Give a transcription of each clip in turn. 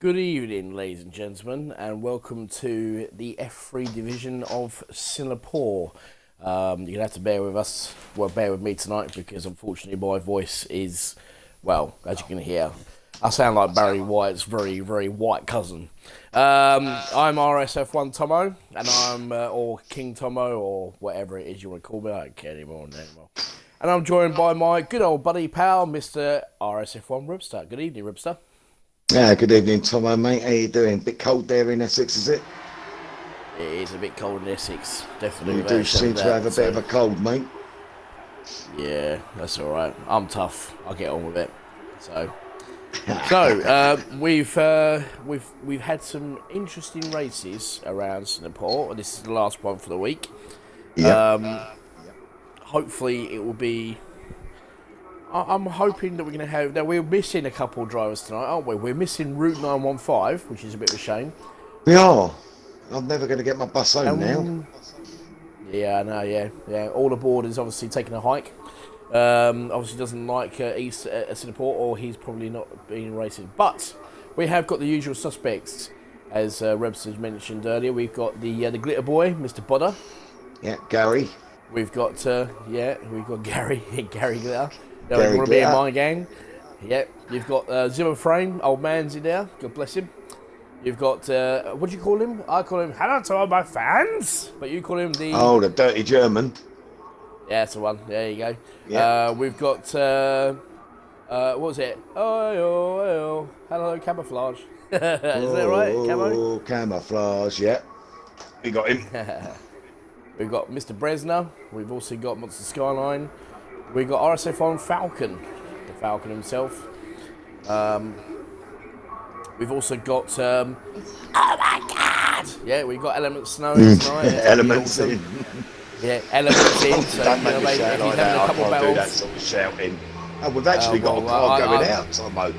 Good evening, ladies and gentlemen, and welcome to the F3 division of Singapore. You're going to have to bear with us, bear with me tonight, because unfortunately my voice is, well, as you can hear, I sound like Barry White's very, very white cousin. I'm RSF1 Tomo, and I'm, or King Tomo, or whatever it is you want to call me, I don't care anymore. And I'm joined by my good old buddy pal, Mr. RSF1 Ribster. Good evening, Ribster. Yeah, good evening, Tomo, mate. How you doing? Bit cold there in Essex, is it? It is a bit cold in Essex, definitely. You do seem to have a bit of a cold, mate. Yeah, that's all right. I'm tough. I'll get on with it. So we've had some interesting races around Singapore, and this is the last one for the week. Yeah. Hopefully, it will be. I'm hoping that we're going to have... Now, we're missing a couple of drivers tonight, aren't we? We're missing Route 915, which is a bit of a shame. We are. I'm never going to get my bus home now. Yeah, I know, yeah. All aboard is obviously taking a hike. Obviously doesn't like East Singapore, or he's probably not been racing. But we have got the usual suspects, as Rebs mentioned earlier. We've got the glitter boy, Mr. Bodder. Yeah, Gary. We've got Gary, Gary Glitter. You want to be in my gang? Yep. You've got Zimmer Frame, old man's in there. God bless him. You've got what do you call him? I call him hello to all my fans, but you call him the dirty German. Yeah, that's the one. There you go. Yeah. We've got what was it? Oh, hello, camouflage. Is that right? Camo? Camouflage. Yeah. We got him. We've got Mr. Bresner. We've also got Monster Skyline. We've got RSF1 Falcon, the Falcon himself. We've also got, oh my God! Yeah, we've got Elements snowing tonight. Elements in. Yeah, Elements in. So, don't make me if shout he's like having that. a couple I can't battles, do that sort of shouting. Oh, we've actually got a car going out, Tomo.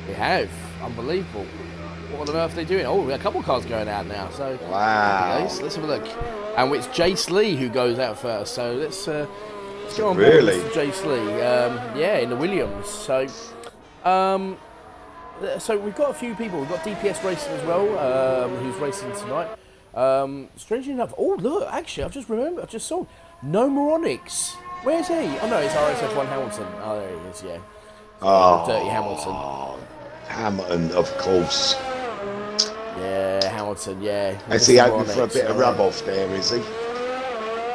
We have. Unbelievable. What on earth are they doing? Oh, we've got a couple of cars going out now. So, wow. Let's have a look. And it's Jace Lee who goes out first. So let's go on board Really? with Jace Lee. In the Williams. So we've got a few people. We've got DPS racing as well, who's racing tonight. Strangely enough, oh look, actually, I just saw No Moronics. Where's he? Oh no, it's RSF1 Hamilton. Oh, there he is. Yeah. Dirty Hamilton. Hamilton, of course. Yeah, Hamilton. Yeah. Is he hoping for a bit of rub off there? Is he?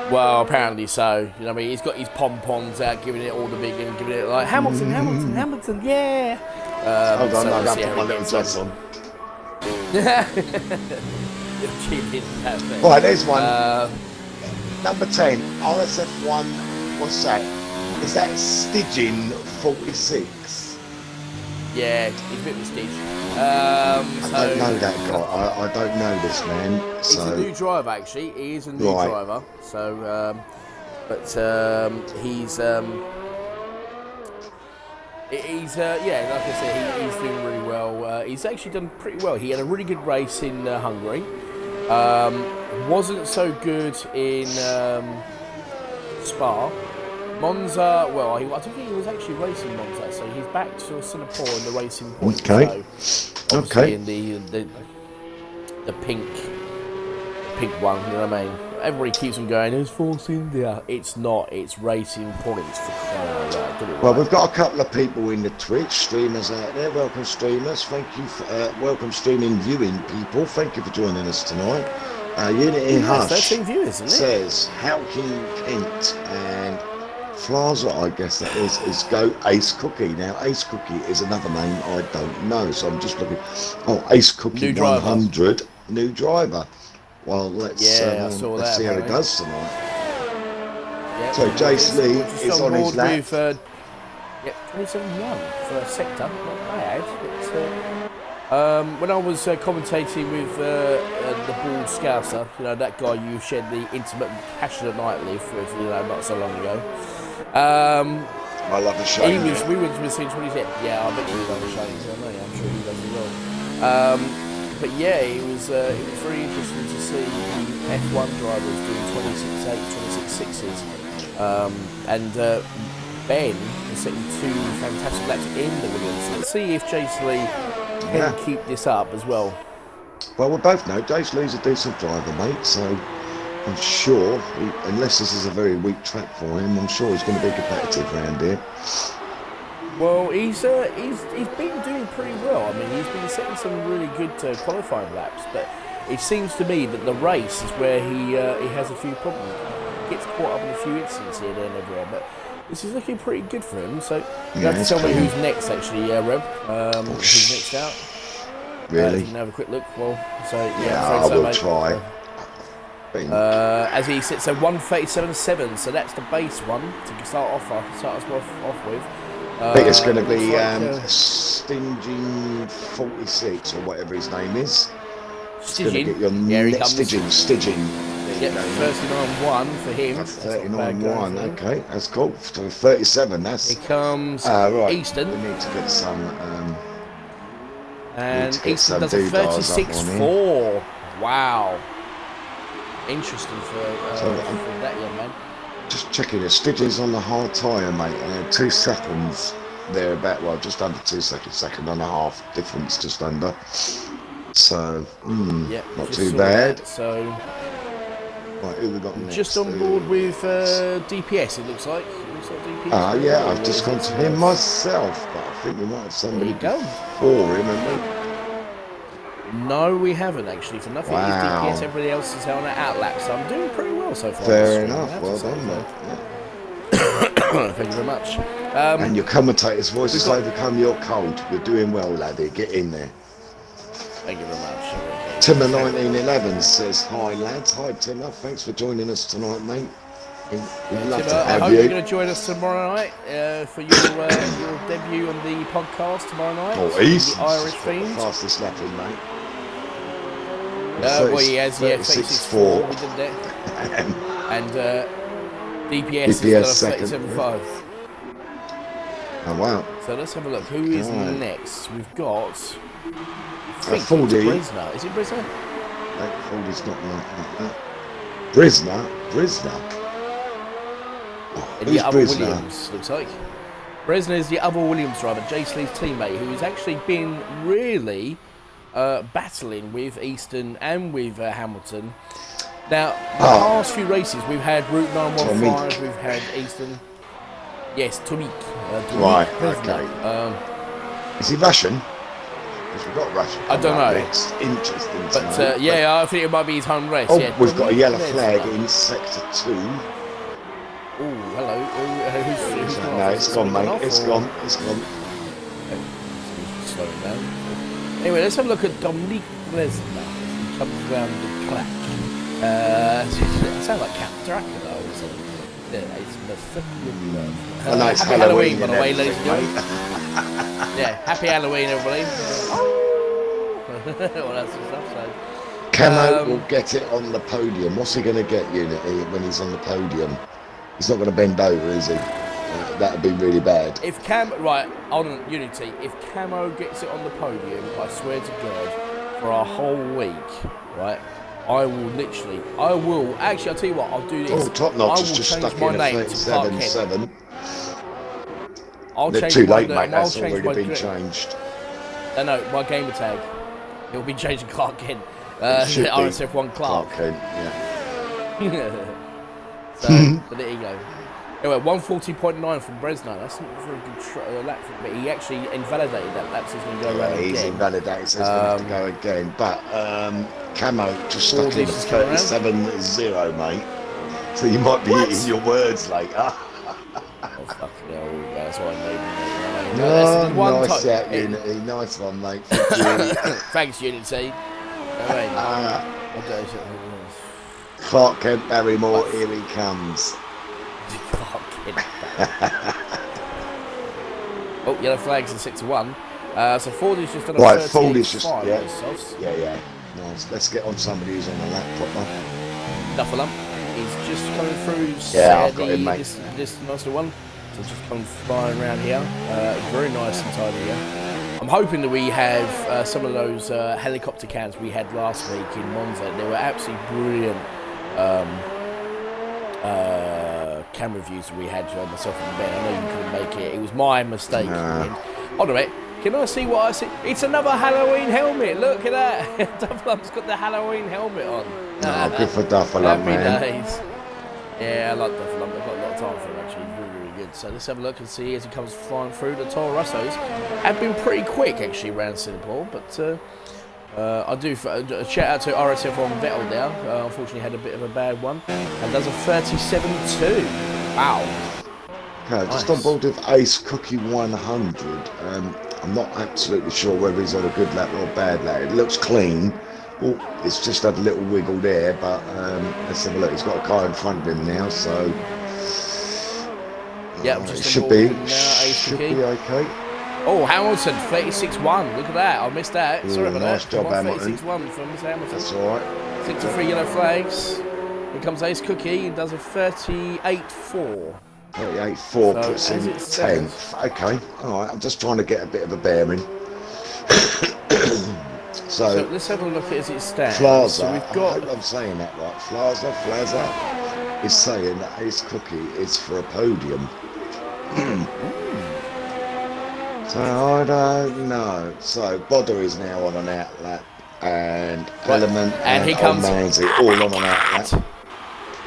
Well, apparently so. You know what I mean? He's got his pom-poms out, giving it all the big and giving it like, Hamilton, yeah. Hold on, I'll have to put my little dress on. Right, there's one. Number 10, RSF1, what's that? Is that Stidgin 46? Yeah, he's a bit of a Stitch. I don't know that guy. I don't know this man. He's a new driver, actually. He is a new driver. So, he's like I said, he's doing really well. He's actually done pretty well. He had a really good race in Hungary. Wasn't so good in Spa. Monza, well, I don't think he was actually racing Monza, so he's back to Singapore in the racing point. Okay. So, obviously in the pink one, you know what I mean? Everybody keeps on going, it's Force India. It's not, it's racing points for crying out loud. Well, we've got a couple of people in the Twitch, streamers out there. Welcome, streamers. Thank you for, welcome, streaming, viewing people. Thank you for joining us tonight. Unity Hush 13 viewers, isn't it? says, Hawking Kent and Flaza, I guess that is go Ace Cookie. Now, Ace Cookie is another name I don't know, so I'm just looking. Oh, Ace Cookie 100, new driver. Well, let's see how it does tonight. Yep, so, Jace Lee is on his lap. 27-1 for a sector, not bad. When I was commentating with the Ball Scouser, you know, that guy you shared the intimate, passionate night with, you know, not so long ago. I love the show. We were listening to what he said. Yeah, I bet you love the show. I'm sure he does as well. But yeah, it was very interesting to see the F1 drivers doing 26.8, 26.6s. And Ben is setting two fantastic laps in the Williams. Let's see if Jace Lee can keep this up as well. Well, we both know Jace Lee's a decent driver, mate, so I'm sure, unless this is a very weak track for him, I'm sure he's going to be competitive around here. Well, he's been doing pretty well. I mean, he's been setting some really good qualifying laps, but it seems to me that the race is where he has a few problems. He gets caught up in a few incidents here, there and everywhere, but this is looking pretty good for him. So you have to tell me who's next, actually, Reb. Who's next out? Really? You can have a quick look. Well, so yeah, I will try. As he sits, so 1:37.7. So that's the base one to start us off with. I think it's going to be Stinging 46 or whatever his name is. Stiging. Stiging. Yep, 39.1 for him. That's 39.1. Okay, that's cool. So 37. That's. Here comes right. Easton. We need to get some. And Easton does a 36.4. Wow. Interesting for that young man. Just checking it. Stitches on the hard tyre, mate. 2 seconds there, about, well, just under 2 seconds, second and a half difference, just under. So, not too bad. So, right, who we got next? Just on board with DPS, it looks like. DPS. Yeah, I've just gone to him myself, but I think we might have somebody before him, haven't we? No, we haven't actually. For nothing, wow. DPS, everybody else is on an outlap, so I'm doing pretty well so far. Fair enough. Well done, mate. Thank you very much. And your commentator's voice has overcome your cold. You're doing well, laddie. Get in there. Thank you very much. Timmer 1911 says, hi, lads. Hi, Timmer. Thanks for joining us tonight, mate. We'd love to have I hope you. you're going to join us tomorrow night for your debut on the podcast tomorrow night. Oh, easy. The Irish Fiend. Fastest lap in, mate. Well, he has, 36.4. We did that. And DPS is 37.5. Oh, wow. So let's have a look. Who is next? We've got... Fordy. Brisner. Is it Brisner? No, Fordy's not like that. Brisner? And the other Williams, looks like. Bresner is the other Williams driver, Jace Lee's teammate, who's actually been really battling with Easton and with Hamilton. Now, the last few races, we've had Route 915, we've had Easton. Yes, Tomik. Right, Bresner. okay. Is he Russian? Because we've got Russian. I don't know. Next. Interesting. But I think it might be his home race. Oh, yeah, we've got a yellow flag in Sector 2. Oh, hello. Who's no, it's gone, mate. It's gone. Slow it down. Anyway, let's have a look at Dominique Bresner. He comes around the track. It sounds like Count Dracula or something. Yeah, it's the fucking love. Nice happy Halloween, by the way, ladies and gentlemen. Yeah, happy Halloween, everybody. All that sort of stuff. So. Camo will get it on the podium. What's he going to get, Unity, when he's on the podium? He's not going to bend over, is he? That would be really bad. If on Unity, if Camo gets it on the podium, I swear to God, for a whole week, right, actually, I'll tell you what, I'll do this. Oh, Top Notch is just stuck in a 37.7. I'll change too late, mate, that's already been changed. No, my gamer tag. It'll be changing Clark Kent. RSF1 Clark Kent, yeah. So, but there you go. Anyway, 140.9 from Bresner. That's not a very good lap, but he actually invalidated that lap, so he's going to go around again. He's invalidated, so he's going to have to go again. But Camo just stuck in 37.0, mate. So you might be eating your words later. Oh, fucking hell, that's what I made. Nice out, Unity. Nice one, mate. Thanks, Unity. Clark Kent Barrymore, here he comes. Oh, yellow flags in 6-1. So Fordy's just done a right, Fordy's just yeah. Nice. Let's get on somebody who's on the lap proper. Duffalump. He's just coming through. Yeah, I've got him, mate. This nice one. So just come flying around here. Very nice and tidy here. I'm hoping that we have some of those helicopter cams we had last week in Monza. They were absolutely brilliant camera views that we had, myself and Ben. I know you couldn't make it. It was my mistake. Hold on a minute. Can I see what I see? It's another Halloween helmet. Look at that. Dufflump's got the Halloween helmet on. Oh, good for Dufflump, man. Happy days. Yeah, I like Dufflump. I've got a lot of time for him, actually. He's really, really good. So let's have a look and see as he comes flying through. The Toro Rossos have been pretty quick, actually, around Singapore. But I do a shout out to RSF1 Vettel there. Unfortunately, had a bit of a bad one. And does a 37.2. Wow. Okay, just on board with Ace Cookie 100. I'm not absolutely sure whether he's on a good lap or a bad lap. It looks clean. Oh, it's just had a little wiggle there, but let's have a look. He's got a car in front of him now, so yeah, just should be okay. Oh, Hamilton 36.1. Look at that. I missed that. Ooh, Sorry about nice that. job, Hamilton. 36.1 from Mr. Hamilton. That's all right. 63 yellow flags. Here comes Ace Cookie and does a 38.4. 38.4 So, puts in 10th. Okay, all right. I'm just trying to get a bit of a bearing. So let's have a look at as it stands. Flaza, So we've got. I hope I'm saying that right. Flaza is saying that Ace Cookie is for a podium. So I don't know. So Bodder is now on an outlap, and Element and here comes Manzi all on an outlap.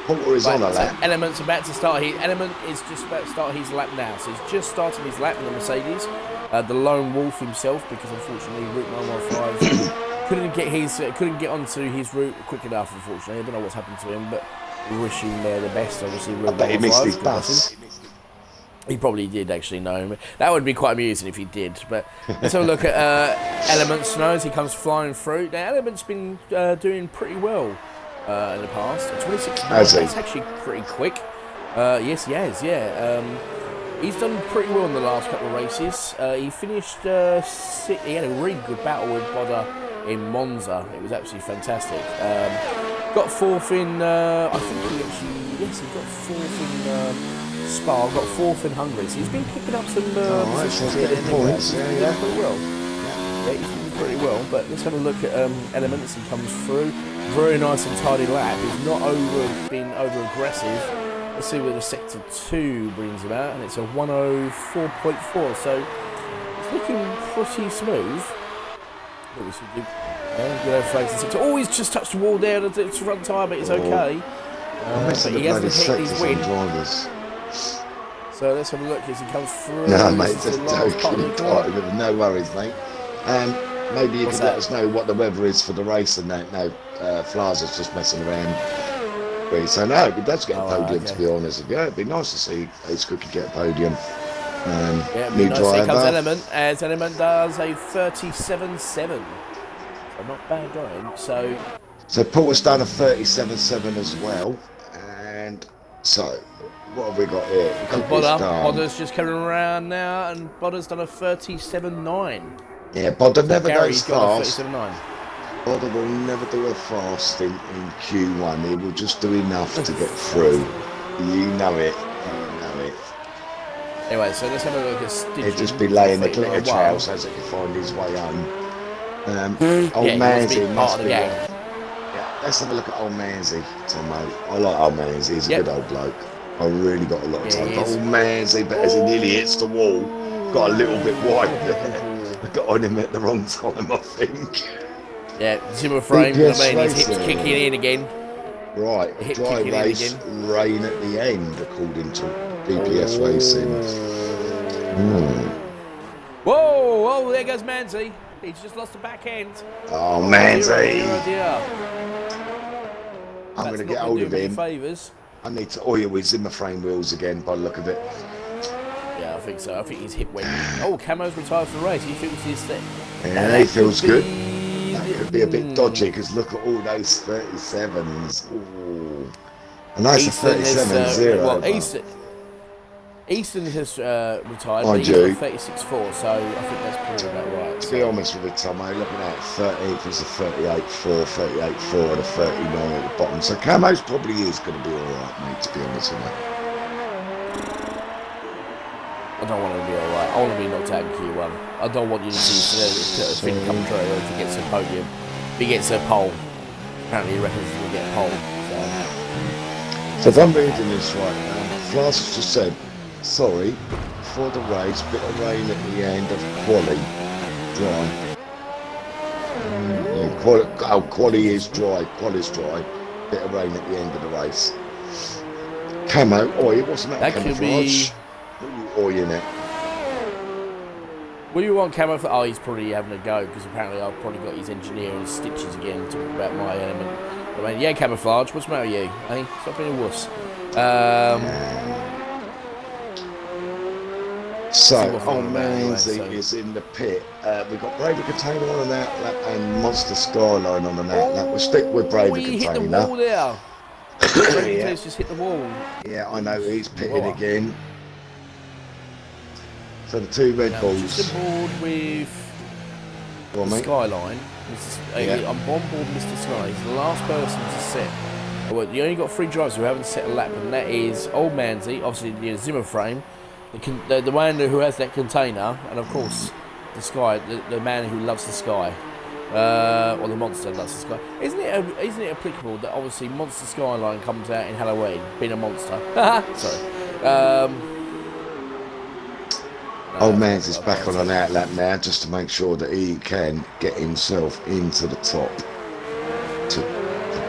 Porter is on a lap. So Element's about to start. Element is just about to start his lap now. So he's just started his lap in the Mercedes. The lone wolf himself, because unfortunately Route 915 couldn't get onto his route quick enough. Unfortunately, I don't know what's happened to him, but we wish him the best. Obviously, Route I bet he missed his 915, bus. He probably did actually know. That would be quite amusing if he did. But let's have a look at Element Snow as he comes flying through. Now Element's been doing pretty well in the past. 26 minutes, that's actually pretty quick. Yes, he has. Yeah, he's done pretty well in the last couple of races. He finished. He had a really good battle with Bodder in Monza. It was absolutely fantastic. Got fourth in. I think he actually. Yes, he got fourth in. Spa, got fourth in Hungary, so he's been picking up some positions here. Points. Yeah, pretty well. Yeah, he's doing pretty well. But let's have a look at Elements. He comes through, very nice and tidy lap. He's not been over aggressive. Let's see where the sector 2 brings him out, and it's a 104.4. So it's looking pretty smooth. Oh, he's just touched the wall there. It's front tyre, but it's okay. But he hasn't hit his win. So let's have a look as he comes through. No, mate, just joking. No worries, mate. Maybe you can let us know what the weather is for the race and that. No, Flaza's just messing around. So no, he does get a podium, to be honest with you. It'd be nice to see Ace Cookie get a podium. New driver. Here comes Element, as Element does a 37.7. So not bad going. So Porter's done a 37.7 as well. And so what have we got here? Bodder's just coming around now, and Bodder's done a 37.9. Yeah, Bodder never goes fast. Bodder will never do a fast in Q1. He will just do enough to get through. You know it. Anyway, so let's have a look at Stitching. He'll just be laying the glitter trails as he can find his way home. Old Manzi must be let's have a look at Old Manzi, Tomo. I like Old Manzi. He's a good old bloke. I really got a lot of time for Old Manzi, but as he nearly hits the wall, got a little bit wide there. I got on him at the wrong time, I think. Yeah, Zimmer frame. His hips kicking in again. Right, dry race, rain at the end, according to BPS Racing. Whoa, there goes Manzi. He's just lost the back end. Oh, Manzi. Oh dear. I'm going to get hold of him. Favours. I need to oil his Zimmer frame wheels again by the look of it. Yeah, I think so. I think his hip went. Oh, Camo's retired for the race. He feels his thing. Yeah, he feels good. That could be a bit dodgy because look at all those 37s. Ooh. And that's a 37.0. Well, Easton has retired, but he's 36.4, so I think that's probably about right. To be honest with you, Tomo, looking at 13th is a 38.4, 38.4 and a 39 at the bottom. So Camo's probably is going to be alright, mate, to be honest with you. I don't want to be alright. I want to be knocked out in Q1. I don't want you to see the thing come true if he gets a podium. If he gets a pole. Apparently he reckons he'll get a pole. So if I'm reading this right now, Flask just said, sorry, before the race, bit of rain at the end of quali. Dry. Quali is dry. Quali's dry. Bit of rain at the end of the race. Camo. Oh, it wasn't that camouflage. What are you oiling it? Will you want camo for? Oh, he's probably having a go because apparently I've probably got his engineer and stitches again talking about my element. I mean, yeah, camouflage. What's the matter with you? Hey, stop being a wuss. So, Manzi is in the pit. We've got Braver Container on an outlap and Monster Skyline on an outlap. We'll stick with Braver Container. Hit the wall there. Yeah. Just hit the wall. Yeah, I know. He's pitting again. So the two Red Bulls. Just aboard with the Skyline. I'm on board Mr. Sky. He's the last person to set. Well, you only got 3 drivers who haven't set a lap, and that is Old Manzi, obviously the Zimmer frame, the man who has that container, and of course the Sky, the man who loves the Sky, or the monster loves the Sky. Isn't it applicable that obviously Monster Skyline comes out in Halloween, being a monster? Sorry. Old Man's is back on an outlap now just to make sure that he can get himself into the top to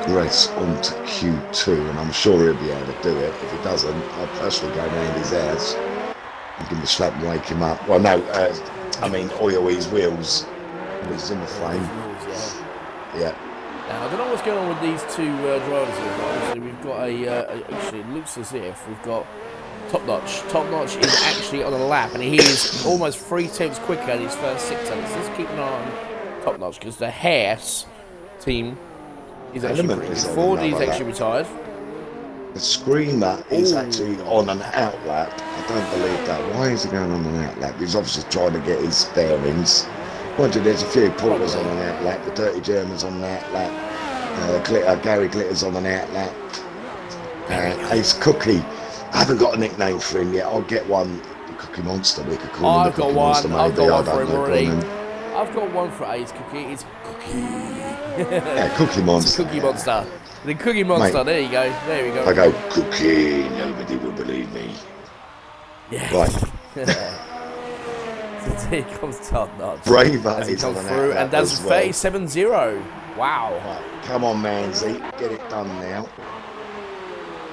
progress onto Q2, and I'm sure he'll be able to do it. If he doesn't, I'll personally go round his house and give him a slap and wake him up. Well, no, I mean oil his wheels with his in the frame. Yeah. Now, I don't know what's going on with these two drivers here, but obviously we've got actually it looks as if we've got Top Notch. Top Notch is actually on a lap, and he is almost 3 tenths quicker in his first 6 tenths. Let's keep an eye on Top Notch, because the Haas team is actually pretty good. Ford is actually retired. The Screamer is actually on an outlap. I don't believe that. Why is he going on an outlap? He's obviously trying to get his bearings. Mind you, there's a few Porters on an outlap. The Dirty Germans on an outlap. Gary Glitter's on an outlap. Ace Cookie. I haven't got a nickname for him yet. I'll get one. The Cookie Monster. We could call him the Cookie Monster. I've got one for him already. I've got one for Ace Cookie. It's Cookie. Yeah, Cookie Monster. Cookie Monster. The Cookie Monster. Mate, there you go. There we go. I go, Cookie. Nobody will believe me. Yeah. Right. Here comes Top Notch. Braver is on through and does 37-0. Wow. Right. Come on, Manzi. Get it done now.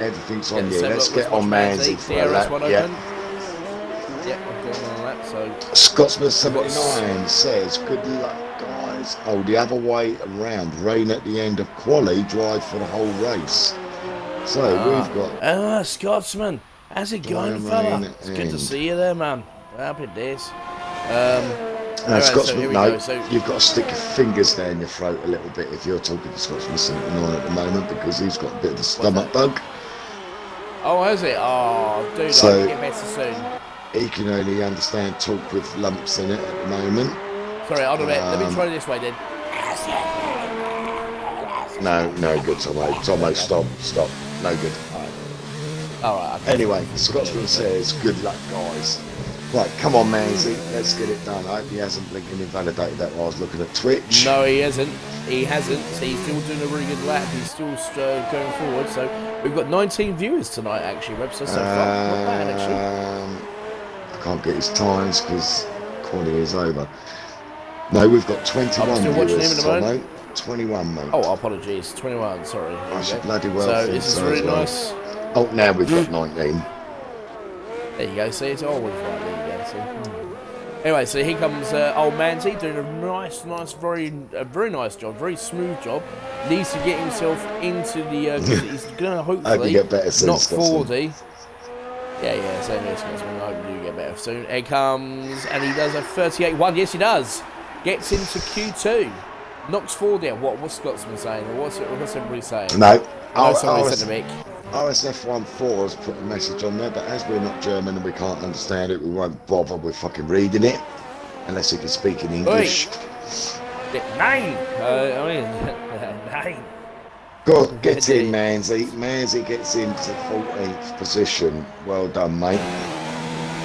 Everything's on you. Let's get on Manzi for a lap. Yeah, I'm going on that. So Scotsman 79 says, "Good luck, guys." Oh, the other way around. Rain at the end of quali, drive for the whole race. So we've got. Scotsman. How's it going, fella? It's good to see you there, man. Happy days. Scotsman, you've got to stick your fingers down your throat a little bit if you're talking to Scotsman 79 at the moment, because he's got a bit of a stomach bug. Oh, has it? Oh, dude, I can get better soon. He can only understand talk with lumps in it at the moment. Sorry, hold on a minute. Let me try this way then. No good, Tomo, stop. No good. Alright. Anyway, Scotsman says, "Good luck, guys." Right, come on, Manzi, let's get it done. I hope he hasn't blinking invalidated that while I was looking at Twitch. No, he hasn't. He's still doing a really good lap. He's still going forward. So we've got 19 viewers tonight, actually, Webster, so far. Not bad, actually. I can't get his times because quality is over. No, we've got 21 viewers, Tomo. 21, mate. Oh, apologies. 21, sorry. I should bloody well think so. This is really nice. Oh, now we've got 19. There you go, see, it's always right, there you go, see. Anyway, so here comes Old Manzi doing a very nice job, very smooth job. Needs to get himself into the, he's going to hopefully get better soon, not 40. Yeah, same here, Scotsman. I hope you get better soon. Here comes, and he does a 38-1. Yes, he does. Gets into Q2. Knocks 40 out. What's Scotsman saying? What's everybody saying? No. RSF1 4 has put a message on there, but as we're not German and we can't understand it, we won't bother with fucking reading it unless he can speak in English. Nine. Go on, get in, Manzi. Manzi gets into 14th position. Well done, mate.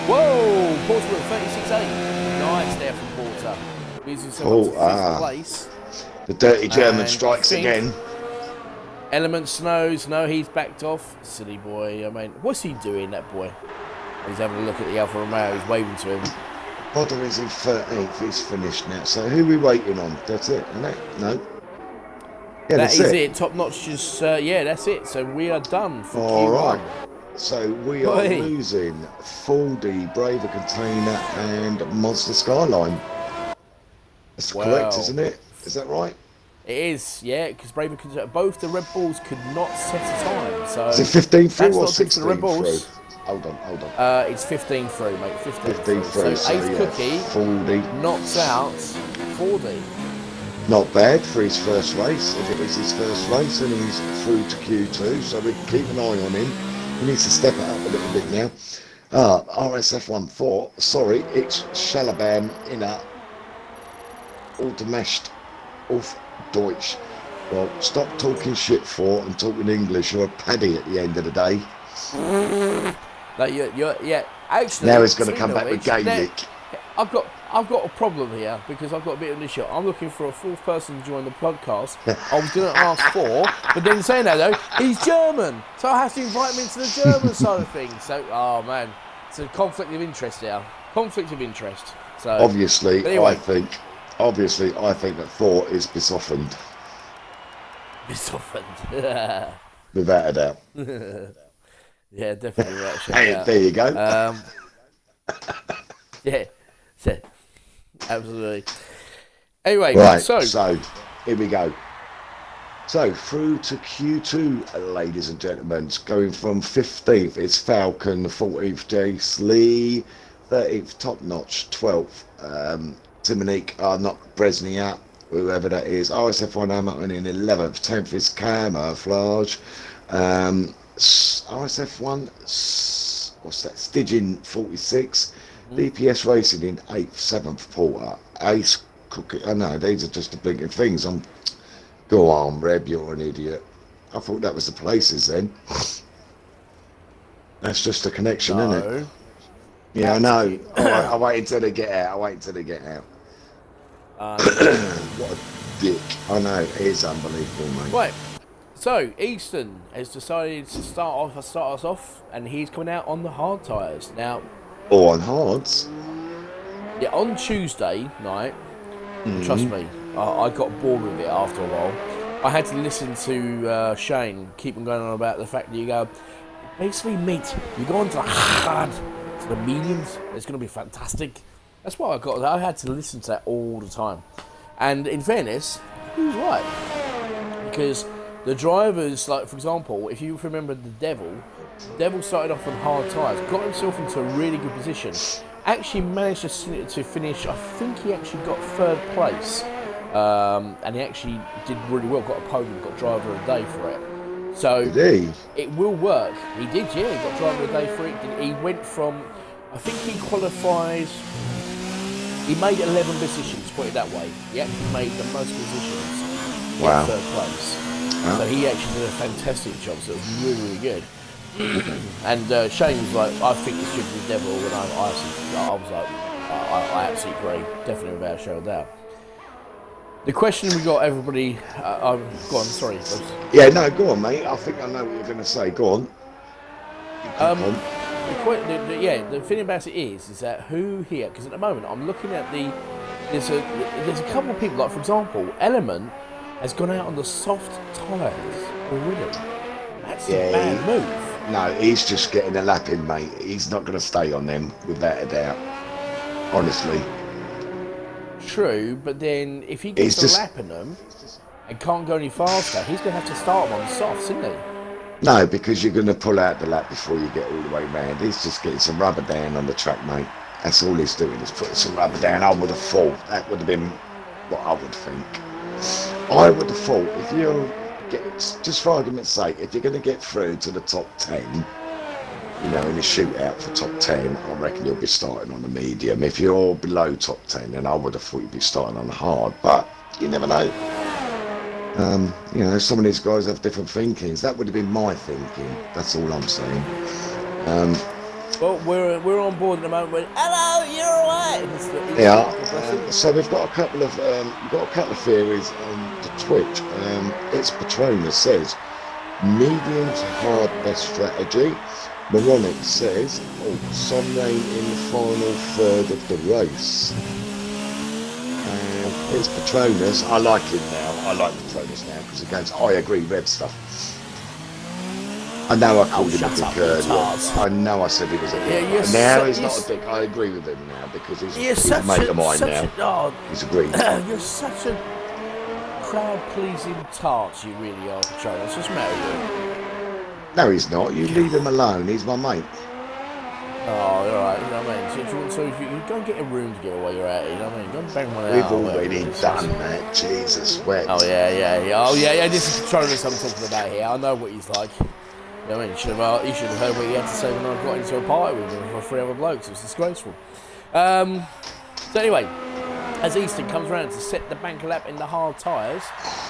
Whoa! Porter at 36.8. Nice there from Porter. Losing himself to 5th place. The dirty German strikes again. Element Snows, no, he's backed off. Silly boy. I mean, what's he doing, that boy? He's having a look at the Alfa Romeo. He's waving to him. Rodder is in 13th. He's finished now. So who are we waiting on? That's it, isn't it? No. Yeah, That that's is it. it. Top Notch just, yeah, that's it. So we are done for All Q1. right. So we are losing Fordy, Braver Container, and Monster Skyline. That's correct, isn't it? Is that right? It is, yeah, because both the Red Bulls could not set a time. So is it 15 through that's or not good for the 16 Red Bulls. through? Hold on. It's 15 through, mate. 15 15 through. So Ace yeah, Cookie 40. knocks out 40. Not bad for his first race. If it is his first race, and he's through to Q2, so we can keep an eye on him. He needs to step it up a little bit now. RSF1 4. Sorry, it's Schalabam in a Automascht auf Deutsch. Well, stop talking shit for and talking English. You're a paddy at the end of the day. No, yeah. Actually, now he's going to come back with Gaelic. I've got a problem here because I've got a bit of an issue. I'm looking for a fourth person to join the podcast. I was going to ask for, but then saying that though, he's German, so I have to invite him into the German side of things. So, oh man, it's a conflict of interest there. Conflict of interest. So obviously, anyway. I think that Thor is besoftened. Besoftened. Without a doubt. Yeah, definitely. Hey, there you go. Yeah, absolutely. Anyway, right, so here we go. So through to Q2, ladies and gentlemen, going from 15th is Falcon, 14th Jace Lee, 13th Top Notch, 12th Timonique, not Bresnia, whoever that is, RSF1 Hamilton in 11th, 10th is Camouflage, RSF1, what's that, Stygian 46, DPS Racing in 8th, 7th Porter, Ace Cookie, I know, these are just the blinking things. Go on, Reb, you're an idiot. I thought that was the places then. That's just a connection, isn't it? Yeah, I know. I'll wait until they get out. What a dick. I know, it is unbelievable, mate. Right. So, Easton has decided to start us off, and he's coming out on the hard tyres. Now... on hards? Yeah, on Tuesday night, trust me, I got bored with it after a while. I had to listen to Shane keep on going on about the fact that you go, basically, mate, you go on to the hard, to the mediums, it's going to be fantastic. That's why I had to listen to that all the time. And in fairness, he was right. Because the drivers, like, for example, if you remember the Devil started off on hard tyres, got himself into a really good position, actually managed to finish, I think he actually got 3rd place, and he actually did really well, got a podium, got driver of the day for it. So it will work. He did, yeah, he got driver of the day for it. He went from, I think he qualifies, he made 11 positions, put it that way. He actually made the most positions in 3rd place. Wow. So he actually did a fantastic job, so it was really, really good. And Shane was like, I think this should be the Devil, and I was like, I absolutely agree, definitely without a shadow of doubt. The question we got, everybody, go on, sorry. Yeah, no, go on, mate. I think I know what you're going to say. Go on. The thing about it is that who here? Because at the moment I'm looking at there's a couple of people, like for example, Element has gone out on the soft tyres already. That's a bad move. No, he's just getting a lap in, mate. He's not going to stay on them, without a doubt. Honestly. True, but then if he gets a lap in them and can't go any faster, he's going to have to start them on the softs, isn't he? No, because you're going to pull out the lap before you get all the way round. He's just getting some rubber down on the track, mate. That's all he's doing, is putting some rubber down. I would have thought that would have been what I would think. I would have thought if you just for argument's sake, if you're going to get through to the top 10, you know, in a shootout for top 10, I reckon you'll be starting on the medium. If you're below top 10, then I would have thought you'd be starting on the hard, but you never know. You know, some of these guys have different thinkings. That would have been my thinking. That's all I'm saying. Well, we're on board at the moment. Hello, you're alright. Yeah. So we've got a couple of theories on the Twitch. It's Patronus says Medium to hard best strategy. Moronic says, some rain in the final third of the race. And it's Patronus. I like him now. I like Patronus now because he goes, I agree, red stuff. I know I called him a dick earlier. I know I said he was a dick. Now he's not a dick. I agree with him now because he's a mate of mine now. He's agreed. You're such a crowd-pleasing tart, you really are, Patronus. Just marry you. No, he's not. You leave him alone. He's my mate. Oh, alright, you know what I mean? So if you go and get a room together while you're at it, you know what I mean? Go and bang one out. We've already done that. Jesus, wet. Oh, yeah. Oh, yeah, this is Patronus I'm talking about here. I know what he's like. You know what I mean? You should have heard what he had to say when I got into a party with him for 3 other blokes. It was disgraceful. So anyway, as Easton comes around to set the bank lap in the hard tyres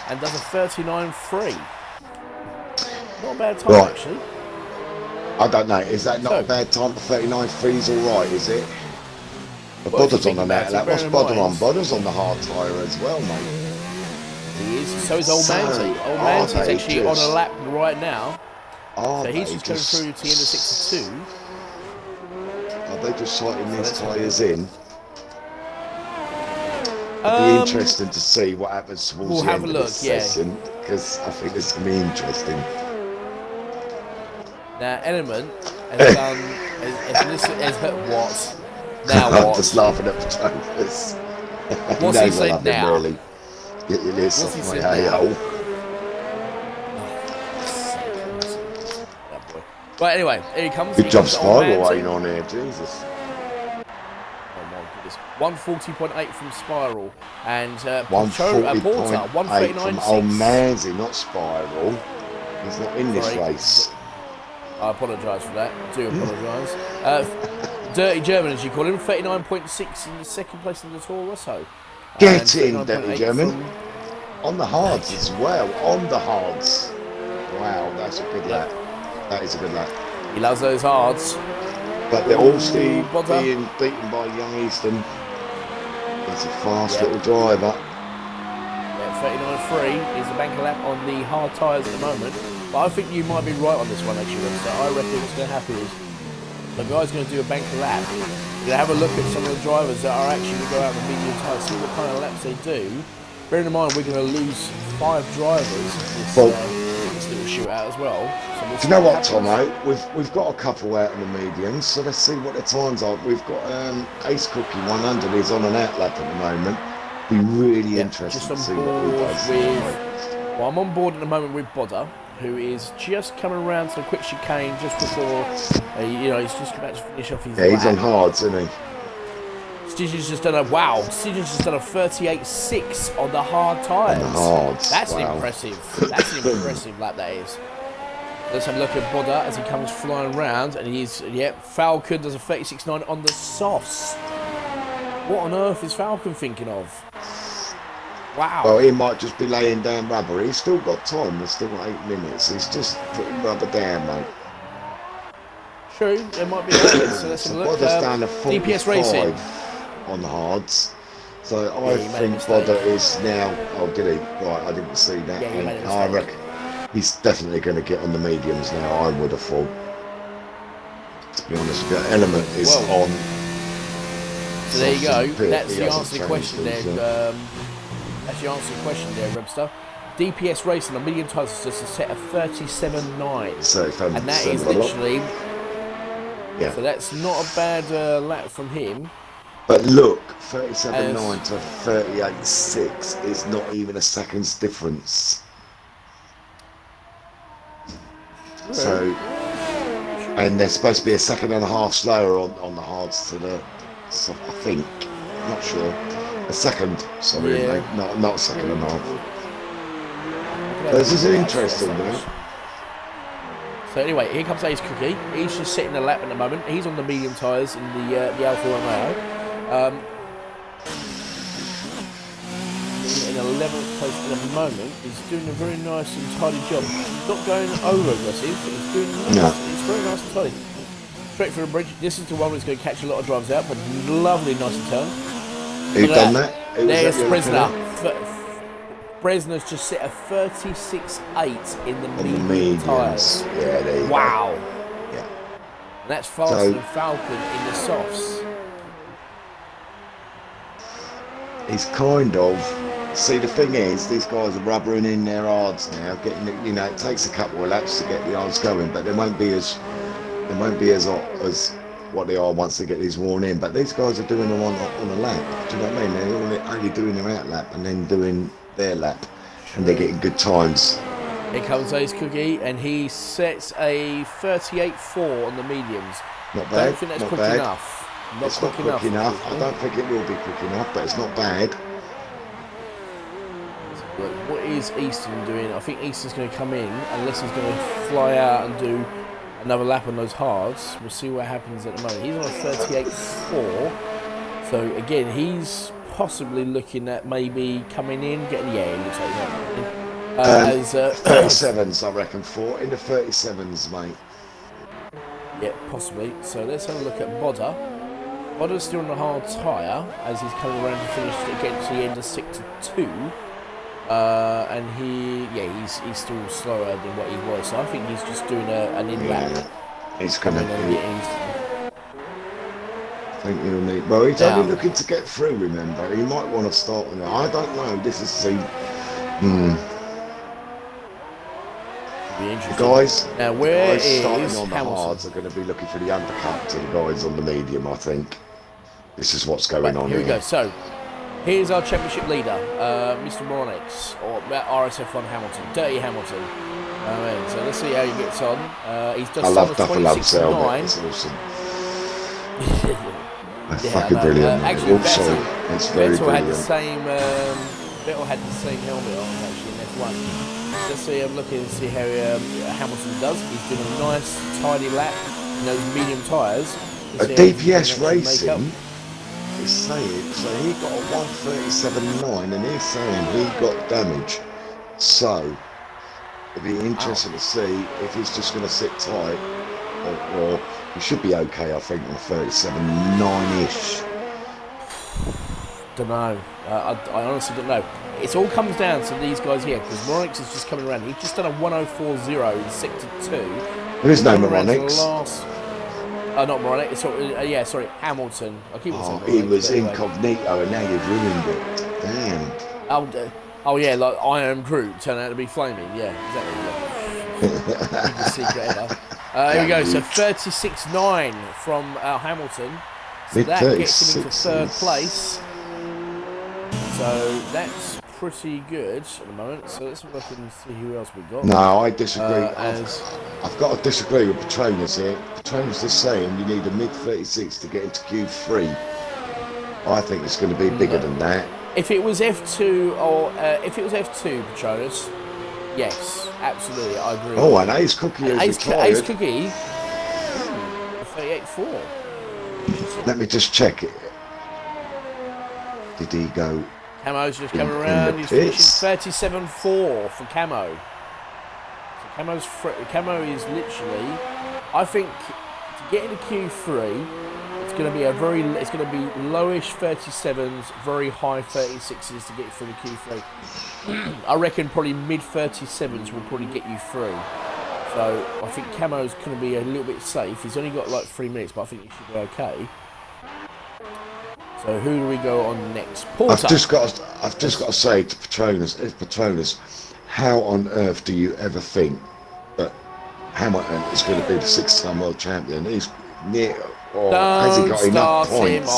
and does a 39.3. Not a bad time, actually. I don't know. Is that not a bad time for 39.3 is alright, is it? The Bodder's on the net. What's Bodder on? Bodder's on the hard tyre as well, mate. He is. So is Old Manty. Old Manty's actually on a lap right now. So he's just going through to the end of 62. Are they just sighting these tyres in? It'll be interesting to see what happens towards the end of the session, because I think it's going to be interesting. Now, Element has done... what? Now what? I'm just laughing at the Patronus. What's he said now? Really. Get your list off my a-hole. Right, anyway, here he comes. Good job, Spiral ain't on here, Jesus. Oh my goodness. 140.8 from Spiral. And Porter, 139.6. Old Manzy, not Spiral. He's not in this race. I apologise for that. I do apologise. Dirty German, as you call him, 39.6 in the second place in the tour or so. Get in, Dirty German. On the hards as well. On the hards. Wow, that's a good lap. That is a good lap. He loves those hards. But they're all still being beaten by Young Easton. He's a fast little driver. Yeah, 39.3 is the banker lap on the hard tyres at the moment. But I think you might be right on this one, actually. So I reckon what's going to happen is the guy's going to do a banker lap. You're going to have a look at some of the drivers that are actually going to go out on the medium tyres, see what kind of laps they do. Bearing in mind, we're going to lose 5 drivers this little shootout as well. So do you know what, Tomo? We've got a couple out in the mediums, so let's see what the times are. We've got Ace Cookie 100. He's on an out lap at the moment. Be really interesting to see what he does. Well, I'm on board at the moment with Bodder, who is just coming around to a quick chicane just before, he's just about to finish off his lap. He's on hards, isn't he? Stitch's just done a 38.6 on the hard tyres. On the hards. That's impressive. That's an impressive lap, that is. Let's have a look at Bodder as he comes flying round, and Falcon does a 36.9 on the softs. What on earth is Falcon thinking of? Wow. Well, he might just be laying down rubber. He's still got time. There's still 8 minutes. He's just putting rubber down, mate. True, there might be that. So let's have a look. Down a DPS Racing on the hards. So I think Bodder is now. Oh, did he? Right, I didn't see that. Yeah, I reckon he's definitely going to get on the mediums now. I would have thought. To be honest with you, Element is on. So there you go. That's the answer to the question there. That's the answer to the question there, Rebster. DPS Racing on medium tyres is just a set of 37.9. So and that is literally. Yeah. So that's not a bad lap from him. But look, 37.9 to 38.6 is not even a second's difference. True. So, and there's supposed to be a second and a half slower on the hards to the. So I think, I'm not sure. A second, sorry, mate. Not a second and a half. This is interesting, though. So anyway, here comes Ace Cookie. He's just sitting a lap at the moment. He's on the medium tyres in the Alfa Romeo. In 11th place at the moment. He's doing a very nice and tidy job. Not going over aggressive, but he's doing it's very nice and tidy. Straight for the bridge. This is the one that's going to catch a lot of drivers out, but lovely, nice and turn. Who's done that? There's Prisoner. Bresner's just set a 36.8 in the On the medium mediums. tyres. Yeah, there you Wow. go. Yeah. And that's faster than Falcon in the softs. He's kind of... See, the thing is, these guys are rubbering in their hards now, getting, you know, it takes a couple of laps to get the hards going, but they won't be as hot as what they are once they get these worn in. But these guys are doing them on a lap. Do you know what I mean? They're only doing their out lap and then doing their lap, and they're getting good times. Here comes Ace Cookie, and he sets a 38.4 on the mediums. Not bad. Don't think that's not quick bad. enough. It's not quick enough. I don't think it will be quick enough, but it's not bad. Look, what is Easton doing? I think Easton's going to come in, unless he's going to fly out and do another lap on those hards. We'll see what happens at the moment. He's on a 38.4. So again, he's possibly looking at maybe coming in, getting, yeah, it looks like he's 37s, I reckon, in the 37s, mate. Yeah, possibly. So let's have a look at Bodder. Bodder's still on a hard tyre as he's coming around to finish against the end of sector 2. And he's still slower than what he was. So I think he's just doing an in-lap. He's going to be... I think he'll need... Well, he's only looking to get through, remember. He might want to start with it. I don't know. This is the... Be interesting. Guys, now where guys is starting on the Hamilton? hards are going to be looking for the undercut to the guys on the medium, I think. This is what's going on here. Here we go. So, here's our championship leader, Mr. Monix, or RSF1 Hamilton, Dirty Hamilton. So let's see how he gets on. He's just I love on Duff, I love Selma. It's awesome. That's fucking brilliant. Actually, it's very Vettel brilliant. had the same. Vettel had the same helmet on actually in F1. Let's see. I'm looking to see how Hamilton does. He's doing a nice, tidy lap in those medium tyres. A DPS Racing is saying, so he got a 137.9 and he's saying he got damage. So it'd be interesting to see if he's just going to sit tight or he should be okay, I think, on 37.9-ish. Don't know. I honestly don't know. It all comes down to these guys here because Moronix is just coming around. He's just done a 104.0 in sector 2. There is no Moronix. Not Moronix. Sorry, Hamilton. I keep on saying He was incognito and now you've ruined it. Damn. Oh yeah, like Iron Groot turned out to be flaming. Yeah, exactly. Biggest secret ever. Here we go. So 36.9 from Hamilton. So that gets him into third place. So that's pretty good at the moment. So let's have a look and see who else we've got. No, I disagree. I've got to disagree with Patronus here. Patronus is saying you need a mid-36 to get into Q3. I think it's going to be bigger than that. If it was F2 or if it was F2, Patronus, yes, absolutely, I agree. Oh, and Ace Cookie is retired. Ace Cookie, 38.4. Let me just check it. Did he go? Camo's just coming around. He's finishing 37.4 for Camo. So Camo is literally, I think, to get into Q3, it's going to be it's going to be lowish 37s, very high 36s to get through the Q3. I reckon probably mid 37s will probably get you through. So I think Camo's going to be a little bit safe. He's only got like 3 minutes, but I think he should be okay. So who do we go on next? Porter. I've just got to say to Patronus, how on earth do you ever think that Hamilton is going to be the 6-time world champion? He's near, or has he got enough points?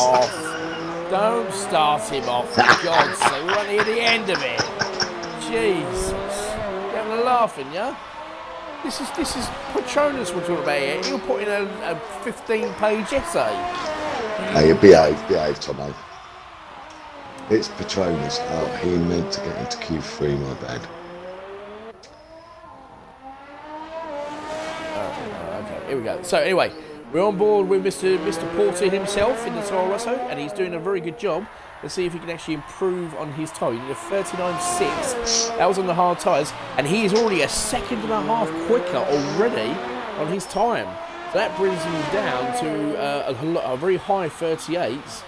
Don't start him off, for God's sake. We're only at the end of it. Jesus. You're having a laugh, aren't you? This is Patronus we're talking about here. He'll put in a 15-page essay. Hey, behave, Tomo. It's Patronus. Oh, he meant to get into Q3, my bad. Okay, here we go. So anyway, we're on board with Mr. Porter himself in the Toro Rosso, and he's doing a very good job. Let's see if he can actually improve on his time. He did a 39.6. That was on the hard tyres, and he is already a second and a half quicker already on his time. So that brings him down to a very high 38s.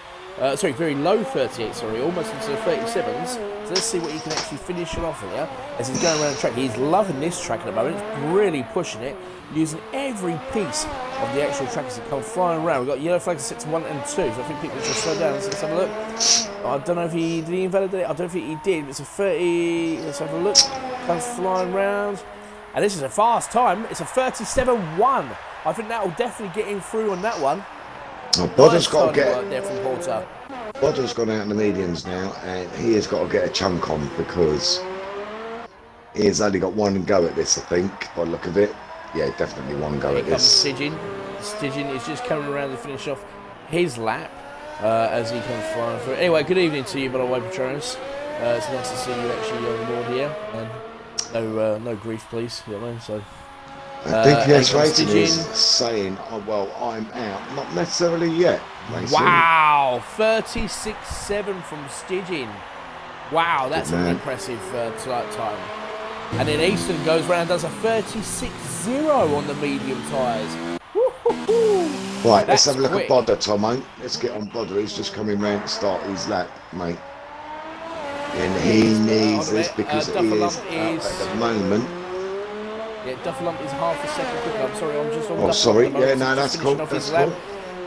sorry, very low 38, sorry, almost into the 37s. So let's see what he can actually finish it off here as he's going around the track. He's loving this track at the moment. It's really pushing it, using every piece of the actual track as it comes flying around. We've got yellow flags set to 1 and 2, so I think people should slow down. Let's have a look. I don't know if did he invalidate it? I don't think he did, but it's a 30. Let's have a look. Comes flying around. And this is a fast time. It's a 37.1. I think that will definitely get him through on that one. Well, Bodder's got to get. There from Porter. Bodder's gone out in the mediums now, and he has got to get a chunk on because he has only got one go at this, I think, by the look of it. Yeah, definitely one go at this. Stidgen is just coming around to finish off his lap as he comes flying through. Anyway, good evening to you, by the way, Patronus. It's nice to see you actually on board here. And no grief, please. You know what I mean? So. DPS Racing is saying, oh, well, I'm out. Not necessarily yet. Wow, 36.7 from Stidgen. Wow, that's an impressive time. And then Easton goes round and does a 36.0 on the medium tyres. Right, let's have a look at Bodder, Tomo. Let's get on Bodder. He's just coming round to start his lap, mate. And he needs this because he is at the moment. Yeah, Duffalump is half a second quicker. I'm sorry, I'm just on. Oh, sorry. Yeah, no, that's cool. That's cool.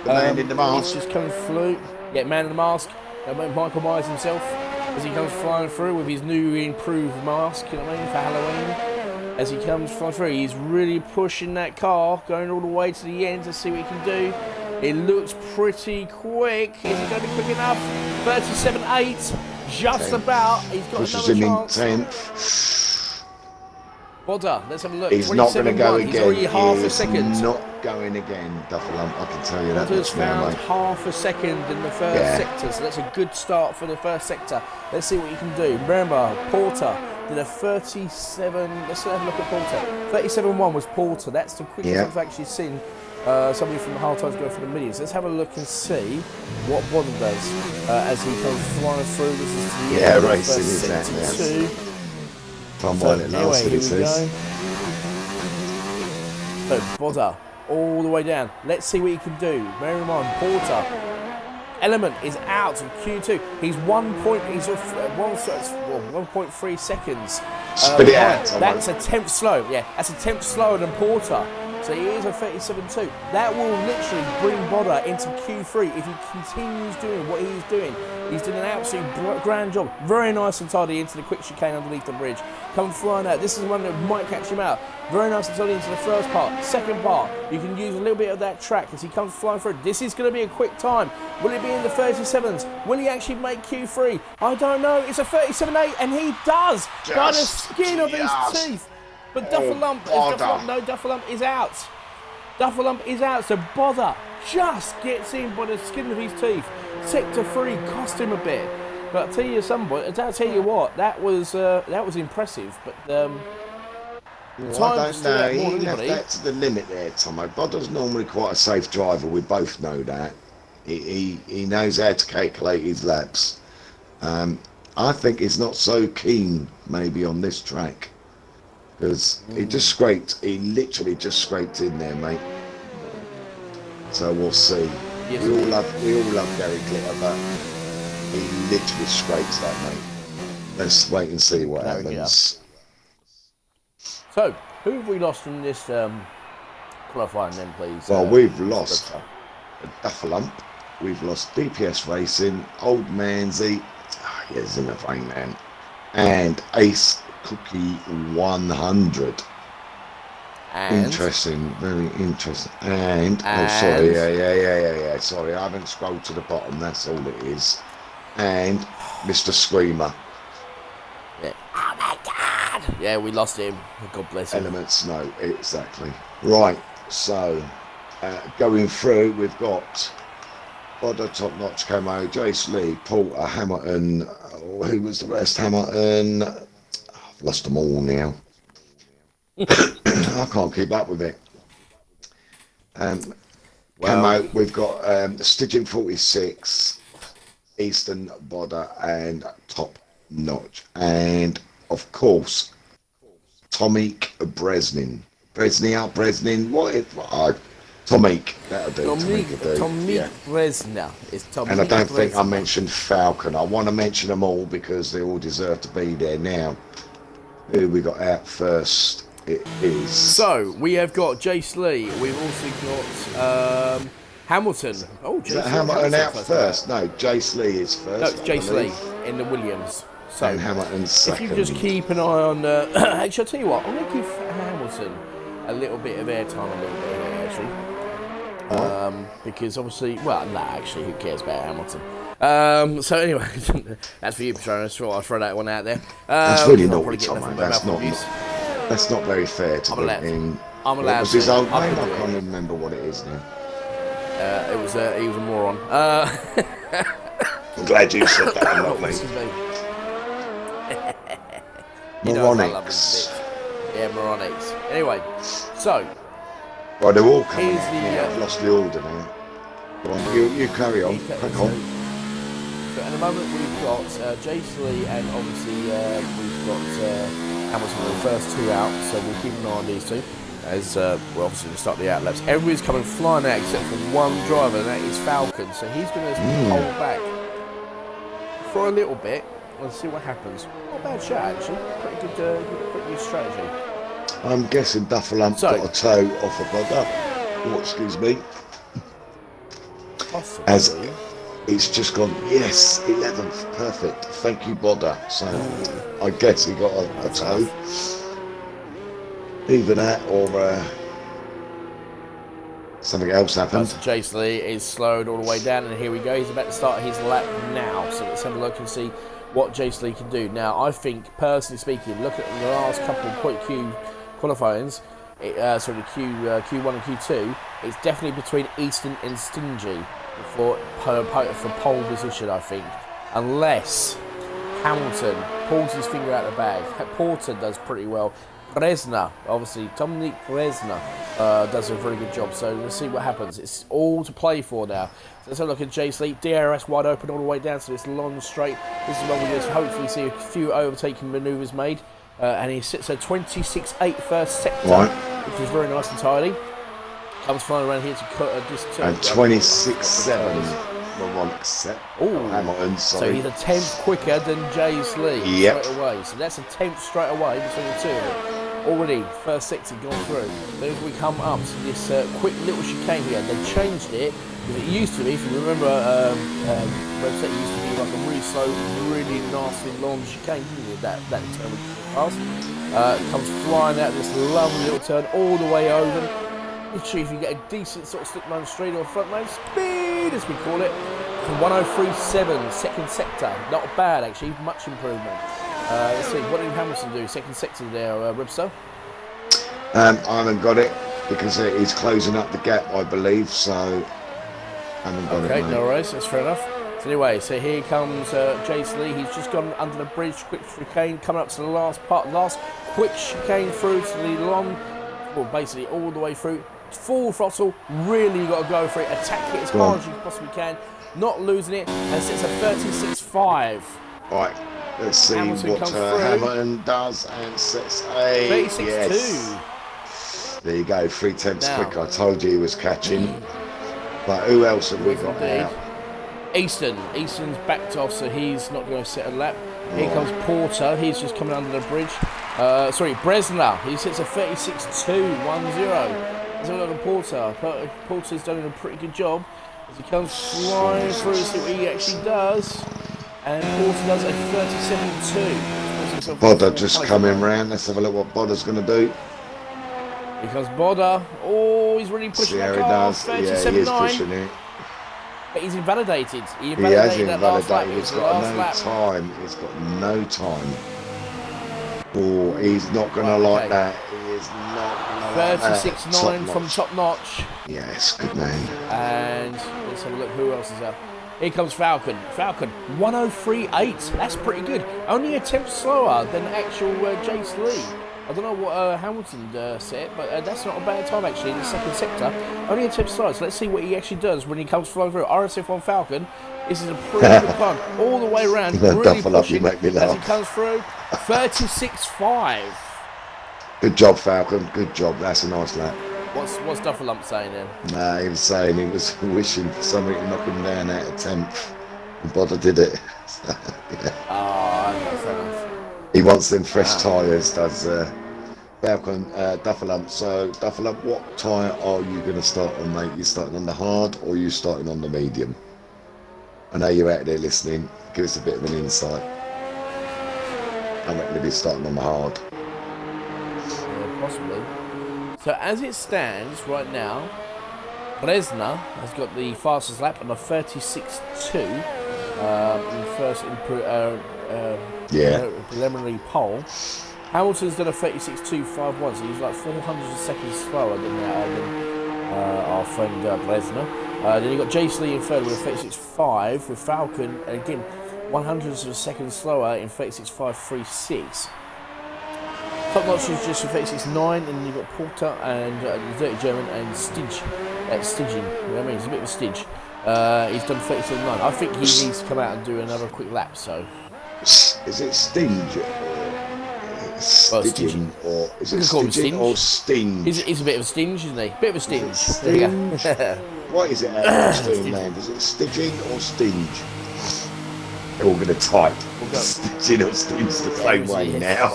The man in the mask. He's just coming through. Yeah, man in the mask. Michael Myers himself, as he comes flying through with his new improved mask, you know what I mean, for Halloween. As he comes flying through, he's really pushing that car, going all the way to the end to see what he can do. It looks pretty quick. Is he going to be quick enough? 37.8, just about. He's got pushes another him chance. In 10th. Bodder, let's have a look. He's not going to go again. He's already half a second. He's not going again, Duffalump. I can tell you that Bodder's much now, found mate. half a second in the first sector, so that's a good start for the first sector. Let's see what he can do. Remember, Porter did a 37. Let's have a look at Porter. 37.1 was Porter. That's the quickest I've actually seen somebody from the hard times go for the millions. Let's have a look and see what Bodder does as he comes flying through. This is racing is that now. Anyway, here we go. So Bodder all the way down. Let's see what he can do. Bear in mind, Porter Element is out of Q2. He's 1.3 seconds. Spit it out. That's a tenth slow. Yeah, that's a tenth slower than Porter. So he is a 37.2. That will literally bring Bodder into Q3 if he continues doing what he's doing. He's doing an absolute grand job. Very nice and tidy into the quick chicane underneath the bridge. Come flying out. This is one that might catch him out. Very nice and tidy into the first part. Second part, you can use a little bit of that track as he comes flying through. This is going to be a quick time. Will it be in the 37s? Will he actually make Q3? I don't know. It's a 37.8 and he does by the skin of his teeth. But Duffalump is out. Duffalump is out, so Bodder just gets in by the skin of his teeth. Sector 3 cost him a bit, but I'll tell you what, that was impressive. But I don't know. He left that to the limit there, Tomo. Bodder's normally quite a safe driver. We both know that. He knows how to calculate his laps. I think he's not so keen maybe on this track. Because he literally just scraped in there, mate. So we'll see. Yes, we all love Gary Glitter, but he literally scrapes that, mate. Let's wait and see what happens. So, who have we lost from this qualifying then, please? Well, we've lost Duffalump, we've lost DPS Racing, Old Manzy, he's in the vein, man, and Ace Cookie 100. Interesting, very interesting. And oh, sorry, yeah. Sorry, I haven't scrolled to the bottom. That's all it is. And Mr. Screamer. Yeah. Oh my God! Yeah, we lost him. God bless him. Element Snow, exactly. Right. So, going through, we've got Bodder, Top Notch, Camo, Jace Lee, Porter, Hamilton. Who was the rest? Hamilton. I've lost them all now. I can't keep up with it. Camo, we've got Stitching 46, Eastern, Bodder, and Top Notch. And, of course, Tomic Bresnin. Bresnin, Tomic, that'll do. Tomic Tomic will do. Yeah. Bresna. It's Tomic And I don't think I Bresna. mentioned Falcon. I want to mention them all because they all deserve to be there now. Who we got out first? It is. So we have got Jace Lee. We've also got Hamilton. Oh, Is that Hamilton out first? No, Jace Lee is first. No, it's Jace Lee in the Williams. So and Hamilton's second. If you just keep an eye on. Actually, I'll tell you what. I'm going to give Hamilton a little bit of airtime, a little bit here, actually. Because obviously, well, nah, actually, who cares about Hamilton? So anyway, that's for you, Patronus. I'll throw that one out there. That's really naughty, Tom. That's not very fair to put in. I'm allowed. What was his old name? I can't even remember what it is now. He was a moron. I'm glad you said that, not me. Moronics. Yeah, moronics. Anyway, so. Right, they're all coming out now. I've lost the order now. Go on, you carry on. Crack on. So at the moment we've got Jace Lee and obviously we've got Hamilton, the first two out, so we'll keep an eye on these two as well, obviously to start the out laps. Everybody's coming flying out except for one driver, and that is Falcon, so he's going to hold back for a little bit. Let's see what happens. Not a bad shot actually, pretty good strategy. I'm guessing Duffelump got a toe off a Bodder. Oh, excuse me. Possibly. As it's just gone, yes, 11th, perfect. Thank you, Bodder. So I guess he got a toe. Either that or something else happened. Jace Lee is slowed all the way down, and here we go. He's about to start his lap now. So let's have a look and see what Jace Lee can do. Now, I think, personally speaking, look at the last couple of point Q qualifyings, Q1 and Q2, it's definitely between Easton and Stingy for pole position, I think. Unless Hamilton pulls his finger out of the bag. Porter does pretty well. Bresna, obviously, Dominic Bresna does a very good job. So let's see what happens. It's all to play for now. So let's have a look at Jace Lee. DRS wide open all the way down to this long straight. This is where we're going to hopefully see a few overtaking manoeuvres made. And he sits at 26.8 first sector, which is very nice and tidy. Comes flying around here to cut this turn. And 26.7. Oh, Hamilton, sorry. So he's a tenth quicker than Jace Lee straight away. So that's a tenth straight away between the two of them. Already, first sector gone through. Then as we come up to this quick little chicane here, they changed it. Because it used to be, if you remember, website used to be like a really slow, really nasty long chicane, didn't it? That turn we passed. It comes flying out this lovely little turn all the way over. Literally, if you get a decent sort of slip line straight or front line speed, as we call it, from 103.7, second sector. Not bad, actually, much improvement. Let's see, what did Hamilton do? Second sector there, Ribster? I haven't got it because he's closing up the gap, I believe, so I haven't got it. Okay, no worries, that's fair enough. So anyway, so here comes Jace Lee. He's just gone under the bridge, quick chicane, coming up to the last part, last quick chicane through to the long, well, basically all the way through. Full throttle, really got to go for it, attack it as hard as you possibly can, not losing it, and sits at 36.5. Right, let's see what Hamilton does, and sets a 36.2. Yes. There you go, 0.3 quick. I told you he was catching. But who else have we got out? Easton's backed off, so he's not going to set a lap. Here comes Porter, he's just coming under the bridge. Bresna, he sits at 36.2, 1-0. Let's have a look at Porter. Porter's done a pretty good job as he comes flying through to see what he actually does. And Porter does a 37.2. Bodder just coming round. Let's have a look what Bodder's going to do. Here comes Bodder. Oh, he's really pushing that car. 37.9. Yeah, he is pushing it. But he's invalidated. He has invalidated. He's got no time. He's got no time. Oh, he's not going to like that. He is not going to like that. 36.9 from top notch. Yes, good man. And let's have a look who else is up. Here comes Falcon. Falcon, 103.8. That's pretty good. Only a tenth slower than actual Jace Lee. I don't know what Hamilton set, but that's not a bad time actually in the second sector. Only a tenth slower. So let's see what he actually does when he comes flying through. RSF1 Falcon. This is a pretty good fun. All the way around. Really pushing you make me laugh. as he comes through. 36.5. Good job, Falcon. Good job. That's a nice lap. What's Dufferlump saying then? Nah, he was saying he was wishing for something to knock him down out of 10th. And Bodder did it. So, yeah. Oh, fair enough. He wants them fresh tyres, does Falcon Dufferlump. So, Dufferlump, what tyre are you going to start on, mate? You starting on the hard or you starting on the medium? I know you're out there listening. Give us a bit of an insight. I reckon you'll be starting on the hard. Yeah, possibly. So as it stands right now, Bresna has got the fastest lap on a 36.2 in first preliminary pole. Hamilton's done a 36.251, so he's like 400 seconds slower than our friend Bresna. Then you've got Jace Lee in third with a 36.5 with Falcon, and again 100 of a second slower in 36.536. Top notch is just a 36.9, and you've got Porter and the Dirty German and Stidge. Stidging, you know what I mean? He's a bit of a Stidge. He's done 37.9. I think he needs to come out and do another quick lap. So, is it Stinge or Stidging, or is it Stidging or Stinge? He's a bit of a Stinge, isn't he? Bit of a Stinge. Stinge. What is it out of land? Is it Stidging or Stinge? They're all going to type Stidging or Stinge the same way now.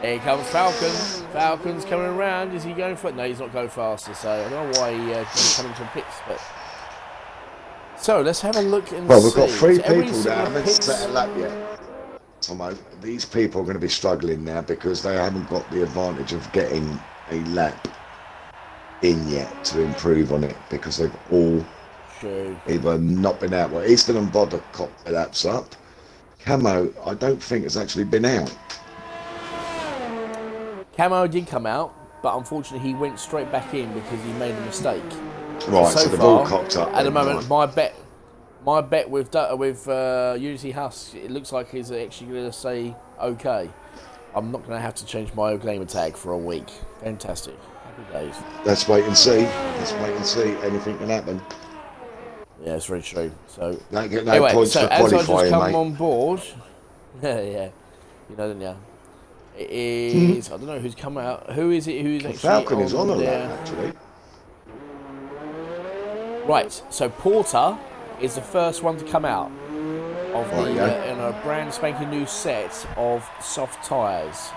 Here comes Falcon. Falcon's coming around. Is he going for it? No, he's not going faster. So I don't know why he's coming from pits. But so let's have a look and see. Well, we've got three people that haven't set a lap yet. Tomo, these people are going to be struggling now because they haven't got the advantage of getting a lap in yet to improve on it, because they've all either not been out. Well, Easton and Bodder copped their laps up. Camo, I don't think has actually been out. Camo did come out, but unfortunately he went straight back in because he made a mistake. Right, so they've all cocked up. At the moment, right. my bet with Unity Husk, it looks like he's actually going to say okay. I'm not going to have to change my gamer tag for a week. Fantastic. Happy days. Let's wait and see. Anything can happen. Yeah, it's very true. So don't get no points for qualifying, as I just come mate. on board, yeah, you know, don't you? It is. I don't know who's come out. Who is it? Who's actually Falcon is on there? that, actually. Right. So Porter is the first one to come out of in a brand spanking new set of soft tyres.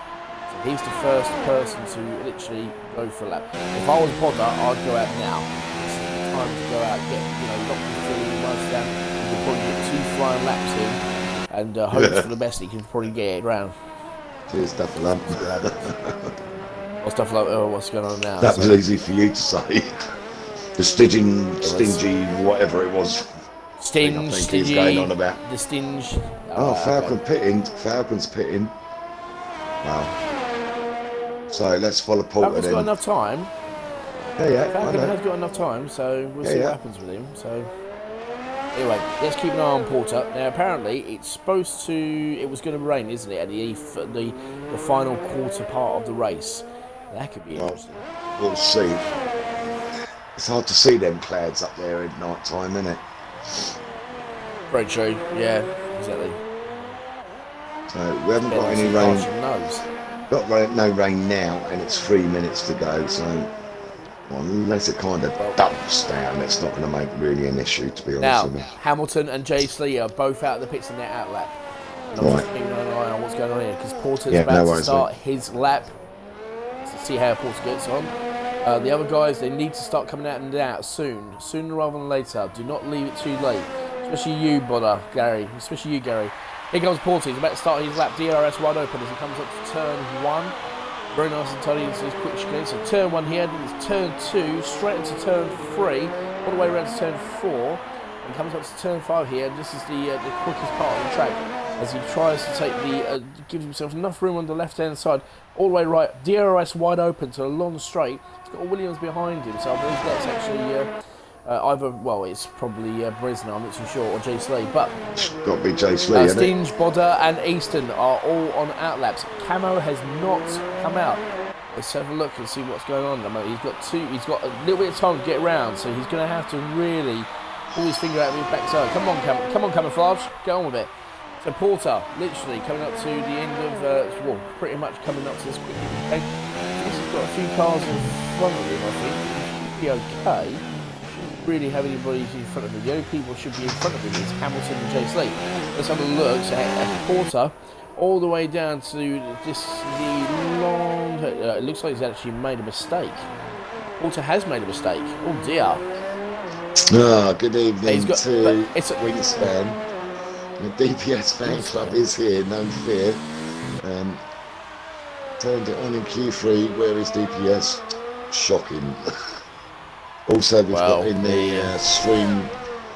So he's the first person to literally go for a lap. If I was Podder, I'd go out now. It's time to go out, get lock the through, rush down. You can probably get 2 flying laps in, and hope for the best. He can probably get it round. Cheers, Dufferlump. What's going on now? That was easy for you to say. The stingy, whatever it was. Stingy, he's going on about. The Stinge. Oh, Falcon pitting. Falcon's pitting. Wow. So let's follow Porter Falcon's then. got enough time. Yeah. Falcon has got enough time, so we'll see what happens with him. So anyway, let's keep an eye on Porter. Now, apparently, it's supposed to. It was going to rain, isn't it? At the final quarter part of the race. That could be interesting. We'll see. It's hard to see them clouds up there at night time, isn't it? Very true. Yeah, exactly. So we haven't got any rain. Got no rain now, and it's 3 minutes to go. So unless it kind of dumps down, it's not going to make really an issue, to be honest with you. Hamilton and Jace Lee are both out of the pits in their out lap. And I'm just keeping an eye on what's going on here, because Porter's about to start his lap. To see how Porter gets on. The other guys, they need to start coming out and out sooner rather than later. Do not leave it too late. Especially you, Gary. Especially you, Gary. Here comes Porter. He's about to start his lap. DRS wide open as he comes up to turn 1. Very nice and tidy into his quick chicane. So turn 1 here, then it's turn 2, straight into turn 3, all the way around to turn 4, and comes up to turn 5 here. And this is the quickest part of the track as he tries to take gives himself enough room on the left-hand side, all the way right. DRS wide open to a long straight. He's got Williams behind him, so I believe that's actually it's probably Bresna, I'm not too sure, or Jace Lee, but it's got to be Jace Lee, Stinge, Bodder and Easton are all on outlaps. Camo has not come out. Let's have a look and see what's going on. He's got a little bit of time to get around, so he's going to have to really pull his finger out of his backside. Come on, Camouflage, get on with it. So Porter, literally coming up to the end of, pretty much coming up to this quick. few cars in front of him, I think. He should be okay. Shouldn't really have anybody in front of him. The only people should be in front of him is Hamilton and Chase Lee. Let's have a look at Porter all the way down to the long... it looks like he's actually made a mistake. Porter has made a mistake. Oh dear. Good evening to Wingspan. The DPS fan club is here, no fear. Turned it on in Q3. Where is DPS? Shocking. Also, we've got in the stream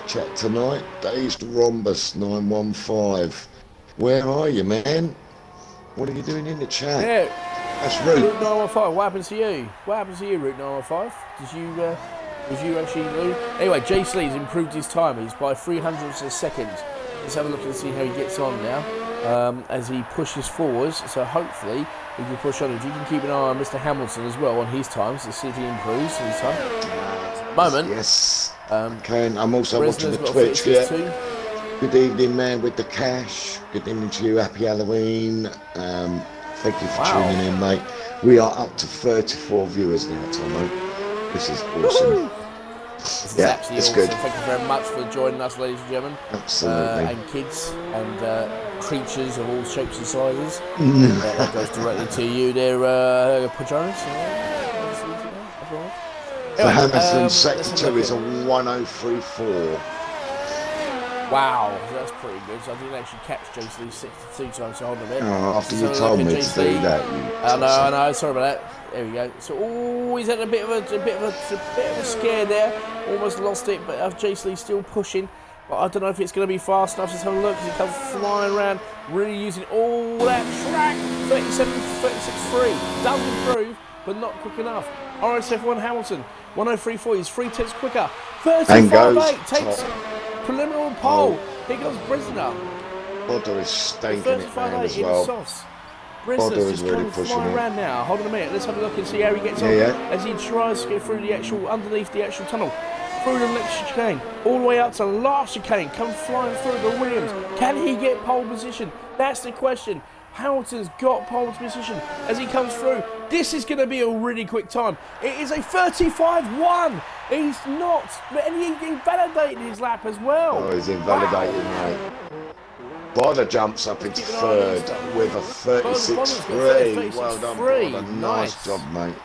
chat tonight, Dazed Rhombus 915. Where are you, man? What are you doing in the chat? Yeah. That's rude. Route 915, what happened to you? What happened to you, Route 915? Was you actually lose? Anyway, Jace Lee's improved his time. He's by 300ths of a second. Let's have a look and see how he gets on now as he pushes forwards. So hopefully he can push on. If you can keep an eye on Mr. Hamilton as well on his times to see if he improves his time. Moment. Yes. I'm also watching the Twitch here. Good evening, man, with the cash. Good evening to you. Happy Halloween. Thank you for tuning in, mate. We are up to 34 viewers now, Tomo. This is awesome. This is absolutely awesome. Good. Thank you very much for joining us, ladies and gentlemen. Absolutely. And kids and creatures of all shapes and sizes. That goes directly to you there, Pajonas. For Hamilton, sector 2 is a 1034. Wow, that's pretty good. So I didn't actually catch Jace Lee 62 times, so hold on a minute. After you told me to do that, I know, sorry about that. There we go. So, he's had a bit of a scare there. Almost lost it, but Jace Lee's still pushing. But I don't know if it's going to be fast enough. Just have a look as he comes flying around, really using all that track. 37, 36.3. Does improve, but not quick enough. RSF1 Hamilton, 103.4. He's 3 tenths quicker. 35.8 takes preliminary pole. Here goes Brisner. Bodder is stinking it man as well. Brisner's just really flying around now. Hold on a minute. Let's have a look and see how he gets on as he tries to get through the actual, underneath the actual tunnel. Through the next chicane, all the way up to the last chicane, comes flying through the Williams. Can he get pole position? That's the question. Hamilton's got pole position as he comes through. This is going to be a really quick time. It is a 35.1. He's not, and he invalidated his lap as well. Oh, he's invalidated, mate. Bodder jumps up into third with a 36.3. Well done, Bodder. Nice job, mate.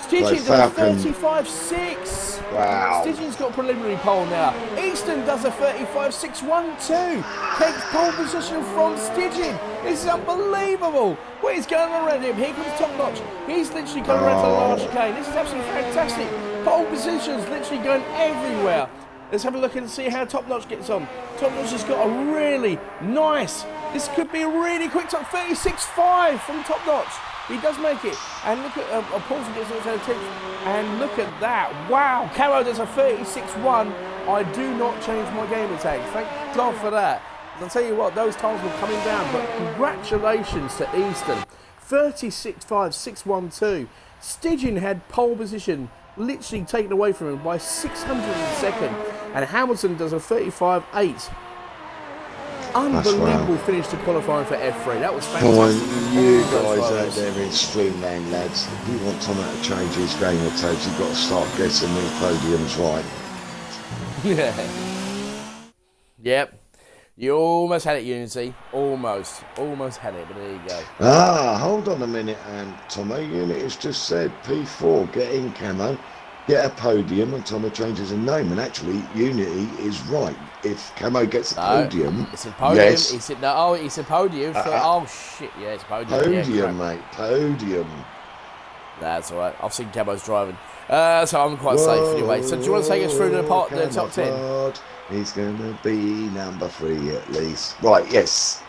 Stitching does a 35.6. Wow. Stitching's got preliminary pole now. Easton does a 35.612. Takes pole position from Stitching. This is unbelievable. What is going on around him? Here comes Top Notch. He's literally coming around to the last chicane. This is absolutely fantastic. Pole position's literally going everywhere. Let's have a look and see how Top Notch gets on. Top Notch has got a really nice, this could be a really quick time. 36.5 from Top Notch. He does make it. And look at Paulson gets also a tip. And look at that. Wow. Caro does a 36.1. I do not change my game tag. Thank God for that. I'll tell you what, those times were coming down. But congratulations to Easton. 36.5, 612. Stidgen had pole position literally taken away from him by 602nd. And Hamilton does a 35.8. Unbelievable finish to qualifying for F3. That was fantastic. Come on, you guys out there in Streamland, lads. If you want Tom to change his game of tapes, you've got to start getting the podiums right. Yeah. Yep. You almost had it, Unity. Almost had it, but there you go. Hold on a minute, Tomo. Unity has just said P4, get in camo, get a podium, and Tomo changes a name. And actually, Unity is right. If Camo gets a podium, it's a podium. Yes. He said it's a podium. Oh shit, yeah, it's a podium. Podium, mate, podium. That's all right. I've seen Camo's driving, so I'm quite safe anyway. So do you want to take us through the top 10? He's going to be number 3 at least. Right, yes.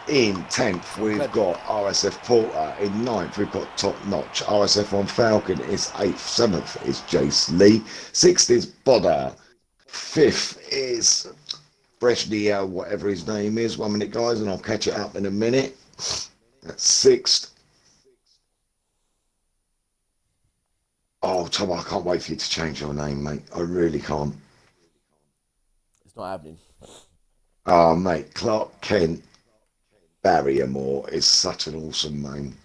In 10th, we've got RSF Porter. In 9th, we've got Top Notch. RSF1 Falcon is 8th. 7th is Jace Lee. 6th is Bodder. 5th is Breshnia, whatever his name is. 1 minute, guys, and I'll catch it up in a minute. That's 6th. Oh, Tom, I can't wait for you to change your name, mate. I really can't. It's not happening. Oh, mate, Clark Kent Barrymore is such an awesome name.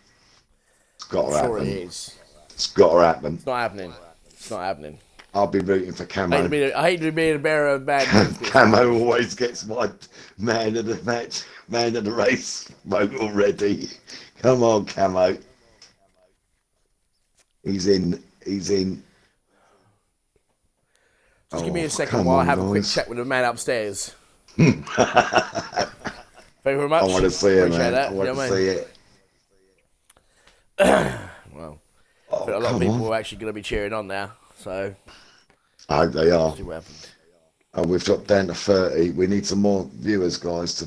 It's got to happen. It is. It's got to happen. It's not happening. It's not happening. I'll be rooting for Camo. I hate to be a bearer of bad news. Camo always gets my man of the match, man of the race vote already. Come on, Camo. He's in. He's in. Just give me a second while I have a quick chat with the man upstairs. Yep. Thank you very much. I want to see it, man. That. I want to see it. Well, I think a lot of people are actually going to be cheering on now. So, I hope they are. See what happens. And we've dropped down to 30. We need some more viewers, guys,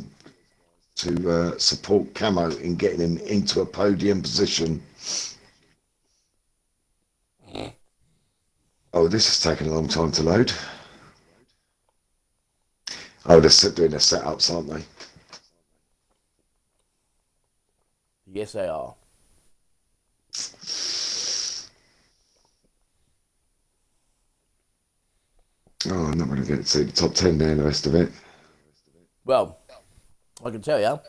to support Camo in getting him into a podium position. Oh, this is taking a long time to load. Oh, they're doing their setups, aren't they? Yes, they are. Oh, I'm not going to get to the top 10 there and the rest of it. Well, I can tell you.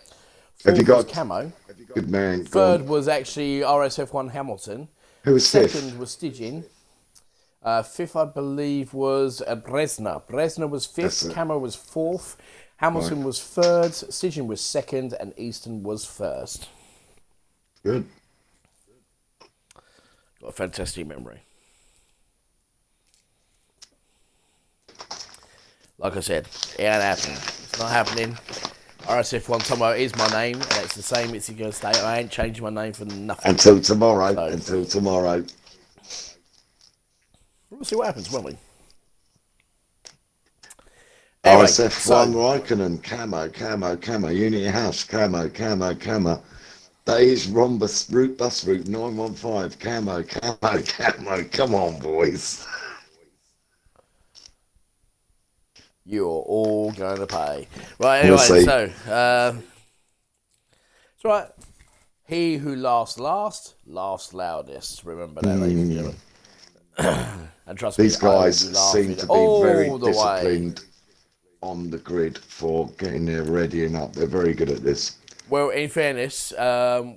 Have you got Camo? Good man. Third was actually RSF1 Hamilton. Who was fifth? Second was Stidgin. Fifth, I believe, was Bresner. Bresner was fifth. Camo was fourth. Hamilton was third. Stidgin was second, and Easton was first. Good. Got a fantastic memory. Like I said, it ain't happening. It's not happening. RSF1 Tomo is my name, and it's the same. It's going to stay. I ain't changing my name for nothing. Until tomorrow. So, until tomorrow. We'll see what happens, won't we? Anyway, RSF1 Raikkonen, Camo, Unity House, Camo. That is Rhombus route, bus route 915, Camo. Come on, boys. You're all going to pay. Right, anyway, so, it's right. He who laughs last, laughs loudest. Remember that, ladies and gentlemen. And trust these me, guys seem to be very disciplined on the grid for getting there ready and up. They're very good at this. Well, in fairness,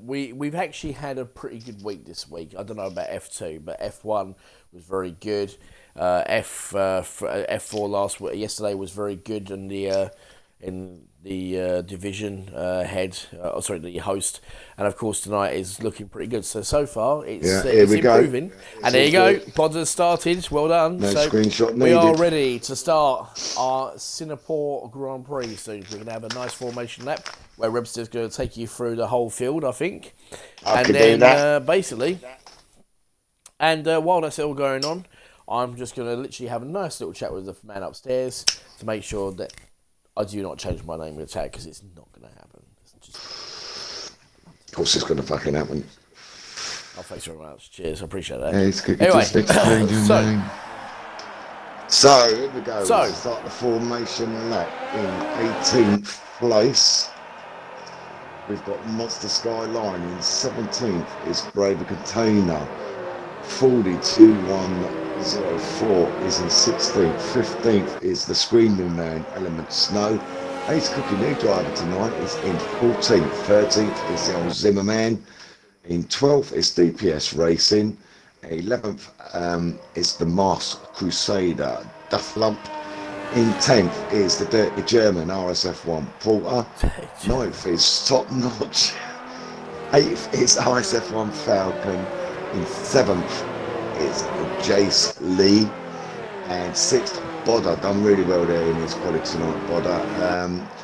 we've actually had a pretty good week this week. I don't know about F2, but F1 was very good. F4 yesterday was very good in the division the host, and of course tonight is looking pretty good. So far it's improving. And there you go, pods have started. Well done. No screenshot needed. We are ready to start our Singapore Grand Prix soon. We're going to have a nice formation lap where Webster's going to take you through the whole field, I think. I can do that. Basically, and while that's all going on, I'm just going to literally have a nice little chat with the man upstairs to make sure that I do not change my name in the chat, because it's not going to happen. Of course it's going to fucking happen. Oh, thanks very much. Cheers, I appreciate that. Yeah, it's good. Anyway, so here we go. We'll start the formation lap in 18th place. We've got Monster Skyline. In 17th is Braver Container. 42104 is in 16th. 15th is the Screaming Man, Element Snow. Ace Cookie, new driver tonight, is in 14th. 13th is the old Zimmerman. In 12th is DPS Racing. 11th is the Masked Crusader, Dufflump. In 10th is the Dirty German, RSF1 Porter. 9th is Top Notch. 8th is RSF1 Falcon. In 7th is Jace Lee. And 6th, Bodder, done really well there in his quality tonight, Bodder.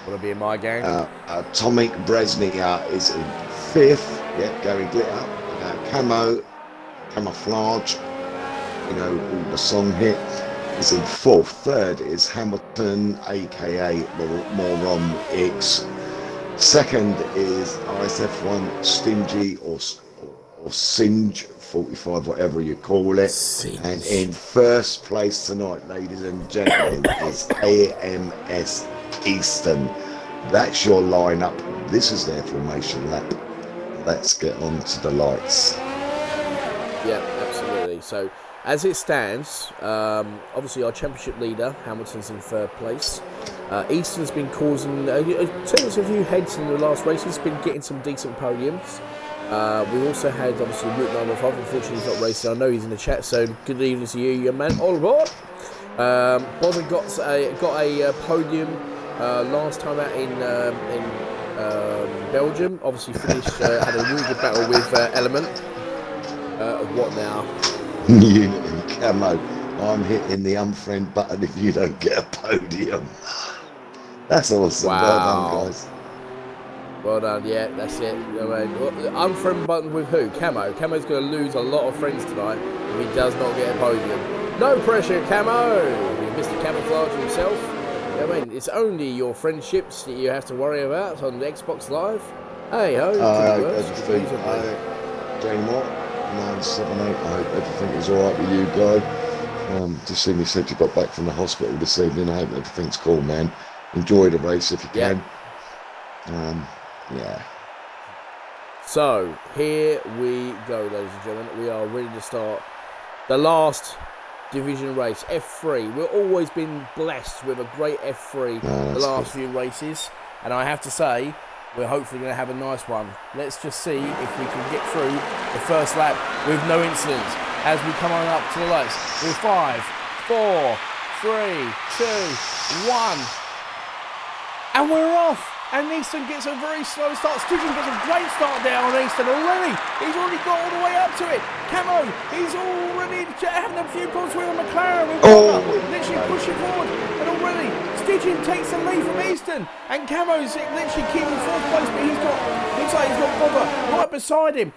Will it be in my game? Atomic Bresnia is in 5th. Yeah, Gary Glitter. Camouflage, you know, all the song hit, is in 4th. 3rd is Hamilton, aka Moron X. 2nd is RSF1 Stingy or Singe 45, whatever you call it. Singe. And in 1st place tonight, ladies and gentlemen, is AMS Easton. That's your lineup. This is their formation lap. Let's get on to the lights. Yeah, absolutely. So, as it stands, obviously our championship leader, Hamilton's in 3rd place. Easton's been causing, turning a few heads in the last race. He's been getting some decent podiums. We also had obviously Route 915. Unfortunately, he's not racing. I know he's in the chat, so good evening to you, young man. All aboard. Bother got a podium last time out in Belgium. Obviously finished, had a really good battle with Element. What now? Unity Camo. I'm hitting the unfriend button if you don't get a podium. That's awesome. Wow. Well done, guys. Well done, yeah, that's it. Unfriend button with who? Camo. Camo's going to lose a lot of friends tonight if he does not get a podium. No pressure, Camo! Mr. Camouflage himself. I mean, it's only your friendships that you have to worry about on the Xbox Live. Hey ho, Jane Watt, 978. I hope everything is alright with you, guy. Just seen you said you got back from the hospital this evening. I hope everything's cool, man. Enjoy the race if you can. Yeah. So, here we go, ladies and gentlemen. We are ready to start the last division race, F3. We've always been blessed with a great F3 the last few races. And I have to say, we're hopefully going to have a nice one. Let's just see if we can get through the first lap with no incidents as we come on up to the lights. With 5, 4, 3, 2, 1. And we're off. And Easton gets a very slow start. Stigin gets a great start there on Easton already. He's already got all the way up to it. Camo, he's already having a few problems with a McLaren. Literally pushing forward. And already, Stigin takes the lead from Easton. And Camo's literally keeping fourth place, but looks like he's got Bobber right beside him.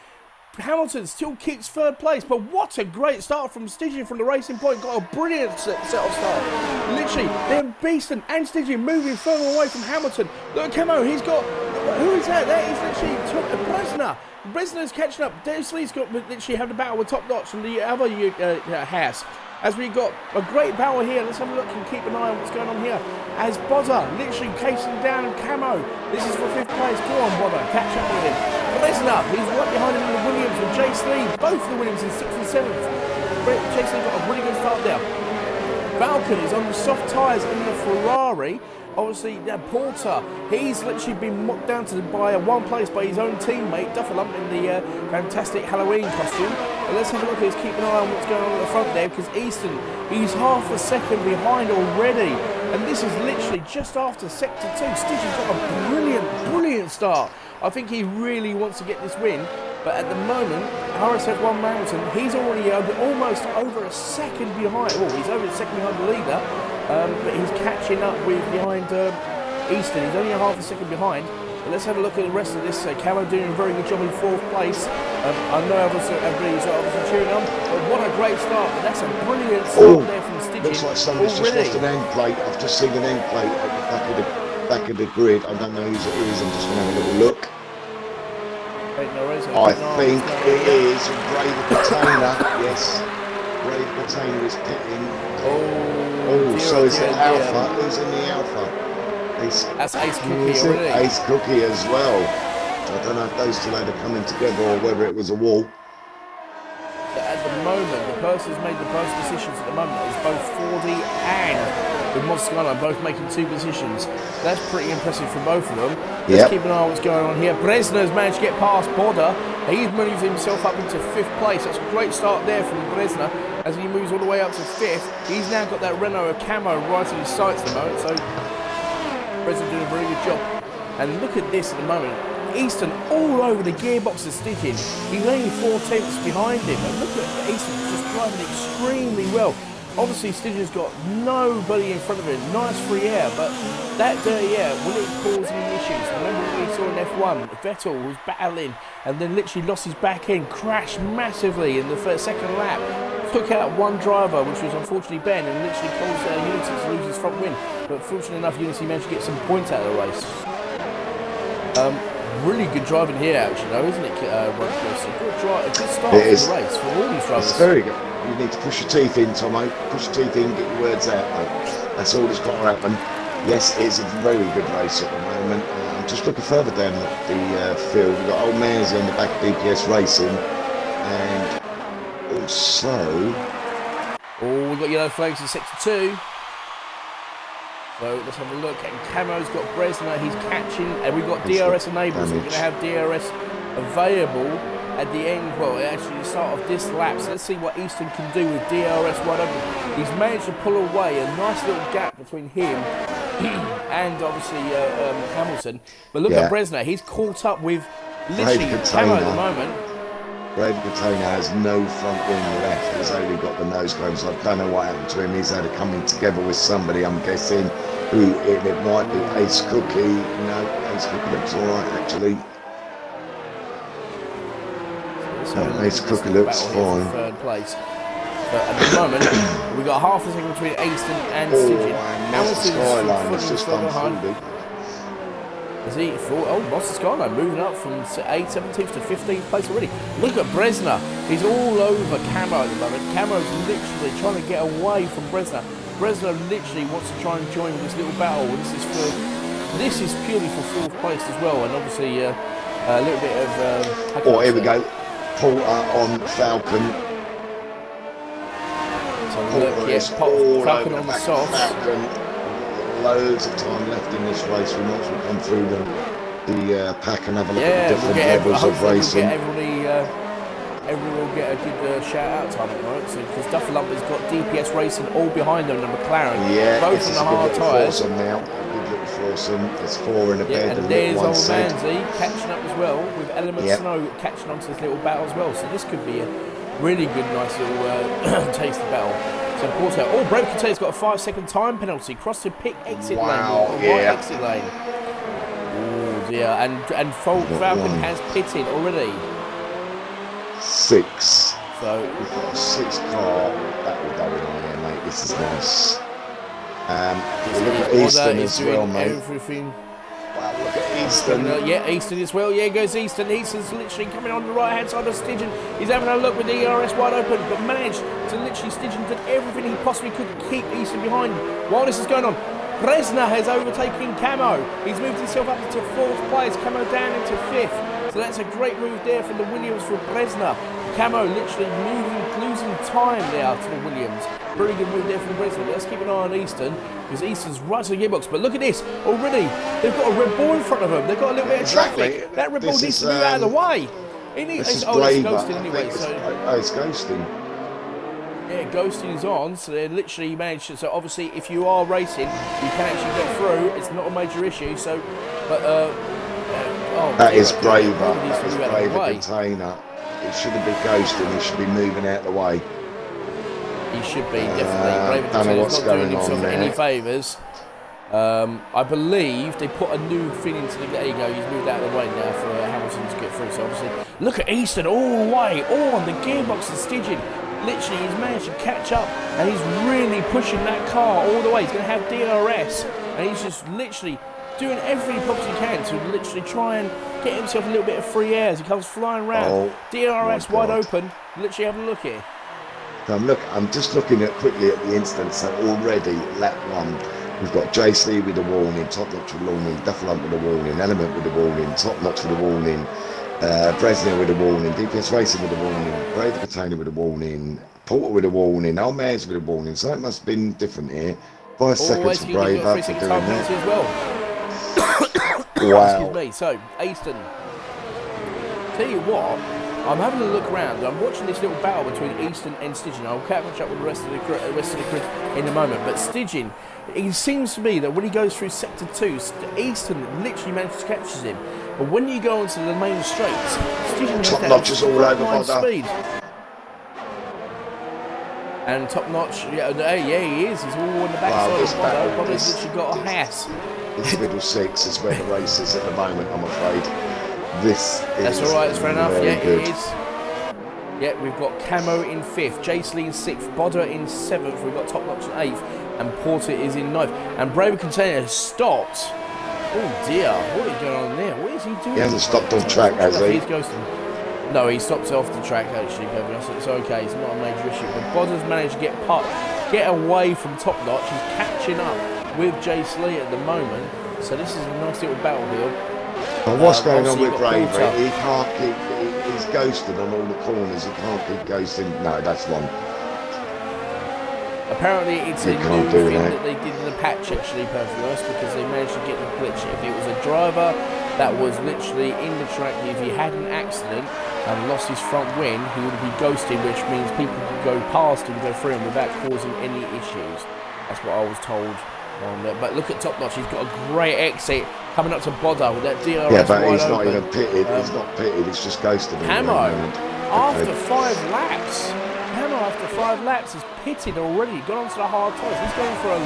Hamilton still keeps third place, but what a great start from Stigin from the racing point. Got a brilliant set of start. Literally, they're Beeston and Stigin moving further away from Hamilton. Look at Camo, he's got, who is that? That is literally Bresner. Bresner's catching up. Desley's got literally having a battle with Top Notch from the other house. As we got a great battle here, let's have a look and keep an eye on what's going on here. As Bozza literally casing down Camo. This is for 5th place. Go on, Bozza, catch up with him. Bresner, he's right behind him in the Williams with Jace Lee. Both the Williams in 6th and 7th. Jace Lee got a really good start there. Falcon is on the soft tyres in the Ferrari. Obviously, Porter, he's literally been knocked down by one place by his own teammate, Duffalump, in the fantastic Halloween costume. But let's have a look, let's keep an eye on what's going on at the front there, because Easton, he's half a second behind already. And this is literally just after Sector 2. Stigion's got a brilliant start. I think he really wants to get this win. But at the moment, RSF1 Hamilton, he's already almost over a second behind. Oh, he's over a second behind the leader. But he's catching up behind Easton. He's only a half a second behind. But let's have a look at the rest of this. Camo doing a very good job in 4th place. I know everybody's obviously cheering on, but what a great start. But that's a brilliant start there from Stigin. Looks like somebody's just lost an end plate. I've just seen an end plate at the back of the grid. I don't know whose it is. I'm just going to have a little look. I think it is Ray the Container. Yes, Ray the Container is pitting. So is it Alpha? Who's in the Alpha? That's Ace Cookie already. Ace Cookie as well. I don't know if those two are coming together or whether it was a wall. At the moment, the person who's made the most positions at the moment is both Fordy and the Mod Skyline, both making 2 positions. That's pretty impressive for both of them. Let's keep an eye on what's going on here. Bresner's managed to get past Bodder. He's moved himself up into 5th place. That's a great start there from Bresner as he moves all the way up to 5th. He's now got that Renault Camo right in his sights at the moment, so Bresner doing a very good job. And look at this at the moment. Easton all over the gearbox of Stigin. He's only 4/10 behind him. And look at Easton just driving extremely well. Obviously, Stigin's got nobody in front of him. Nice free air, but that dirty air, will it cause any issues? Remember what we saw in F1? Vettel was battling and then literally lost his back end, crashed massively in the second lap. Took out one driver, which was unfortunately Ben, and literally caused Unity to lose his front wing. But fortunately enough, Unity managed to get some points out of the race. Really good driving here, actually, though, isn't it, Ron Wilson? Good start to the race for all these drivers. It's very good. You need to push your teeth in, Tomo. Push your teeth in, get your words out, mate. That's all that's got to happen. Yes, it's a very good race at the moment. Just looking further down the field, we've got Old Man's on the back of DPS Racing, and also... Oh, we've got yellow flags in Sector 2. So let's have a look. And Camo's got Bresner, he's catching, and we've got DRS enabled, so we're going to have DRS available at the end, well, actually the start of this lap. So let's see what Easton can do with DRS wide open. He's managed to pull away a nice little gap between him and obviously Hamilton. But look at Bresner, he's caught up with literally Camo at the moment. Brave Katana has no front wing left. He's only got the nose cones. I don't know what happened to him. He's had a coming together with somebody, I'm guessing, who it might be Ace Cookie. No, Ace Cookie looks alright actually. Ace Cookie looks fine. Third place. But at the moment, we've got half a second between Easton and Stigin. Hamilton's skyline has just come through. Is he full? Oh, lost the skyline, moving up from 17th to 15th place already. Look at Bresner. He's all over Camo at the moment. Camo's literally trying to get away from Bresner. Bresner literally wants to try and join this little battle. This is purely for fourth place as well, and obviously a little bit of. Oh, here we go. Porter on Falcon. So look, yes, Falcon on the softs. Loads of time left in this race. We might as well come through the pack and have a look at the different levels of racing. Everyone will get a good shout-out time at the moment, because Duffalumper's got DPS Racing all behind them, and McLaren, both on the hard tyres. Now. Good little foursome. There's four in a bed. And there's old Manzi catching up as well, with Element Snow catching on to this little battle as well. So this could be a really good, nice little tasty battle. So Porto, Brave Contain's got a 5-second time penalty, crossed the pit exit lane. Exit lane. Oh dear, and Falcon has pitted already. 6. So we've got a 6 car battle going on here, mate. This is nice. Look at Easton as well, mate. Everything. Wow, look at Easton. Easton as well. Yeah, goes Easton. Easton's literally coming on the right-hand side of Stigin. He's having a look with the ERS wide open, but managed to literally, Stigin did everything he possibly could to keep Easton behind. While this is going on, Bresner has overtaken Camo. He's moved himself up into 4th place. Camo down into 5th. So that's a great move there from the Williams for Bresner. Camo literally losing time now to the Williams. Very good move there from Bresner. Let's keep an eye on Easton, because Easton's right to the gearbox. But look at this. Already, they've got a Red Bull in front of them. They've got a little bit of traffic. That Red Bull needs to move out of the way. It's ghosting anyway. It's ghosting. Yeah, ghosting is on, so they literally managed to. So obviously, if you are racing, you can actually get through. It's not a major issue. So, but that is braver. That is braver container. It shouldn't be ghosting. He should be moving out the way. He should be, definitely. Braver container's not doing himself any favours. I believe they put a new thing into the. There you go. He's moved out of the way now for Hamilton to get through. So obviously, look at Easton all the way, all on the gearbox and Stigin. Literally, he's managed to catch up, and he's really pushing that car all the way. He's going to have DRS, and he's just literally doing everything he possibly can to literally try and get himself a little bit of free air as he comes flying around. DRS wide open. Literally, have a look here. I'm just looking quickly at the instance. So already, lap 1, we've got Jace Lee with a warning, Top Notch with a warning, Duffalump with a warning, Element with a warning, Top Notch with a warning, Bresner with a warning, DPS Racing with a warning, Brave Container with a warning, Porter with a warning, Old Mares with a warning. So it must have been different here. 5 seconds for Braver for doing that. As well. Wow. Excuse me. So, Easton. Tell you what, I'm having a look around. I'm watching this little battle between Easton and Stigin. I'll catch up with the rest of the crew in a moment. But Stigin, it seems to me that when he goes through sector 2, Easton literally manages to catch him. But when you go onto the main straights, Stigin has that all over speed. And Top Notch, he is. He's all in the backside of Bodo. Bodo's literally got a house. This middle 6 is where the race is at the moment, I'm afraid. That's alright, it's fair enough. Good. It is. Yeah, we've got Camo in 5th, Jace Lee in 6th, Bodo in 7th, we've got Top Notch in 8th, and Porter is in 9th. And Braver Container has stopped. Oh dear, what is going on there? What is he doing? He hasn't stopped on track, has he? He's ghosting. No, he stopped off the track actually, so it's okay, it's not a major issue. But Bodo's managed to get away from Top Notch. He's catching up with Jace Lee at the moment. So this is a nice little battle here. Well, what's going on with Braver? He can't keep. He's ghosted on all the corners. He can't keep ghosting. No, that's wrong. Apparently, it's a new thing that they did in the patch actually, Perfios, because they managed to get the glitch. If it was a driver that was literally in the track. If he had an accident and lost his front wing, he would be ghosted, which means people could go past him, go through him without causing any issues. That's what I was told on there. But look at Top Notch, he's got a great exit coming up to Bodder with that DRS. Yeah, but he's not open. even pitted. He's not pitted. It's just ghosted. Camo, after 5 laps. Camo, after 5 laps, is pitted already. Got onto the hard tyres. He's going for an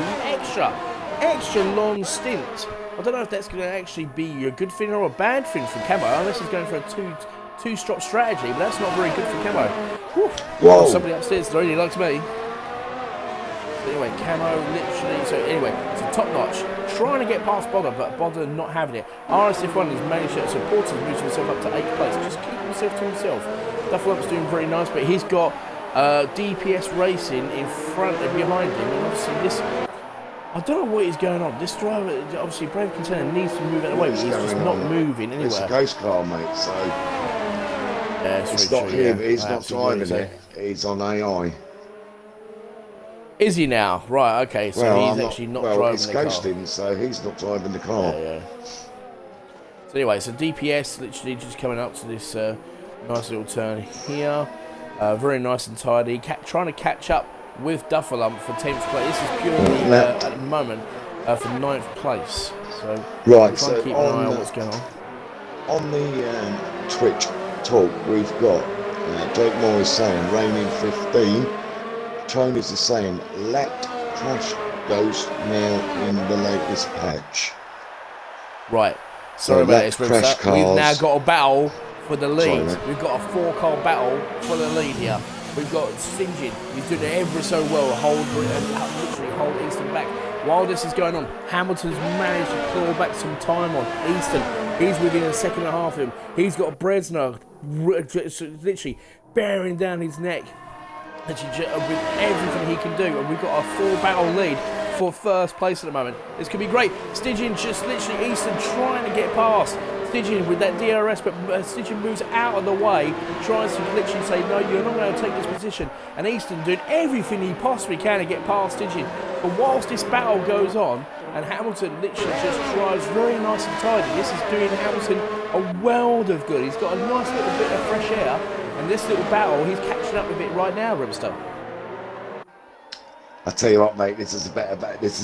extra long stint. I don't know if that's going to actually be a good thing or a bad thing for Camo, unless he's going for a two-stop strategy, but that's not very good for Camo. Whoa. Somebody upstairs that really likes me. Anyway, Camo literally, so Top Notch trying to get past Bodder, but Bodder not having it. RSF1 has managed to support him, moving himself up to 8th place. Just keep himself to himself. Duffleup's doing very nice, but he's got DPS Racing in front and behind him, and obviously this, I don't know what is going on. This driver, obviously Brave Contender needs to move out of the way, but he's just not moving anywhere. It's a ghost car, mate, so yeah, it's not him, he's not driving it, he's on AI. Is he now? Right, okay, so he's actually not driving the car. Well, it's ghosting, so he's not driving the car. Yeah. So anyway, so DPS literally just coming up to this nice little turn here. Very nice and tidy. Trying to catch up with Duffalump for 10th place. This is purely, at the moment, for 9th place. So, right, so keep an eye on what's going on. On the Twitch talk, we've got Jake Moore is saying, reigning 15. Tony's is saying, let Crash Ghost now in the latest patch. Right. Sorry about this, Crash Cars. We've now got a battle for the lead. Sorry, we've got a 4-car battle for the lead here. We've got Stingin. He's doing it ever so well. Literally hold Easton back. While this is going on, Hamilton's managed to claw back some time on Easton. He's within a second and a half of him. He's got Bresner literally bearing down his neck. With everything he can do, and we've got a 4-battle lead for first place at the moment. This could be great. Stygian just literally Easton trying to get past. Stygian with that DRS, but Stygian moves out of the way, tries to literally say, no, you're not going to take this position. And Easton doing everything he possibly can to get past Stygian. But whilst this battle goes on, and Hamilton literally just drives very nice and tidy, this is doing Hamilton a world of good. He's got a nice little bit of fresh air. And this little battle, he's catching up with it right now, Rimstone. I tell you what, mate, this is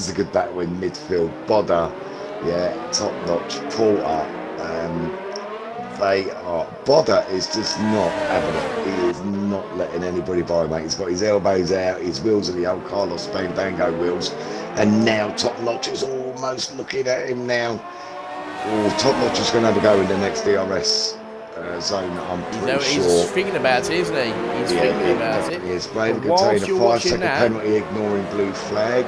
a good battle in midfield. Bodder, yeah, Top Notch, Porter. Bodder is just not having it. He is not letting anybody by, mate. He's got his elbows out, his wheels are the old Carlos Bango wheels, and now Top Notch is almost looking at him now. Oh, Top Notch is going to have a go in the next DRS. Zone, I'm pretty sure. He's thinking about it, isn't he? He's thinking about it. He's brave to contain a 5-second penalty, ignoring blue flag.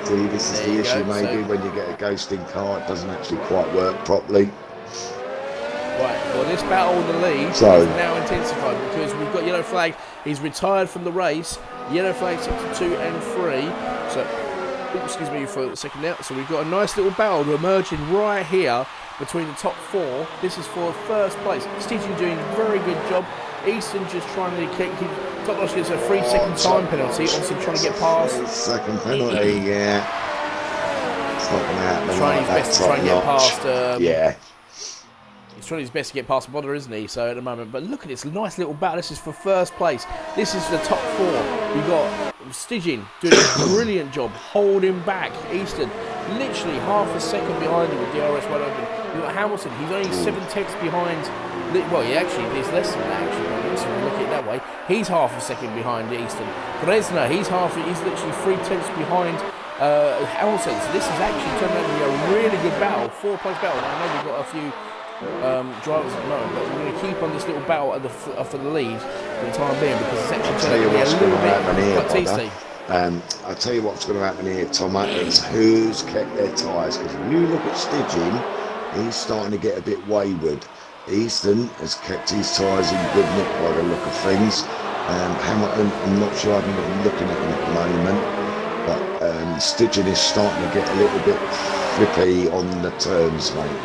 See, this is the issue, maybe, when you get a ghosting car, it doesn't actually quite work properly. Right, well, this battle in the lead is now intensified because we've got yellow flag. He's retired from the race. Yellow flag 2 and 3. So, excuse me for a second now. So we've got a nice little battle emerging right here between the top 4. This is for first place. Stygian doing a very good job. Easton just trying to kick. Top Notch gets a 3-second time penalty. Also trying to get past. 3-second penalty, yeah. It's not going to happen. Trying his best to try and get past. Yeah. He's trying his best to get past Bodder, isn't he? So at the moment, but look at this nice little battle. This is for first place. This is the top 4. We've got Stygian doing a brilliant job holding back Easton. Literally half a second behind him with DRS wide open. We've got Hamilton, he's only 7/10 behind. Well, yeah, actually, there's less than that, actually. So look at it that way. He's half a second behind Easton. Bresner, he's literally 3/10 behind Hamilton. So this is actually turned out to be a really good battle, 4-place battle. I know we've got a few drivers at the moment, but we're going to keep on this little battle for the lead for the time being because it's actually turned out to be a little bit quite tasty. I'll tell you what's going to happen here, Thomas, is who's kept their tyres. Because if you look at Stygian, he's starting to get a bit wayward. Easton has kept his tyres in good nick by the look of things. Hamilton, I'm not sure, I'm not looking at him at the moment. But Stygian is starting to get a little bit flippy on the turns, mate.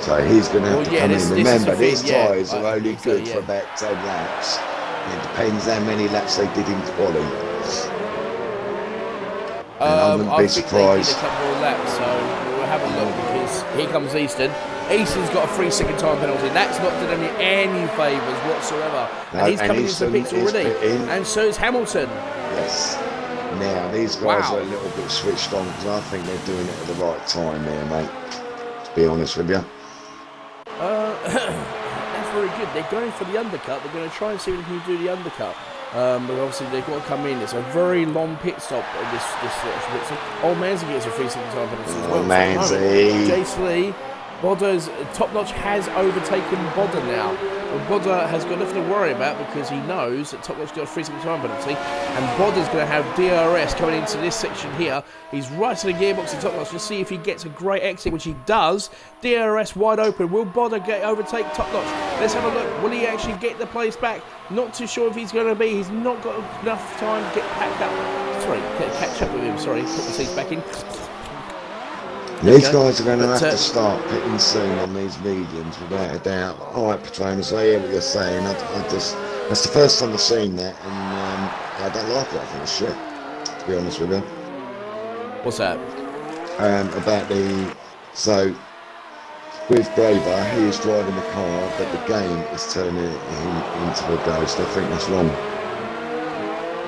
So he's going to have to come in. Remember, these tyres are only good for about 10 laps. It depends how many laps they did in quali. I wouldn't be surprised. A couple more laps, so we'll have a look because here comes Easton. Easton's got a 3-second time penalty. That's not doing him any favours whatsoever. No, and he's and coming into the pits already. And so is Hamilton. Yes. Now, these guys are a little bit switched on because I think they're doing it at the right time there, mate. To be honest with you. That's very good. They're going for the undercut. They're going to try and see if they can do the undercut. But obviously they've got to come in. It's a very long pit stop. This pit stop. Old Manzi gets a 3-second time penalty as well. Manzi. Jace Lee. Bodder's Top Notch has overtaken Bodder now. Well, Bodder has got nothing to worry about because he knows that Top Notch got a 3-second time penalty, and Bodder's going to have DRS coming into this section here. He's right to the gearbox of Top Notch to see if he gets a great exit, which he does. DRS wide open. Will Bodder overtake Top Notch? Let's have a look. Will he actually get the place back? Not too sure if he's going to be. He's not got enough time to get packed up. Sorry, catch up with him. Sorry, put the seats back in. These guys are going to have to start pitting soon on these mediums, without a doubt. All right, Patronus, I hear what you're saying. That's the first time I've seen that, and I don't like it. I think it's shit, to be honest with you. What's that? With Braver, he is driving the car, but the game is turning him into a ghost. I think that's wrong.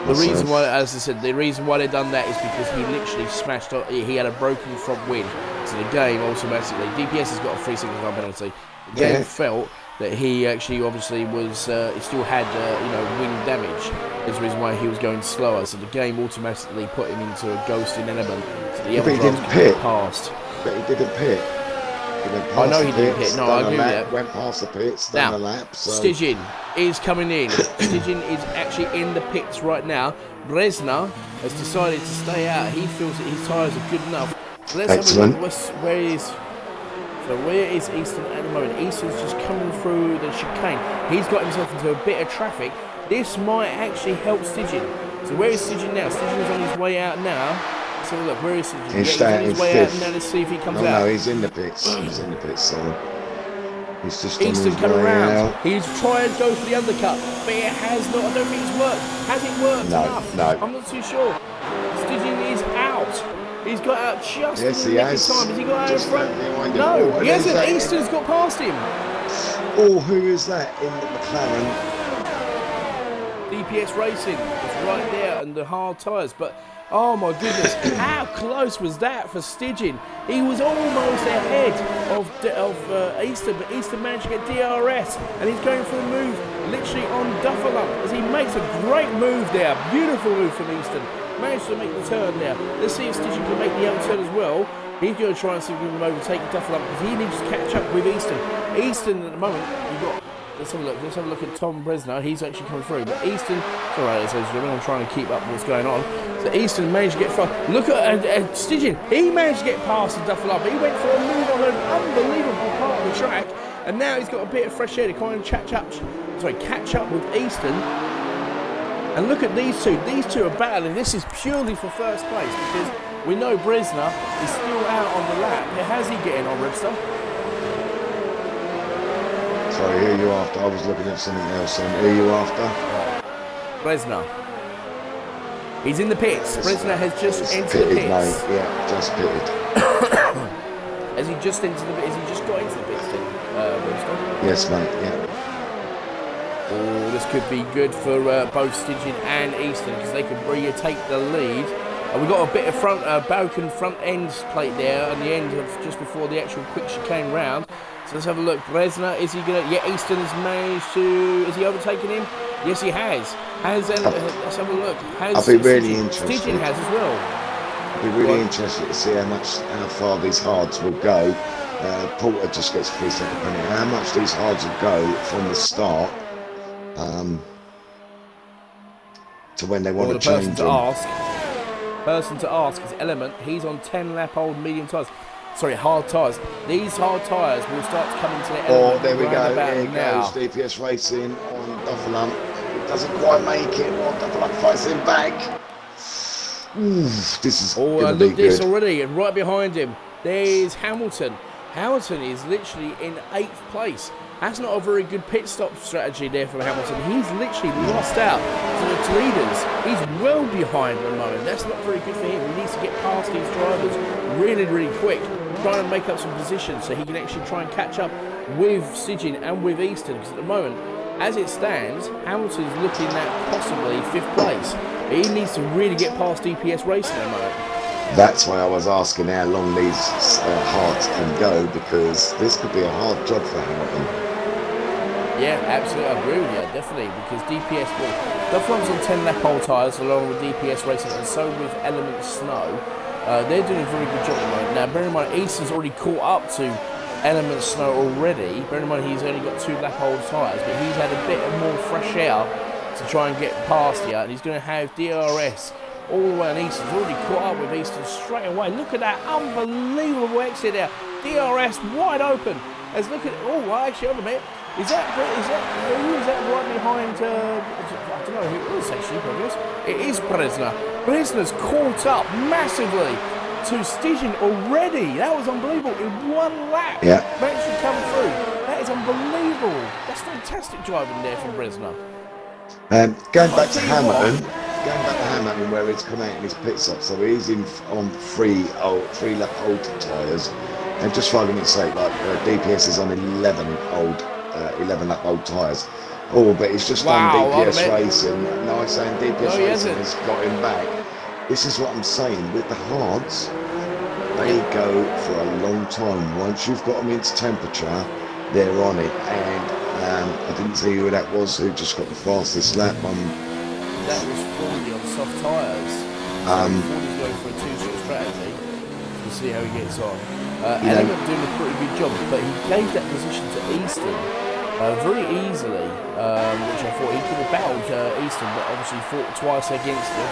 The reason why, as I said, the reason why they've done that is because he literally smashed up. He had a broken front wing, so the game automatically. DPS has got a 3-second time penalty. The game felt that he actually obviously was. He still had wing damage. That's the reason why he was going slower. So the game automatically put him into a ghosting element. So the other drivers could get past. But he didn't pit. I know he didn't pit. No, I agree with that. Went past the pits, done a lap. So. Stijin is coming in. Stijin is actually in the pits right now. Bresna has decided to stay out. He feels that his tyres are good enough. So let's have a look. Where is Easton at the moment? Easton's just coming through the chicane. He's got himself into a bit of traffic. This might actually help Stijin. So where is Stijin now? Stijin is on his way out now. Let's have a look. Where is Stijin? He's on his way out now. Let's see if he comes out. No, he's in the pits. He's in the pits, so he's just Easton coming around. He's trying to go for the undercut, but it has not. I don't think it's worked. Has it worked enough? No. I'm not too sure. Stijin is out. He's got out just in the nick of time. Has he got out in front? No, he hasn't. Easton's got past him. Oh, who is that in the McLaren? DPS Racing. It's right there, and the hard tyres. But oh my goodness, how close was that for Stijin? He was almost ahead of Easton, but Easton managed to get DRS, and he's going for a move literally on Dufferlump as he makes a great move there. Beautiful move from Easton. Managed to make the turn there. Let's see if Stijin can make the other turn as well. He's going to try and see if he can overtake Dufferlump because he needs to catch up with Easton. Easton at the moment, you've got. Let's have a look. Let's have a look at Tom Bresner. He's actually coming through. But Easton, it's all right, ladies and gentlemen. I'm trying to keep up what's going on. So Easton managed to get far. Look at Stijin. He managed to get past the Dufferlump. He went for a move on an unbelievable part of the track, and now he's got a bit of fresh air to kind of catch up with Easton. And look at these two. These two are battling. This is purely for first place because we know Bresner is still out on the lap. How's he getting on, Webster? Sorry, who are you after? I was looking at something else. Who are you after? Bresner. He's in the pits. Bresner has just entered the pits. Mate. Yeah, just pitted. Has he just got into the pits then, Webster? Yes, mate, yeah. Oh, this could be good for both Stijin and Easton because they could retake the lead. We've got a bit of broken front end plate there on the end of just before the actual quick chicane round. So let's have a look. Bresner, is he going to... Yeah, Easton has managed to... Is he overtaken him? Yes, he has. Let's have a look. I'll be really interested. Stijin has as well. I'll be really interested to see how far these hards will go. Porter just gets a 3-second penalty. How much these hards will go from the start to when they want to change them. Person to ask is Element. He's on 10-lap-old medium tyres. Sorry, hard tyres. These hard tyres will start to come into the Element. Oh, there we go. There goes DPS Racing on Dufferlump. It doesn't quite make it. Dufferlump fights him back. Ooh, this is going to be good. This already, and right behind him, there's Hamilton. Hamilton is literally in 8th place. That's not a very good pit stop strategy there from Hamilton. He's literally lost out to the leaders. He's well behind at the moment. That's not very good for him. He needs to get past these drivers really, really quick, try and make up some positions so he can actually try and catch up with Sigyn and with Easton. Because at the moment, as it stands, Hamilton's looking at possibly 5th place. He needs to really get past DPS Racing at the moment. That's why I was asking how long these hards can go, because this could be a hard job for Hamilton. Yeah, absolutely, I agree with you, definitely, because DPS, well, Duff runs on 10 lap old tyres along with DPS Racing, and so with Element Snow. They're doing a very good job at the moment. Now, bear in mind, Easton's already caught up to Element Snow already. Bear in mind, he's only got 2 lap old tyres, but he's had a bit more fresh air to try and get past here, and he's going to have DRS all the way on Easton. He's already caught up with Easton straight away. Look at that unbelievable exit there. DRS wide open. Let's look at it. Oh, actually, hold a minute. Is that right behind, I don't know who it is actually, Progress. It is Bresner. Bresner's caught up massively to Sigyn already. That was unbelievable. In 1 lap, managed to come through. That is unbelievable. That's fantastic driving there from Bresner. Going back to Hamilton, where it's come out in his pit stop, so he's on 3 lap old tyres, and just for argument's sake, like DPS is on 11 lap old tyres. Oh, but he's just done DPS Racing. No, I'm saying DPS Racing has got him back. This is what I'm saying, with the hards, they go for a long time. Once you've got them into temperature, they're on it. And I didn't see who that was who just got the fastest lap on. That was 40 on soft tyres. So 40's going for a 2-stroke strategy. We'll see how he gets on. Element doing a pretty good job, but he gave that position to Easton very easily, which I thought he could have battled Easton, but obviously fought twice against it.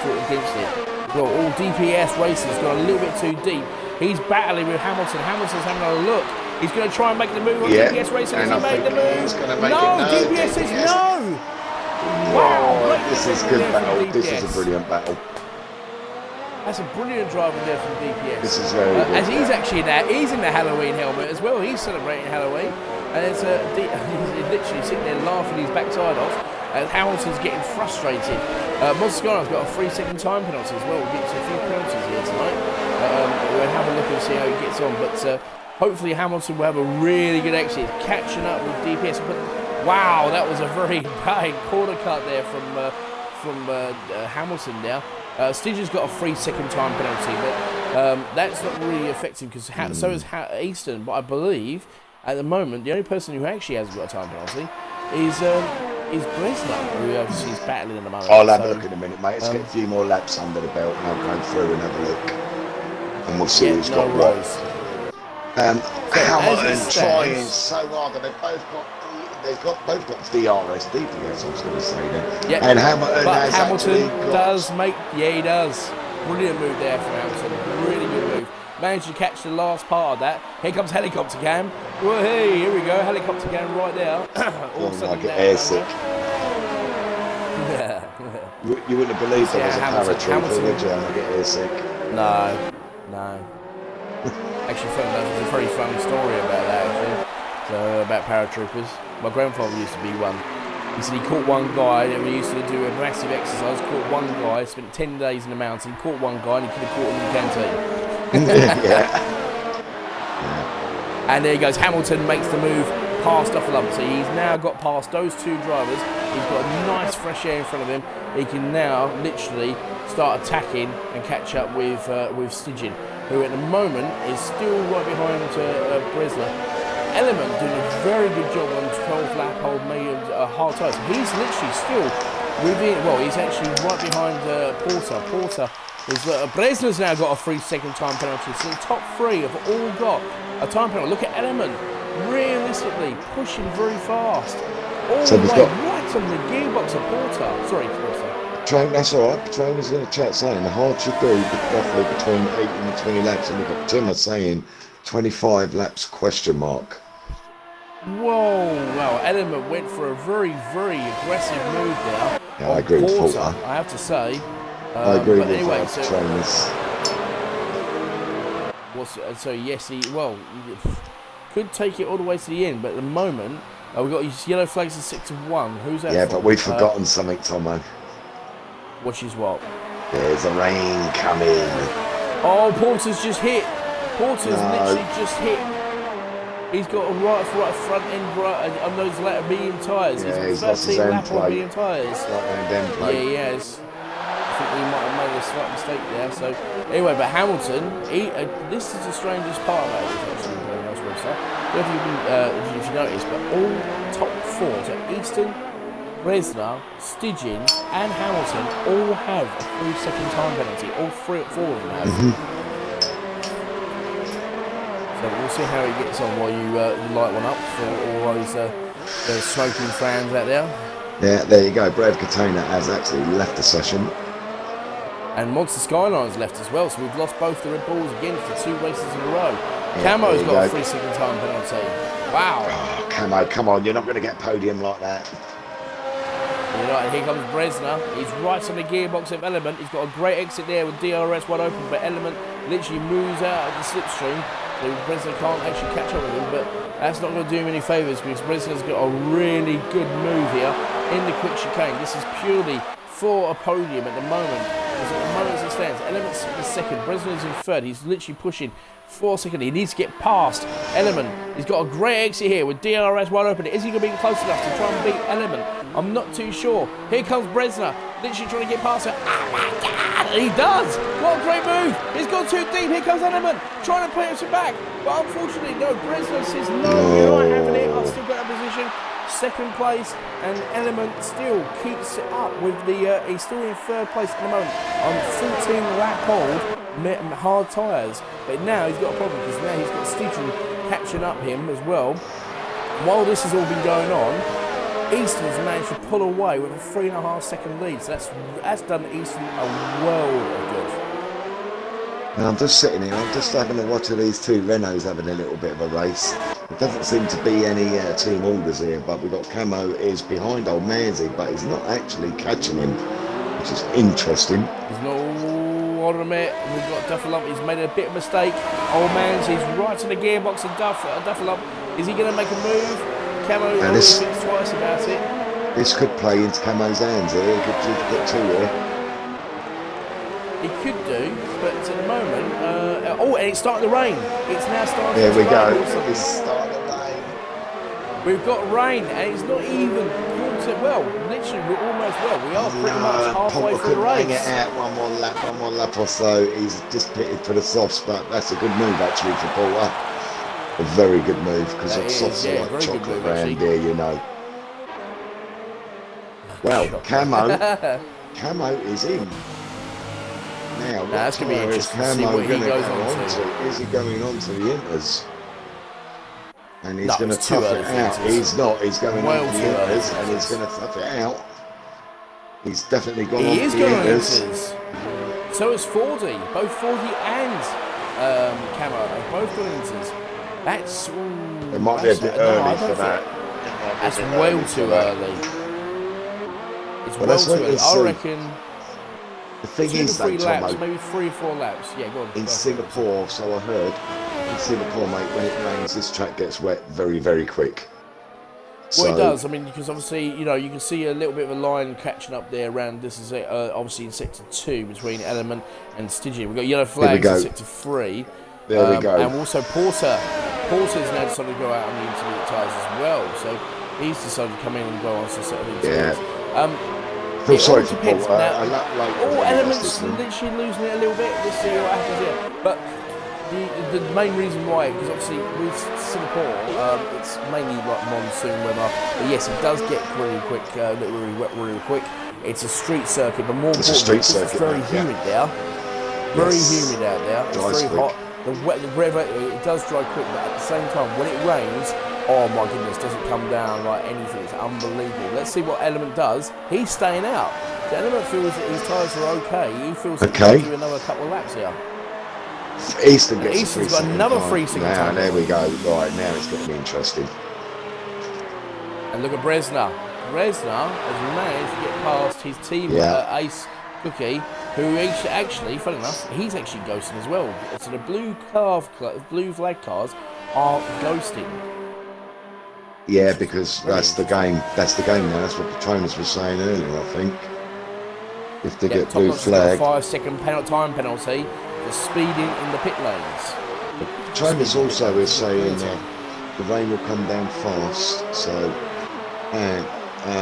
Well, all DPS Racing's gone a little bit too deep. He's battling with Hamilton. Hamilton's having a look. He's going to try and make the move on DPS Racing. Has he made the move? He's going to make DPS says no! Wow! This is a good battle. This is a brilliant battle. That's a brilliant driving there from DPS. This is very good. As he's actually he's in the Halloween helmet as well. He's celebrating Halloween. And it's he's literally sitting there laughing his backside off. And Hamilton's getting frustrated. Moscano's got a 3-second time penalty as well. We'll get to a few penalties here tonight. We'll have a look and see how he gets on. But hopefully Hamilton will have a really good exit, catching up with DPS. But wow, that was a very bad corner cut there from Hamilton now. Stidger's got a 3-second time penalty, but that's not really effective because so is Easton. But I believe at the moment the only person who actually hasn't got a time penalty is Bresner, who obviously is battling at the moment. I'll have a look in a minute, mate. Let's get a few more laps under the belt and I'll go through and have a look. And we'll see who's got what. Hamilton trying so hard, and they've both got DRS, DPS, I was going to say then. Yeah, and Hamilton does make, he does. Brilliant move there from Hamilton, really good move. Managed to catch the last part of that. Here comes helicopter cam. Well, hey, here we go, helicopter cam right there. All of a sudden, get air sick. You wouldn't have believed there was a paratrooper, would you? I get air sick. No. Actually, there's a very funny story about that, actually. So, about paratroopers. My grandfather used to be one. He said he caught one guy, and we used to do a massive exercise, caught one guy, spent 10 days in the mountain, caught one guy, and he could have caught him in the canteen. And there he goes, Hamilton makes the move past Duffalump. So he's now got past those 2 drivers. He's got a nice fresh air in front of him. He can now literally start attacking and catch up with Sigyn, who at the moment is still right behind Bresner. Element doing a very good job on 12 lap old hard tyres. He's literally still within, well, he's actually right behind Porter. Bresner's now got a 3-second time penalty. So the top 3 have all got a time penalty. Look at Element, realistically pushing very fast. All the way right on the gearbox of Porter. Sorry, Porter. Train, that's all right. Train was in the chat saying the hard should be roughly between 8 and 20 laps, and we've got Timmer saying 25 laps question mark. Whoa, wow, Element went for a very, very aggressive move there. Yeah, I agree with Porter. I have to say. I agree with anyway, trainers. So yes, he could take it all the way to the end, but at the moment We've got his yellow flags in sector 1. Who's that Yeah, for? but we've forgotten something, Tomo. Which is what? There's a rain coming. Oh, Porter's just hit. Porter's No. literally just hit. He's got a right front end on those latter medium tyres. Yeah, he's he's lost his 13 end lap on plate. medium tyres. End plate. Yeah, he has. I think he might have made a slight mistake there. So anyway, but Hamilton, this is the strangest part about it. Actually, I don't know if you noticed, but all top 4, so Easton, Bresner, Stidgen, and Hamilton all have a 3-second time penalty. All 4 of them have. So we'll see how he gets on while you light one up for all those smoking fans out there. Yeah, there you go. Brad Katona has actually left the session. And Monster Skyline's left as well, so we've lost both the Red Bulls again for 2 races in a row. Yeah, Camo's got a 3-second time penalty. Wow. Oh, Camo, come on, you're not going to get podium like that. You're right, here comes Bresner. He's right on the gearbox of Element. He's got a great exit there with DRS wide open, but Element literally moves out of the slipstream. So Bresner can't actually catch up with him, but that's not going to do him any favours because Bresner's got a really good move here in the quick chicane. This is purely for a podium at the moment. Because at the moment as it stands, Element's in second, Bresner's in third. He's literally pushing 4 seconds. He needs to get past Element. He's got a great exit here with DRS wide open. Is he going to be close enough to try and beat Element? I'm not too sure. Here comes Bresner, literally trying to get past her. Oh my God! He does! What a great move! He's gone too deep. Here comes Element, trying to put him back. But unfortunately, no, Bresner says, no, you're not having it. I've still got that position. Second place, and Element still keeps it up with the, he's still in third place at the moment on 14 lap hold, hard tyres. But now he's got a problem because now he's got Stidgen catching up him as well. While this has all been going on, Easton's managed to pull away with a 3.5 second lead. So that's done Easton a world of good. Now I'm just sitting here, I'm just having a watch of these 2 Renaults having a little bit of a race. There doesn't seem to be any team orders here, but we've got Camo is behind old Manzi, but he's not actually catching him, which is interesting. There's no order a minute. We've got Duffalump. He's made a bit of a mistake. Old Manzi's right to the gearbox of Duffalump. Is he going to make a move? Camo always thinks twice about it. This could play into Camo's hands here. He could get 2 here. He could do, but at the moment, and it's starting to rain. It's now starting to rain. There we go. It's starting to rain. We've got rain, and it's not even quarter. Well, literally, we're almost we are pretty much halfway through the race. Hang it out one more lap or so. He's just pitted for the softs, but that's a good move actually for Porter. A very good move because the softs are like chocolate around here, you know. Well, Camo is in. Now, that's going to be interesting to see what he goes on to. Is he going on to the Inters? And he's going to tough it out. He's not. He's going on to the Inters and he's going to tough it out. He's definitely gone on to the Inters. So is 40. Both 40 and Camo have both gone Inters. That's... It might be a bit early for that. That's way too early. It's well too early. I reckon... The thing is, maybe 3 or 4 laps. Yeah, go on. In Singapore, so I heard, in Singapore, mate, when it rains, this track gets wet very, very quick. Well, it does. I mean, because obviously, you know, you can see a little bit of a line catching up there around, this is obviously in sector 2 between Element and Stidgen. We've got yellow flags in sector 3. There we go. And also Porter's now decided to go out on the intermediate tyres as well. So he's decided to come in and go on to set of intermediates. I feel sorry for Paul. All Elements literally losing it a little bit. Let's see what happens here. But the main reason why, because obviously with Singapore, it's mainly like monsoon weather. But yes, it does get really quick, really wet, really quick. It's a street circuit, but more importantly, it's very humid there. Very humid out there. It's very hot. The weather, it does dry quick, but at the same time, when it rains, oh my goodness, doesn't come down like anything. It's unbelievable. Let's see what Element does. He's staying out. The Element feels that his tyres are okay. He feels that he can do another couple of laps here. Easton's got another 3 second time. There we go. Right, now it's going to be interesting. And look at Bresner. Bresner has managed to get past his team Ace Cookie, who actually, funny enough, he's actually ghosting as well. So the blue flag cars are ghosting. Yeah, because that's the game. That's the game now. That's what Petronas was saying earlier, I think. If they get Top blue Notch has got a flag. 5-second time penalty for speeding in the pit lanes. Petronas also is saying the rain will come down fast. So,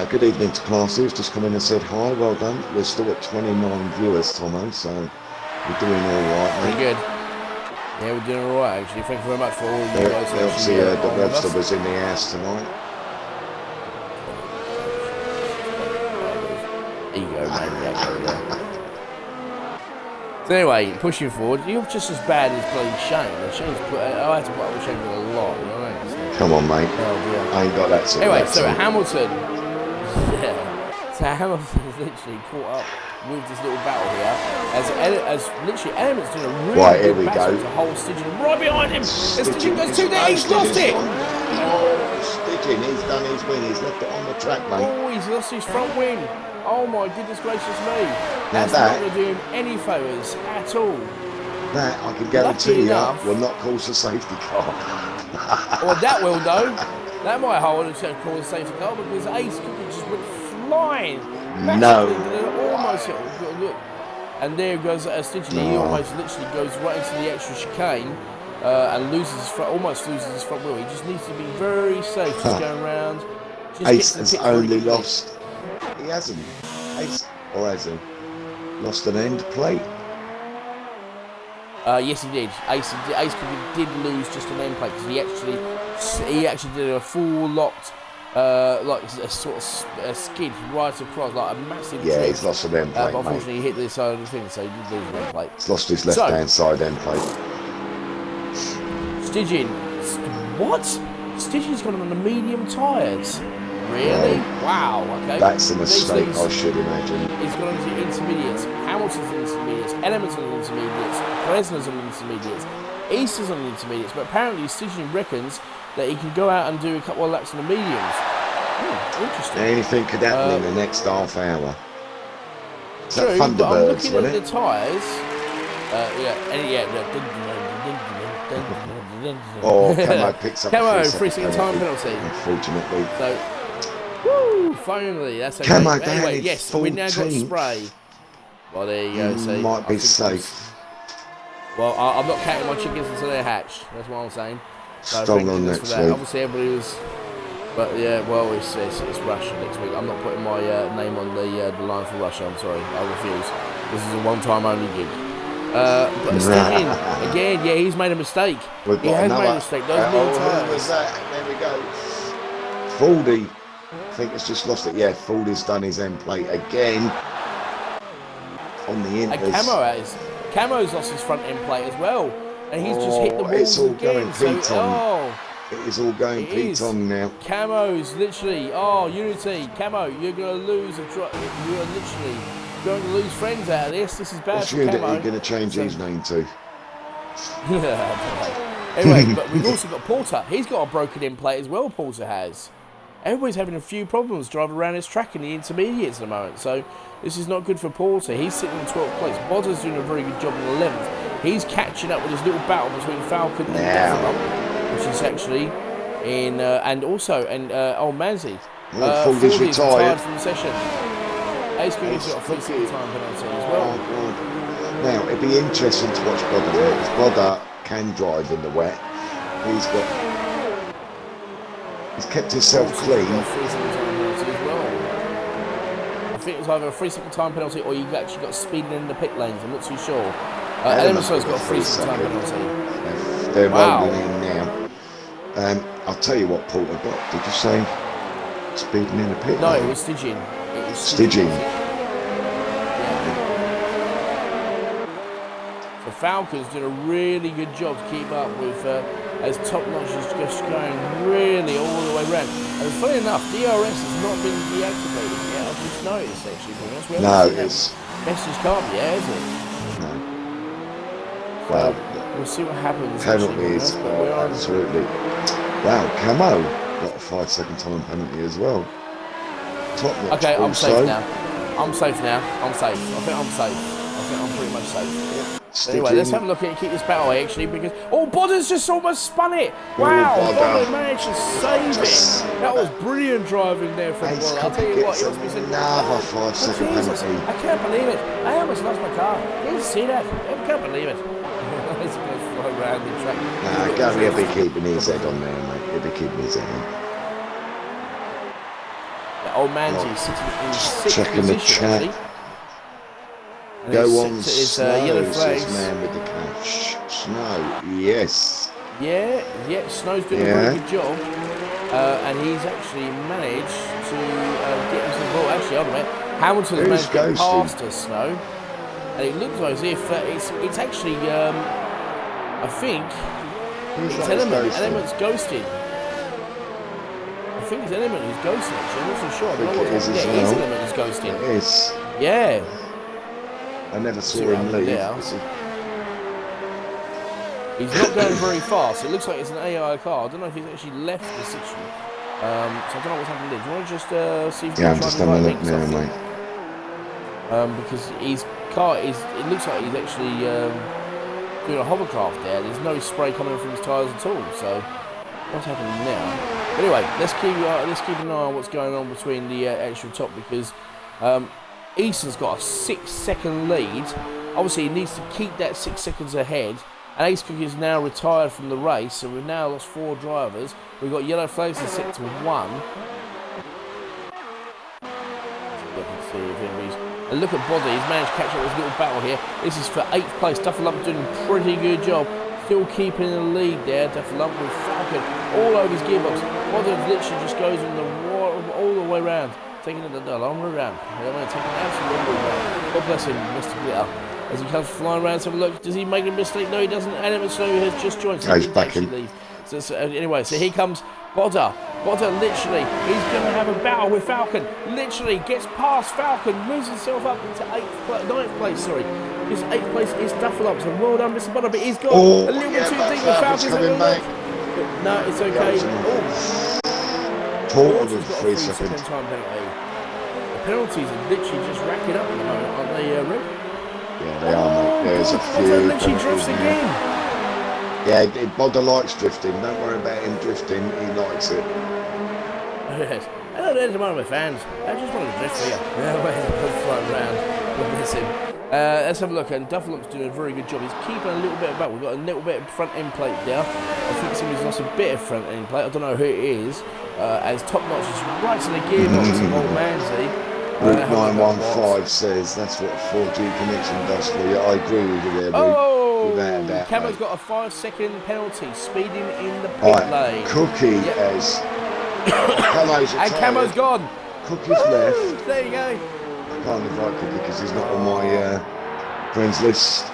good evening to classes. Just come in and said hi. Well done. We're still at 29 viewers, Tomo. So we're doing all right. Pretty good. Yeah, we're doing all right actually. Thank you very much for all you guys. They obviously heard the Webster was in the house tonight. Ego maniac. So anyway, pushing forward, you're just as bad as bloody Shane. Shane's I had to put up with Shane a lot, you know what I mean? So, come on, mate. Oh dear. I ain't got that sort anyway, of so Hamilton. Yeah. So Hamilton's literally caught up with this little battle here. As literally Element's doing a really good battle to hold Stygian right behind him. As Stygian goes too there, he's lost it. Oh, Stygian, he's done his wing. He's left it on the track, mate. Oh, he's lost his front wing. Oh my goodness gracious me. That's not going to do him any favours at all. That, I can guarantee you, will not cause a safety car. Well, that will though. That might hold a cause a safety car because Ace Cookie just went flying. No. Almost look. And there goes Stygian. He almost literally goes right into the extra chicane and almost loses his front wheel. He just needs to be very safe just going around. Ace has only lost. He hasn't. Ace, or has he? Lost an end plate? Yes, he did. Ace did lose just an end plate because he actually did a full locked, like a sort of skid right across, like a massive. Yeah, he's lost an end plate. But unfortunately, he hit the side of the thing, so he did lose an end plate. He's lost his left-hand side end plate. Stygian, what? Stygian's got him on the medium tyres. Really? Wow, okay. That's a mistake, I should imagine. He's got on the intermediates. Hamilton's on the intermediates. Element's on the intermediates. Fresno's on the intermediates. Easter's on the intermediates. But apparently Stygian reckons that he can go out and do a couple of laps on the mediums. Interesting. Anything could happen in the next half hour. Is true, that Thunderbirds, but I'm looking at it? the tyres. Oh, Camo picks up Camo, a 3-second time penalty. Unfortunately. So, woo, finally, that's okay. Camo But anyway, down yes, we now got spray. Well, there you go. See, might be safe. Well, I'm not counting my chickens until they're hatched. That's what I'm saying. So Strong on next week. Obviously, everybody was. But yeah, well, it's Russia next week. I'm not putting my name on the line for Russia. I'm sorry, I refuse. This is a one-time only gig. But Stygian, again, yeah, he's made a mistake. He has made a mistake. Those was that? There we go. Fordy, I think it's just lost it. Yeah, Fordy's done his end plate again. On the inters. And Camo's lost his front end plate as well. And he's just hit the walls it's all again. going Piton. It is all going Piton now. Camo's literally, Unity, Camo, you're going to lose you are literally going to lose friends out of this. This is bad for Camo. What's Unity going to change his name to? Anyway, but we've also got Porter. He's got a broken end plate as well, Porter has. Everybody's having a few problems driving around his track in the intermediates at the moment. So this is not good for Porter. He's sitting in 12th place. Bodder's doing a very good job in 11th. He's catching up with his little battle between Falcon and Deathlock, which is actually in, Manzi. Fordy's retired from the session. Ace Cooney's got a 3-second time penalty as well. Oh, now, it'd be interesting to watch Bodder there, because Bodder can drive in the wet. He's kept himself clean. I think it was either a 3-second time penalty or you actually got speeding in the pit lanes. I'm not too sure. Elemental's got a 3-second time penalty. They're rolling in now. I'll tell you what Porter got. Did you say speeding in the pit lane? No, it was Stygian. Stygian. So Falcon's doing a really good job to keep up with as Top Notch is just going really all the way around. And funny enough, DRS has not been deactivated yet. I've just noticed actually. No, it's message can't be, is it? Well, we'll see what happens. Penalties, absolutely. Wow, Camo got a 5-second time penalty as well. Okay, I'm safe now. I'm safe. I think I'm safe. I think I'm pretty much safe. Anyway, let's have a look at it, keep this battle actually, because Bodder's just almost spun it. Oh, Wow, Bodder. Bodder managed to save it. That was brilliant driving there from Bodder. I'll tell you what, he must be saying, another 5-second penalty. I can't believe it. I almost lost my car. Did you see that? I can't believe it. He's going to fly around the track. Nah, Gary will be keeping his head on there, mate. He'll be keeping his head on. That old Manji sitting in sixth Checking the position, chat. actually. And Go he's on, set to his, Snow, yellow says flags. man with the cash. Snow, yes. Yeah, Snow's doing a very good job. And he's actually managed to get into the ball. Actually, hold on a minute. Hamilton has managed to get past us, Snow. And it looks as if it's actually, I think, it's Element's ghosted. I think it's Element who's ghosted, actually. I'm not so sure. I don't know what's happening. Yeah, it is Element who's ghosted. It is. Yeah. I never saw him leave. He's not going very fast. It looks like it's an AI car. I don't know if he's actually left the section. So I don't know what's happened there. Do you want to just see if you can try and invite now, mate. because his car is, it looks like he's actually doing a hovercraft there. There's no spray coming from his tyres at all. So what's happening now? Anyway, let's keep an eye on what's going on between the actual top, because Easton's got a 6-second lead. Obviously, he needs to keep that 6 seconds ahead. And Ace Cookie is now retired from the race, so we've now lost 4 drivers. We've got yellow flags and set to 1. And look at Body, he's managed to catch up this little battle here. This is for 8th place. Duffalump doing a pretty good job. Still keeping the lead there. Duffalump with Falcon all over his gearbox. Body literally just goes in the all the way around, taking it the long way around. Taking it absolutely around. God bless him, Mr. Glitter. As he comes flying around, let's have a look. Does he make a mistake? No, he doesn't. Element Snow has just joined. So he's back in. So anyway, so here comes Bodder. Bodder literally, he's going to have a battle with Falcon. Literally gets past Falcon, moves himself up into 9th place, sorry. His 8th place is Duffalump. So well done, Mr. Bodder, but he's got a little bit too deep with Falcon. No, it's okay. Porter's got a 3 second time penalty. The penalties are literally just racking up at the moment, aren't they, Rick? Yeah, they are, mate. There's a few. Literally drifts again. Yeah, Bodder likes drifting. Don't worry about him drifting. He likes it. Yes. Hello there to one of my fans. I just wanted to drift for you. Yeah, we're flying around. God bless him. Let's have a look. And Duffalup's doing a very good job. He's keeping a little bit of back. We've got a little bit of front end plate there. I think somebody's lost a bit of front end plate. I don't know who it is. As Top Notch is right to the gearbox of old Manzi. Route 915 says that's what 4G connection does for you. I agree with you there, Route. Camo's got a 5-second penalty, speeding in the pit lane. Cookie has... Camo's and Camo's gone. Cookie's left. There you go. I can't invite Cookie because he's not on my friends list.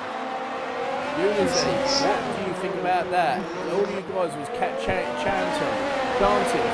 Unity, what do you think about that? All you guys was chanting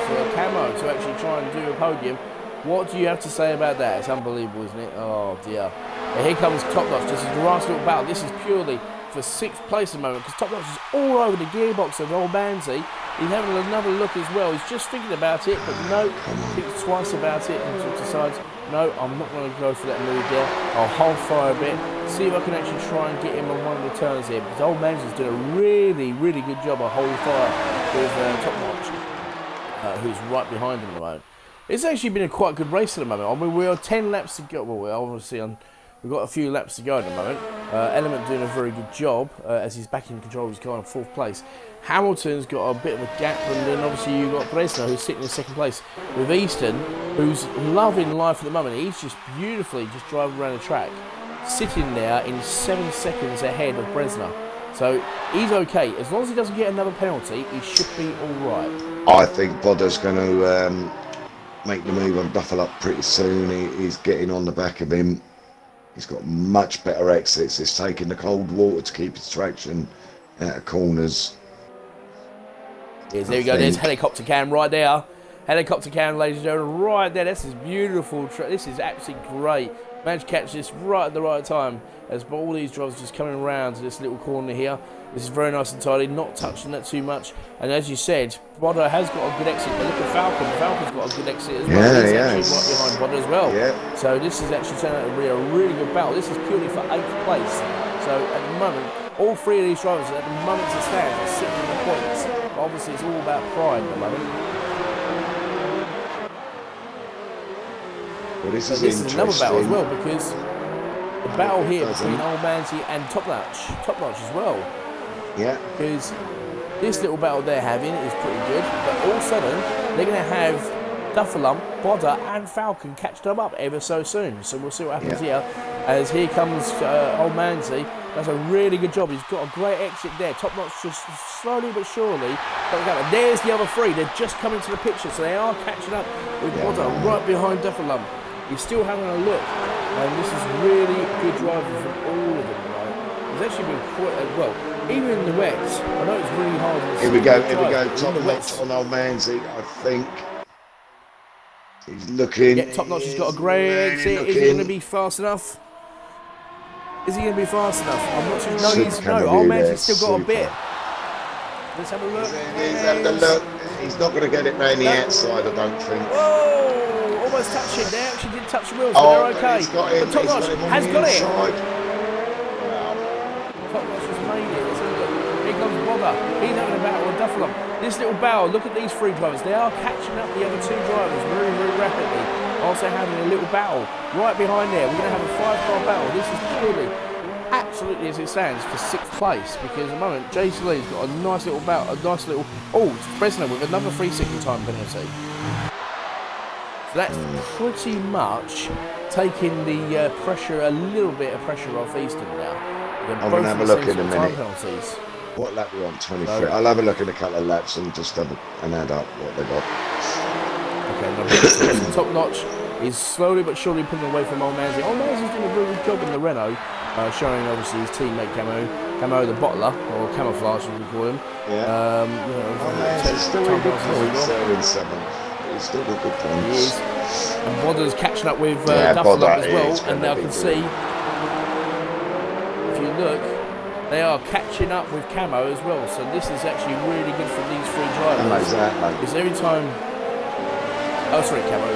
for Camo to actually try and do a podium. What do you have to say about that? It's unbelievable, isn't it? Oh dear. And here comes Top Notch. This is the last little battle. This is purely for 6th place at the moment, because Top Notch is all over the gearbox of old Manzi. He's having another look as well. He's just thinking about it, but no, thinks twice about it and decides, no, I'm not going to go for that move there. I'll hold fire a bit, see if I can actually try and get him on one of the turns here, because old Manzi's doing a really, really good job of holding fire with Top Notch, who's right behind him at the moment. It's actually been a quite good race at the moment. I mean, we're 10 laps to go. Well, we're obviously we've got a few laps to go at the moment. Element doing a very good job as he's back in control of his car in 4th place. Hamilton's got a bit of a gap, and then obviously you've got Bresner who's sitting in 2nd place with Easton, who's loving life at the moment. He's just beautifully just driving around the track, sitting there in 7 seconds ahead of Bresner. So he's okay. As long as he doesn't get another penalty, he should be all right. I think Bodder's going to make the move on Duffalump pretty soon. He's getting on the back of him. He's got much better exits. It's taking the cold water to keep his traction out of corners. Yes, there we go. There's helicopter cam right there. Helicopter cam, ladies and gentlemen, right there. This is beautiful. This is absolutely great. Managed to catch this right at the right time as all these drivers just coming around to this little corner here. This is very nice and tidy, not touching that too much. And as you said, Bodder has got a good exit. But look at Falcon. Falcon's got a good exit as well. He's actually right behind Bodder as well. Yeah. So this is actually turning out to be a really good battle. This is purely for 8th place. So at the moment, all three of these drivers at the moment to stand are sitting in the points. But obviously, it's all about pride at the moment. Well, this So is this is another battle as interesting. well, because the battle here between Old Manzi and Top Notch as well. Yeah. Because this little battle they're having is pretty good, but all of a sudden they're going to have Duffalump, Bodder and Falcon catch them up ever so soon. So we'll see what happens here. As here comes Old Manzi. Does a really good job. He's got a great exit there. Top Notch just slowly but surely. There's the other three. They're just coming to the picture, so they are catching up with Bodder right behind Duffalump. He's still having a look, and this is really good driving from all of them. Right? It's actually been quite well. Even in the wets, I know it's really hard. Here we go. Top Notch on Old Manzi, I think. He's looking. Yeah, Top Notch has got a great exit. Is he going to be fast enough? Is he going to be fast enough? I'm not sure. No, Old Manzi's still got a bit. Let's have a look. He's having a look. He's not going to get it round the outside, I don't think. Whoa! Almost touched it there. Actually did touch the wheels, but they're okay. He's got him. But Top Notch has got it. Wow. Top Notch has made it. Let's have a look. Here comes Bodder. He's having a battle with Duffalump. This little battle, look at these three drivers. They are catching up the other two drivers very, very rapidly. Also having a little battle right behind there. We're going to have a 5-car battle. This is purely, absolutely as it stands, for 6th place. Because at the moment, Jason Lee's got a nice little battle, Bresner with another 3-second time penalty. So that's pretty much taking the pressure, a little bit of pressure off Easton now. I'm going to have a look in a minute. Penalties. What lap are we on? 23. I'll have a look at a couple of laps and just have an add up what they got. Okay, now Top Notch is slowly but surely pulling away from Old Manzi. Old Manzi's doing a really good job in the Renault, showing obviously his teammate Camo the bottler, or camouflage as we call him. Yeah. Manzi's still in good points there in 7th. He's still got good points. He is. And Bodder's catching up with Duffalump as well, and now I can see, if you look, they are catching up with Camo as well, so this is actually really good for these three drivers. Exactly. Because every time... Oh, sorry, Camo.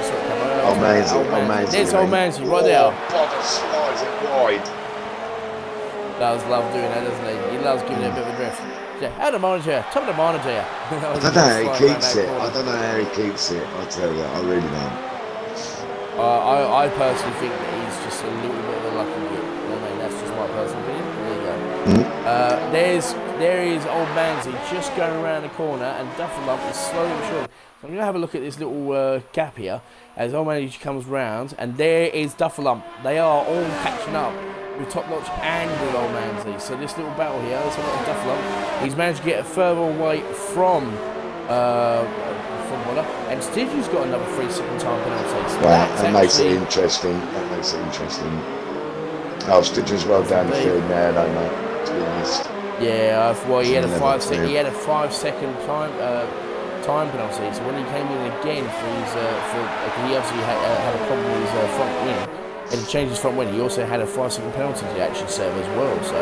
Old Manzi. There's Old Manzi, right there. Bodder slides it wide. Does love doing that, doesn't he? He loves giving it a bit of a drift. Yeah, how the manager, top of the manager. I don't know how he keeps it. I tell you, I really don't. I personally think that he's just a little bit of a lucky git. I mean, that's just my personal opinion. There you go. There is Old Manzi just going around the corner, and Duffalump is slowly but surely. So I'm going to have a look at this little gap here as Old Manzi comes round, and there is Duffalump. They are all catching up with Top Notch and with Old Manzi. So this little battle here, let's have a look at Duffalump. He's managed to get further away from Bodder, and Stidgey's got another 3-second time penalty. So that makes it interesting. Oh, Stidgey's well down the field now, though, mate, to be honest. Yeah, well, he had a 5-second time penalty. So when he came in again he obviously had a problem with his front wing, and he changed his front wing. He also had a 5-second penalty to actually serve as well. So, I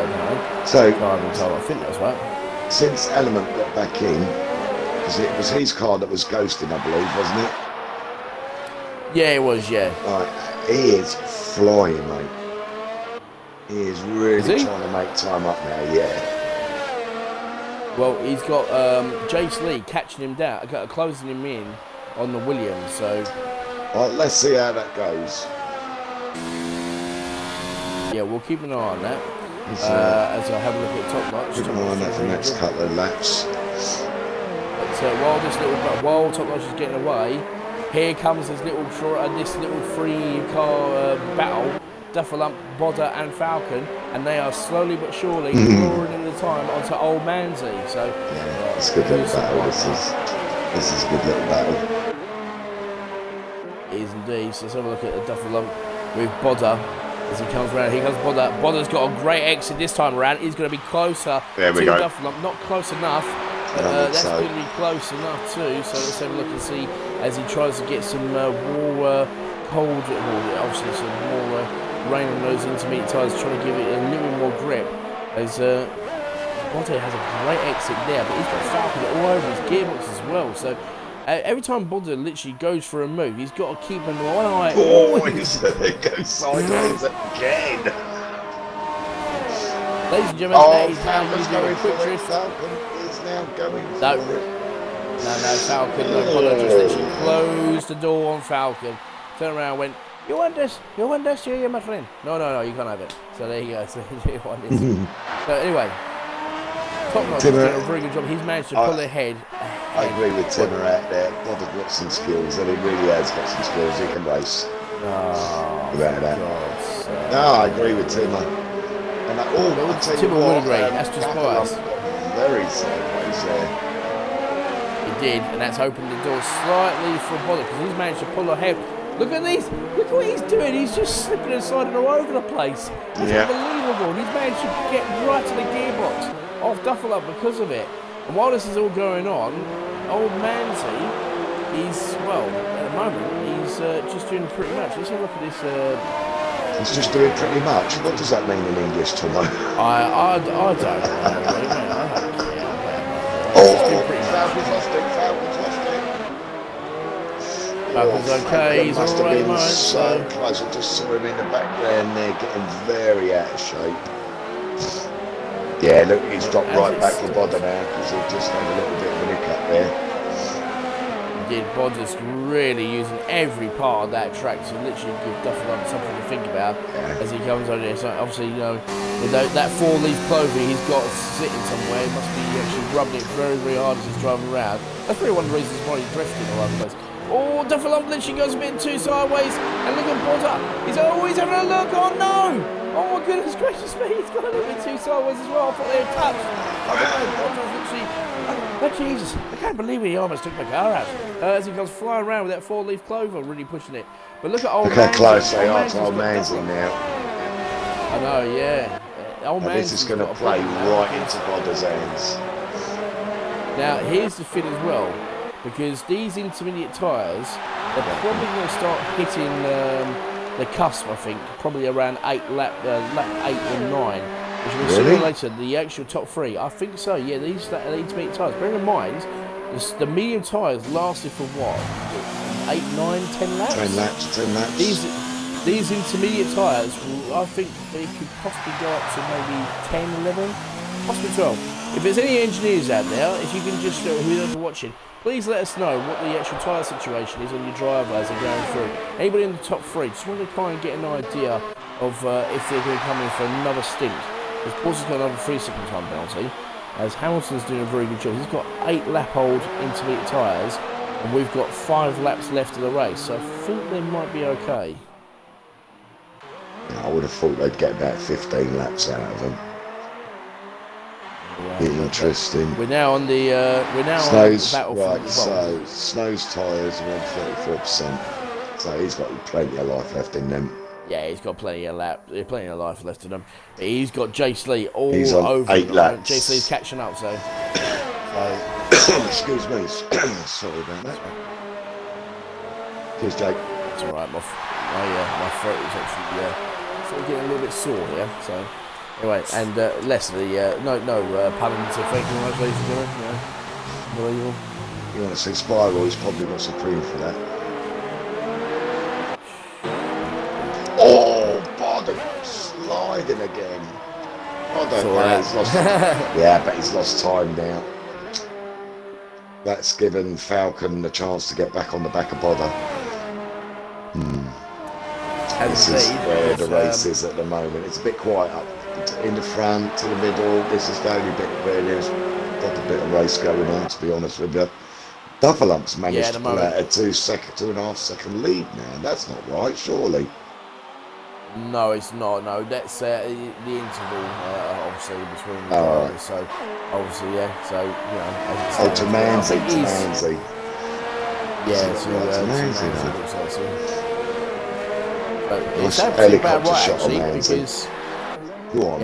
think that's right. Since Element got back in, because it was his car that was ghosting, I believe, wasn't it? Yeah, it was. Yeah. Right, he is flying, mate. He is really trying to make time up now. Yeah. Well, he's got Jace Lee catching him down, closing him in on the Williams. So, let's see how that goes. Yeah, we'll keep an eye on that as I have a look at Top Notch. Keep an eye on that for the next couple of laps. But while Top Notch is getting away, here comes this little 3-car battle. Duffalump, Bodder and Falcon, and they are slowly but surely roaring in the time onto Old Manzi. So yeah, it's a good little battle. This is a good little battle. It is indeed. So let's have a look at the Duffalump with Bodder as he comes around. Here comes Bodder. Bodder's got a great exit this time around. He's going to be closer to Duffalump. Not close enough, but that's going to be close enough too. So let's have a look and see as he tries to get some obviously some more rain on those intermediate tyres, trying to give it a little bit more grip. As Bodder has a great exit there, but he's got Falcon all over his gearbox as well. So every time Bodder literally goes for a move, he's got to keep an eye. It goes sideways again. Ladies and gentlemen, that is how you Falcon's do a going quick for it. drift. Falcon is now going No, for it. no, Falcon, no Apollo just literally closed the door on Falcon, turned around and went, you want this, yeah, my friend. No, you can't have it. So there you go, so you want this. So anyway, Top Notch is doing a very good job. He's managed to pull ahead. I agree with Timmer out there. Bob has got some skills, and he really has got some skills. He can race. Oh, about that. No, I agree with Timmer. And I tell Timmer you what, would agree. That's just bias. Very sideways there. He did, and that's opened the door slightly for Bother because he's managed to pull ahead. Look at these. Look what he's doing. He's just slipping and sliding all over the place. That's unbelievable. He's managed to get right to the gearbox off Duffel because of it. And while this is all going on, old Manzi, he's, well, at the moment, he's just doing pretty much. Let's have a look at this. He's just doing pretty much. What does that mean in English, Tomo? I don't know. I don't care. Falcon's lost it. Falcon's okay, he's must all have been right, so close. I just saw him in the background there getting very out of shape. Yeah, look, he's dropped right back for Bodder now because he just had a little bit of an hiccup there. Bodder's really using every part of that track to literally give Duffel something to think about as he comes on there. So obviously, you know, with that four-leaf clover he's got sitting somewhere, he must be actually rubbing it very, very hard as he's driving around. That's probably one of the reasons why he's drifting all over the place. Oh, Duffel literally goes a bit too sideways, and look at Bodder. He's always having a look. Oh no! Oh my goodness gracious me! He's got a little bit too sideways as well. I thought they had touched. I don't know. Bodder's literally. Oh Jesus! I can't believe he almost took my car out as he goes flying around with that four-leaf clover, really pushing it. But look at old Manzi. Look how close they are to old Manzi now. I know, yeah. Old Manzi's this is going to play right into Bodder's hands. Now here's the thing as well, because these intermediate tyres, they're probably going to start hitting the cusp. I think probably around lap 8 or 9. Which will be sooner or later, the actual top 3. I think so, yeah, these intermediate tyres. Bear in mind, the medium tyres lasted for what? 8, 9, 10 laps? 10 laps. These intermediate tyres, I think they could possibly go up to maybe 10, 11, possibly 12. If there's any engineers out there, if you can just, whoever's watching, please let us know what the actual tyre situation is on your driver as they're going through. Anybody in the top 3, just want to kind of get an idea of if they're going to come in for another stint. Because Paul's got another 3-second time penalty, as Hamilton's doing a very good job. He's got 8 lap-old intermediate tyres, and we've got 5 laps left of the race, so I think they might be okay. I would have thought they'd get about 15 laps out of them. Interesting. We're now on the Snow's, on the battle right, for so Snow's tyres are on 34%, so he's got plenty of life left in them. Yeah, he's got plenty of life left in him. But he's got Jace Lee all he's on over 8 laps. Jace Lee's catching up, so. Excuse me. Sorry about that. Cheers, Jake. It's all right. My throat is actually sort of getting a little bit sore here. So anyway, and less of the no pun. So thank you very much, ladies and gentlemen. Unbelievable. You want to see Spiral? He's probably got Supreme for that. Oh, Bodder sliding again. I don't know. He's lost. Yeah, but he's lost time now. That's given Falcon the chance to get back on the back of Bodder. This is where the race is at the moment. It's a bit quiet up in the front to the middle. This is the only bit where there's got a bit of race going on, to be honest with you. Duffelump's managed to pull out a 2.5 second lead now. That's not right, surely. No, it's not. No, that's the interval, obviously, between the drivers. Right. So, obviously, yeah. So, you know. To Manzi. Yeah, to Manzi. But it's actually about right, actually, because. Go on,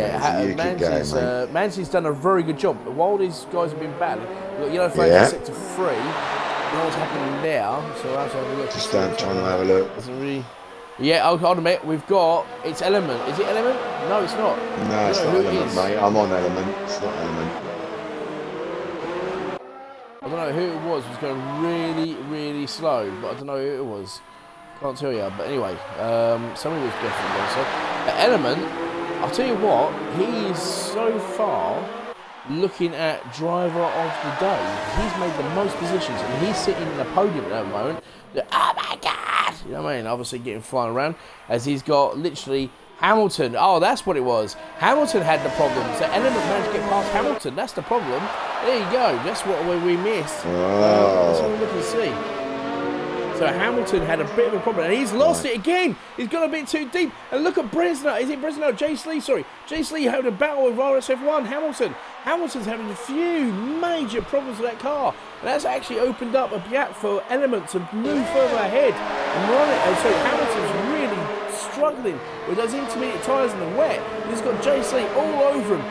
Manzi's done a very good job. While these guys have been battling, look, Frank's sector 3. You know what's happening there? So, I'll have a look. Just trying to have a look. Doesn't really. Yeah, hold on a minute. We've got. It's Element. Is it Element? No, it's not. No, it's not Element, mate. I'm on Element. It's not Element. I don't know who it was. It was going really, really slow, but I don't know who it was. Can't tell you. But anyway, somebody was definitely going slow. Element, I'll tell you what, he is so far looking at driver of the day. He's made the most positions, and he's sitting in the podium at that moment. Oh my God! You know what I mean? Obviously getting flying around as he's got literally Hamilton. Oh, that's what it was. Hamilton had the problem. So Element managed to get past Hamilton. That's the problem. There you go. That's what we missed. Let's have a look and see. So Hamilton had a bit of a problem, and he's lost it again. He's got a bit too deep. And look at Bresner. Is it Bresner? Jace Lee, sorry. Jace Lee having a battle with RSF1. Hamilton's having a few major problems with that car. And that's actually opened up a gap for Element to move further ahead and run it. And so Hamilton's really struggling with those intermediate tyres in the wet. He's got Jace Lee all over him,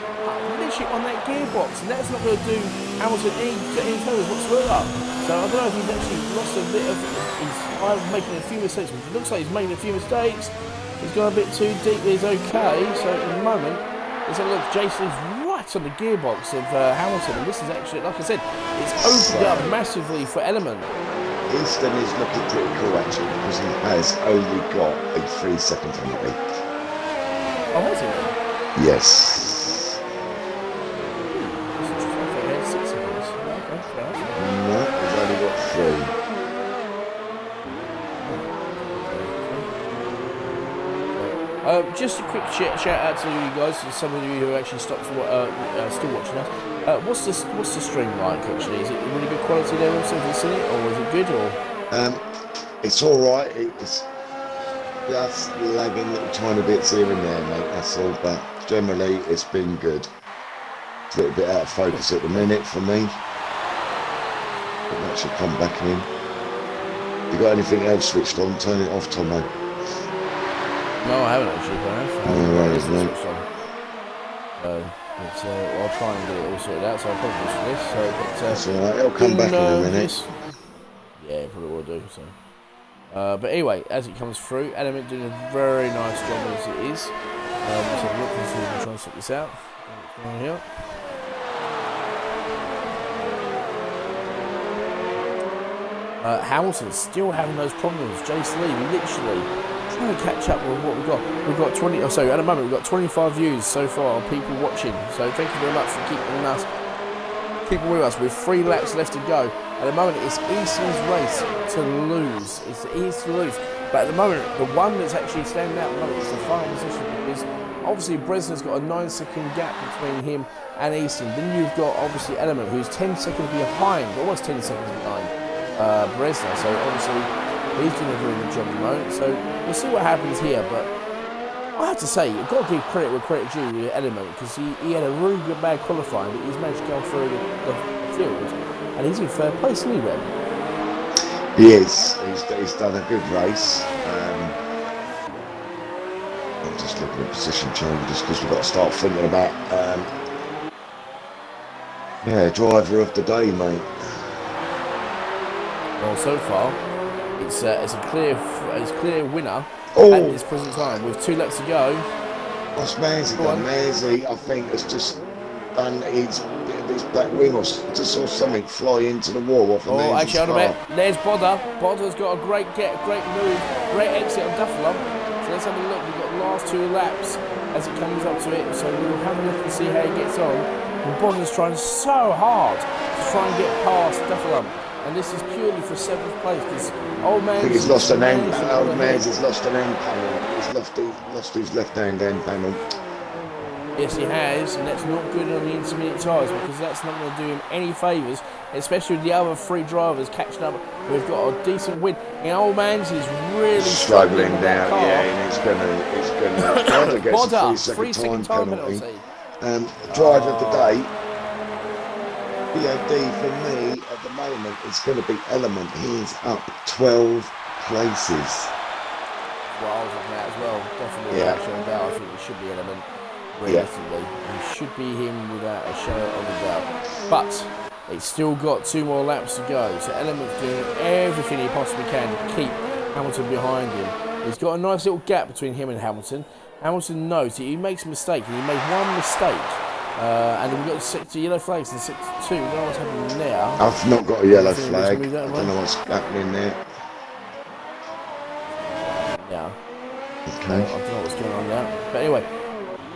literally on that gearbox. And that's not going to do Hamilton any favours whatsoever. So I don't know if he's actually lost a bit of. He's making a few mistakes. It looks like he's making a few mistakes. He's gone a bit too deep. He's okay. So at the moment, let's have a look. Jason's right on the gearbox of Hamilton, and this is actually, like I said, it's opened up massively for Element. Easton is looking pretty cool actually because he has only got a 3-second penalty. Oh, has he? Yes. Just a quick shout out to you guys, to some of you who actually stopped still watching us. What's the stream like actually? Is it really good quality there also? Have you seen it, or is it good? Or it's all right. It's just lagging little tiny bits here and there, mate. That's all. But generally, it's been good. It's a little bit out of focus at the minute for me. But that should come back in. You got anything else switched on? Turn it off, Tomo. No, I haven't actually. I'll try and get it all sorted out. So I apologise for this. That's all right. It'll come back in a minute. Yeah, it probably will do. So, but anyway, as it comes through, Element doing a very nice job as it is. Let's have a look and see if we can try and sort this out. What's going on here? Hamilton's still having those problems. Jace Lee literally trying to catch up with what we've got. We've got 20, at the moment we've got 25 views so far of people watching. So thank you very much for keeping with us. With 3 laps left to go. At the moment it's Easton's race to lose. It's easy to lose. But at the moment, the one that's actually standing out at the moment is the final position, because obviously Bresner's got a 9-second gap between him and Easton. Then you've got obviously Element, who's 10 seconds behind, almost 10 seconds behind Bresner. So obviously he's doing a very good job at the moment, so we'll see what happens here. But I have to say, you've got to give credit where credit due with Element, because he had a really good bad qualifying, but he's managed to go through the field, and he's in third place, isn't he, Reb? He is. He's done a good race. I'm just looking at position change, just because we've got to start thinking about driver of the day, mate. Well, so far, it's a clear winner at this present time with 2 laps to go. What's Mazzy done? Mazzy, I think, has just done his back wing, or just saw something fly into the wall off of Mazzy's actually, car. on a bit. There's Bodder. Bodder's got a great move, great exit on Dufflump. So let's have a look. We've got the last 2 laps as it comes up to it. So we'll have a look and see how he gets on. And Bodder's trying so hard to try and get past Dufflump. And this is purely for 7th place, because old man. I think he's lost an end. Old man's lost an end panel. He's lost his left-hand end panel. Yes, he has, and that's not good on the intermediate tyres, because that's not going to do him any favours, especially with the other 3 drivers catching up. We've got a decent win. And old man's is really struggling down, and he's going to get a 3-second time penalty. Driver of the day. POD for me at the moment is going to be Element. He's up 12 places. Well, I was looking at as well. Definitely without a doubt. I think it should be Element. Realistically, it should be him without a shadow of a doubt. But it's still got 2 more laps to go. So Element's doing everything he possibly can to keep Hamilton behind him. He's got a nice little gap between him and Hamilton. Hamilton knows that he makes a mistake, and he made 1 mistake. And then we've got 6 yellow flags and 6-2. I don't know what's happening there. I've not got a yellow flag. I don't know what's happening there. Yeah. Okay. I don't know what's going on there. But anyway,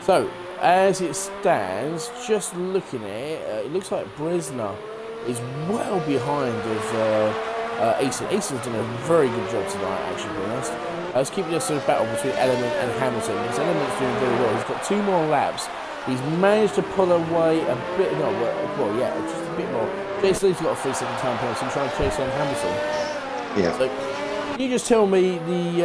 So, as it stands, just looking at it, it looks like Bresner is well behind of Easton. Easton's done a very good job tonight, actually, to be honest. Let's keep this sort of battle between Element and Hamilton, because Element's doing very well. He's got 2 more laps. He's managed to pull away a bit, just a bit more. Jason Lee's got a 3-second time penalty, trying to chase on Hamilton. Yeah. So, can you just tell me the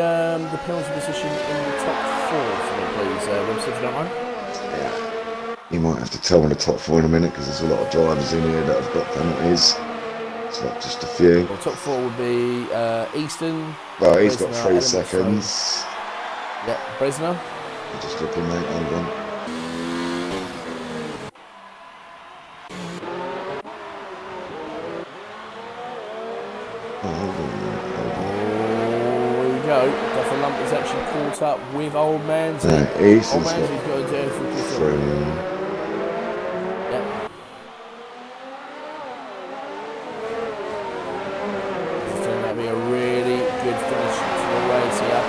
penalty position in the top 4 for me, please, Webster, if you don't mind? Yeah. You might have to tell me the top 4 in a minute, because there's a lot of drivers in here that have got penalties. It's not just a few. Well, top 4 would be Easton. Well, he's Bresner, got 3 seconds. Yep, Bresner. I'm just looking, mate. Hold on. Duffer Lump is actually caught up with Old Manzy. Easton's Old Manzy's got to do it for Yep. This is going to be a really good finish to the race here.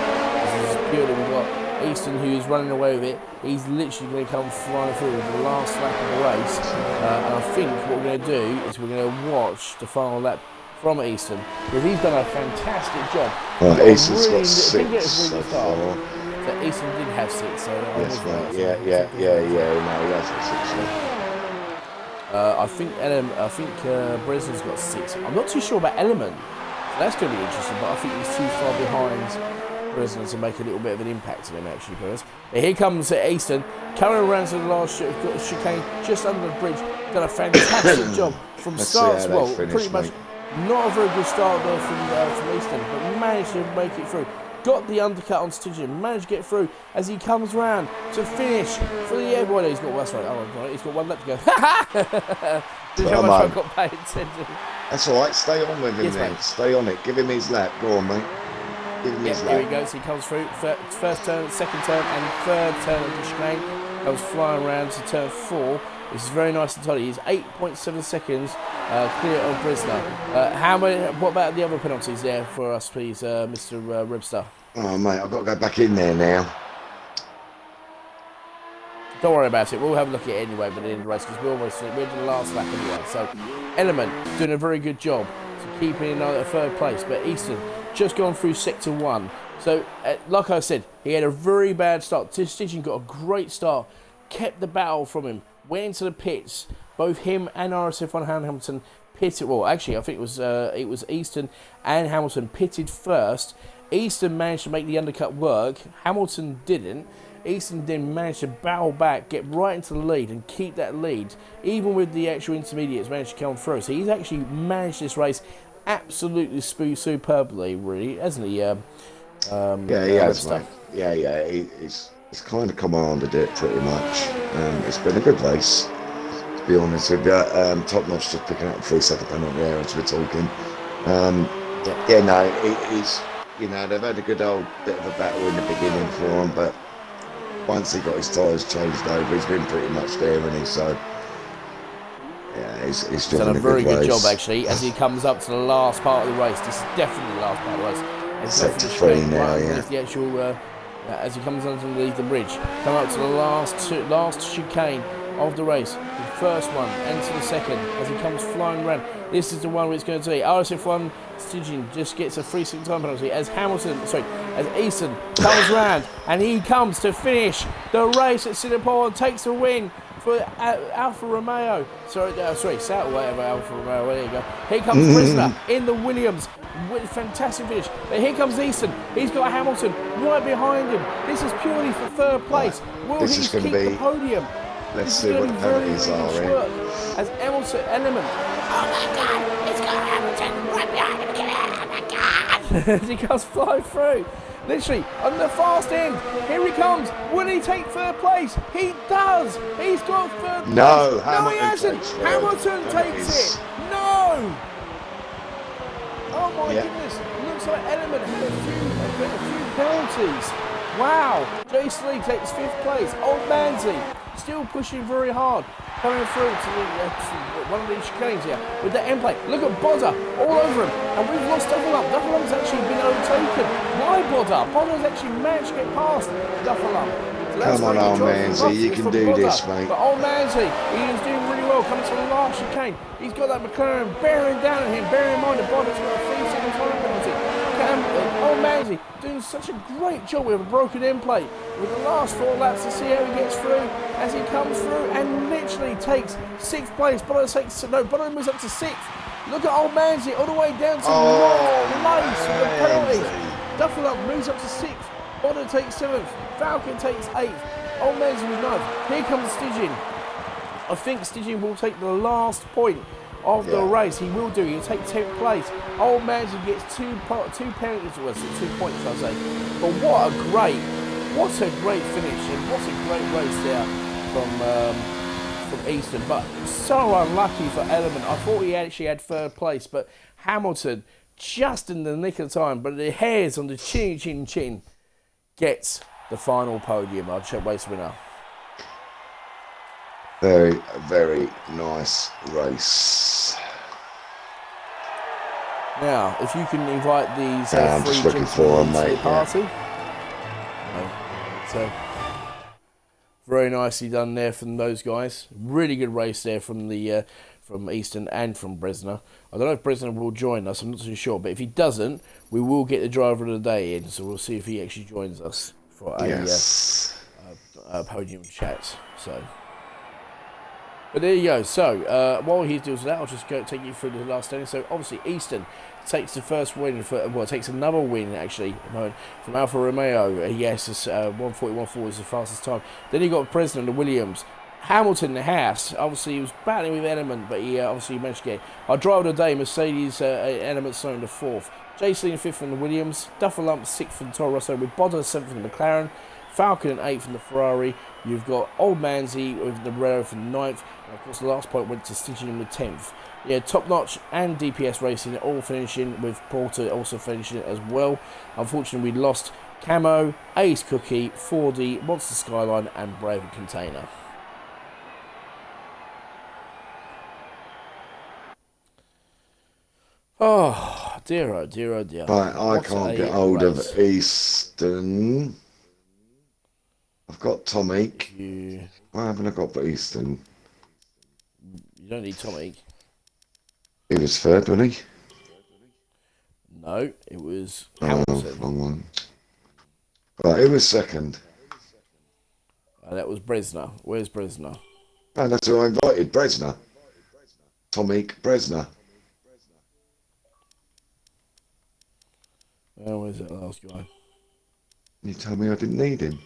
This is purely, we've got Easton who's running away with it. He's literally going to come flying through the last lap of the race. And I think what we're going to do is we're going to watch the final lap from Easton, because he's done a fantastic job. Well, Easton's got 6 so far. So Easton did have 6, so yes, mate. Yeah. No, he has got 6. I think Bresner's got 6. I'm not too sure about Element. So that's going to be interesting, but I think he's too far behind Bresner to make a little bit of an impact on him, actually, Perez. But here comes Easton, coming around to the last chicane, just under the bridge. Done a fantastic job from start to well, pretty much. Not a very good start there from Easton, but managed to make it through. Got the undercut on Stidgen, managed to get through as he comes round to finish for the air boy. He's got he's got 1 lap to go. Did how much I got paid attention. That's all right. Stay on with him, then. Mate. Stay on it. Give him his lap. Go on, mate. Give him his lap. Here he goes. He comes through. First turn, second turn, and third turn of the chicane. Goes flying around to turn 4. This is very nice and tidy. He's 8.7 seconds clear of Bresner. What about the other penalties there for us, please, Mr. Rebster? Oh, mate, I've got to go back in there now. Don't worry about it. We'll have a look at it anyway by the end of the race, because we're in the last lap anyway. So, Element doing a very good job to keep in a 3rd place. But Easton just gone through sector 1. So, like I said, he had a very bad start. Stitching got a great start, kept the battle from him. Went into the pits. Both him and RSF1 Hamilton pitted. Well, actually, I think it was Easton and Hamilton pitted first. Easton managed to make the undercut work. Hamilton didn't. Easton then managed to battle back, get right into the lead, and keep that lead. Even with the actual intermediates, managed to come through. So he's actually managed this race absolutely superbly, really, hasn't he? Yeah, he has, mate. Yeah. He's kind of commanded it pretty much. It's been a good race, to be honest with you. Top Notch just picking up a 3-second penalty there as we're talking. He's, they've had a good old bit of a battle in the beginning for him, but once he got his tyres changed over, he's been pretty much there, and he's so. Yeah, he's done a very good job, actually, as he comes up to the last part of the race. This is definitely the last part of the race. Sector 3 now, yeah. The actual, as he comes underneath the bridge, come up to the last chicane of the race. The first one, enter the second, as he comes flying around. This is the one where it's going to be. RSF1 Stidgen just gets a 3-second time penalty as Easton comes round, and he comes to finish the race at Singapore and takes the win for Alfa Romeo. Whatever, Alfa Romeo. There you go. Here comes Bresner in the Williams. Fantastic finish. But here comes Easton. He's got Hamilton right behind him. This is purely for 3rd place. Will he keep the podium? Let's see what the penalties are in. As Element. Oh my God! It's got Hamilton right behind him again. Oh my God! As he goes flying through. Literally, on the fast end. Here he comes. Will he take 3rd place? He does. He's got 3rd place. No, he hasn't. Hamilton takes it. No. Oh my goodness. Looks like Element had a few penalties. Wow. Jason Lee takes 5th place. Old Manzy still pushing very hard. Coming through to one of these chicanes here with the end plate. Look at Bodder all over him. And we've lost Dufferlump. Dufferlump's actually been overtaken. Why Bodder? Bodder's actually managed to get past Dufferlump. So that's Come on, really old good Manzi, you can do this, mate. But old Manzi, he is doing really well, coming to the last chicane. He's got that McLaren bearing down on him, bearing in mind the Bottas got a 3-second time penalty. Old Manzi doing such a great job with a broken end plate. With the last 4 laps to see how he gets through, as he comes through and literally takes 6th place. Bottas moves up to 6th. Look at old Manzi all the way down to 9th place with the penalties. Duffel moves up to 6th. Bottas takes 7th. Falcon takes 8th. Old Manzi was 9th. Here comes Stidgen. I think Stidgen will take the last point of the race. He will do. He'll take 10th place. Old Manzi gets 2 penalties, well, 2 points, I'll say. But what a great finish, and what a great race there from Easton. But so unlucky for Element. I thought he actually had 3rd place, but Hamilton, just in the nick of time, but the hairs on the chin, gets the final podium. I'll check race winner. Very, very nice race. Now, if you can invite these I'm 3 just looking gentlemen for 'em, to the mate, party. So, very nicely done there from those guys. Really good race there from Easton and from Bresner. I don't know if Bresner will join us, I'm not too sure, but if he doesn't, we will get the driver of the day in, so we'll see if he actually joins us for a podium chat. So, but there you go. So while he deals with that, I'll just take you through the last standing. So obviously Easton takes the first win takes another win actually from Alfa Romeo. Yes, 1:41.4 is the fastest time. Then you got Bresner and the Williams. Hamilton, the Haas, obviously he was battling with Element, but he obviously managed to get it. Our driver of the day, Mercedes Element, in the 4th. JC in 5th from the Williams. Duffel 6th from Toro Rosso, with Bottas 7th from the McLaren. Falcon in 8th from the Ferrari. You've got Old Manzi with the Renault from the 9th. And of course, the last point went to Stidgen with 10th. Yeah, Top Notch and DPS Racing all finishing, with Porter also finishing as well. Unfortunately, we lost Camo, Ace Cookie, 4D, Monster Skyline, and Brave Container. Oh dear, oh dear, oh dear. Right, I can't get hold of Easton. I've got Tomic. Why haven't I got for Easton? You don't need Tomic. He was 3rd, wasn't he? No, it was Hamilton. Wrong one. Right, who was 2nd? That was Bresner. Where's Bresner? Oh, that's who I invited, Bresner. Tomic Bresner. Where's that last guy? You told me I didn't need him.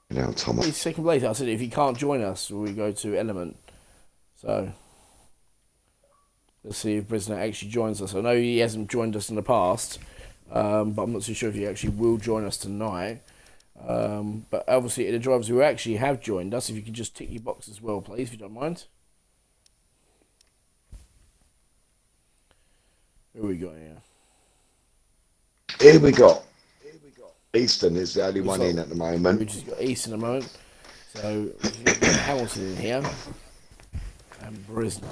You know, Tomic. He's 2nd place. I said if he can't join us, we go to Element. So let's see if Bresner actually joins us. I know he hasn't joined us in the past, but I'm not too sure if he actually will join us tonight. But obviously, the drivers who actually have joined us, if you could just tick your box as well, please, if you don't mind. Who we got here? Here we got. Easton is the only one in at the moment. We just got Easton at the moment. So we've got Hamilton in here. And Bresner.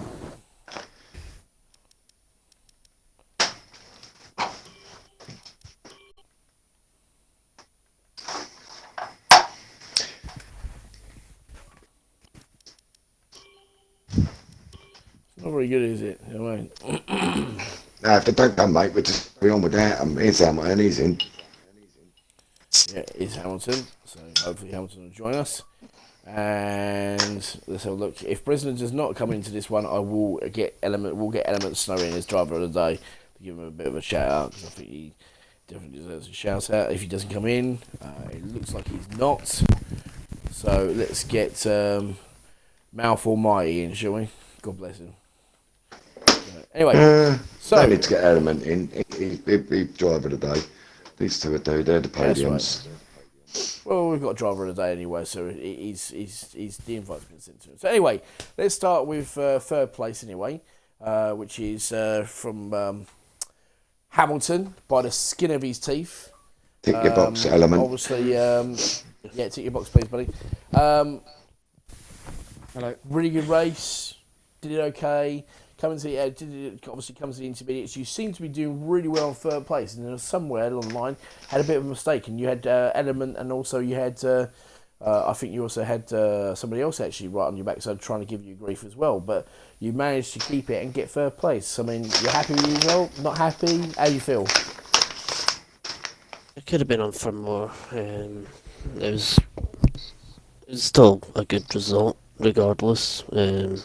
Not very good, is it? No, if they don't come, mate, we'll just be on without them. Here's Hamilton, he's in. Yeah, it's Hamilton. So hopefully Hamilton will join us. And let's have a look. If Bresner does not come into this one, I will get Element Snow in as driver of the day to give him a bit of a shout out, because I think he definitely deserves a shout out. If he doesn't come in, it looks like he's not. So let's get Mouth Almighty in, shall we? God bless him. Anyway, so don't need to get Element in. He driver of the day. These two are they're the podiums. Right. Well, we've got a driver of the day anyway, so he's the invite's been sent to him. So anyway, let's start with 3rd place anyway, which is from Hamilton by the skin of his teeth. Tick your box, Element. Obviously, yeah, tick your box, please, buddy. Hello. Really good race. Did it okay. Obviously comes to the intermediates. You seem to be doing really well in 3rd place, and then somewhere along the line had a bit of a mistake, and you had Element, and also you had I think you also had somebody else actually right on your backside trying to give you grief as well, but you managed to keep it and get third place. I mean, you're happy with your result? Not happy? How do you feel? It could have been on for more. It was still a good result, regardless. I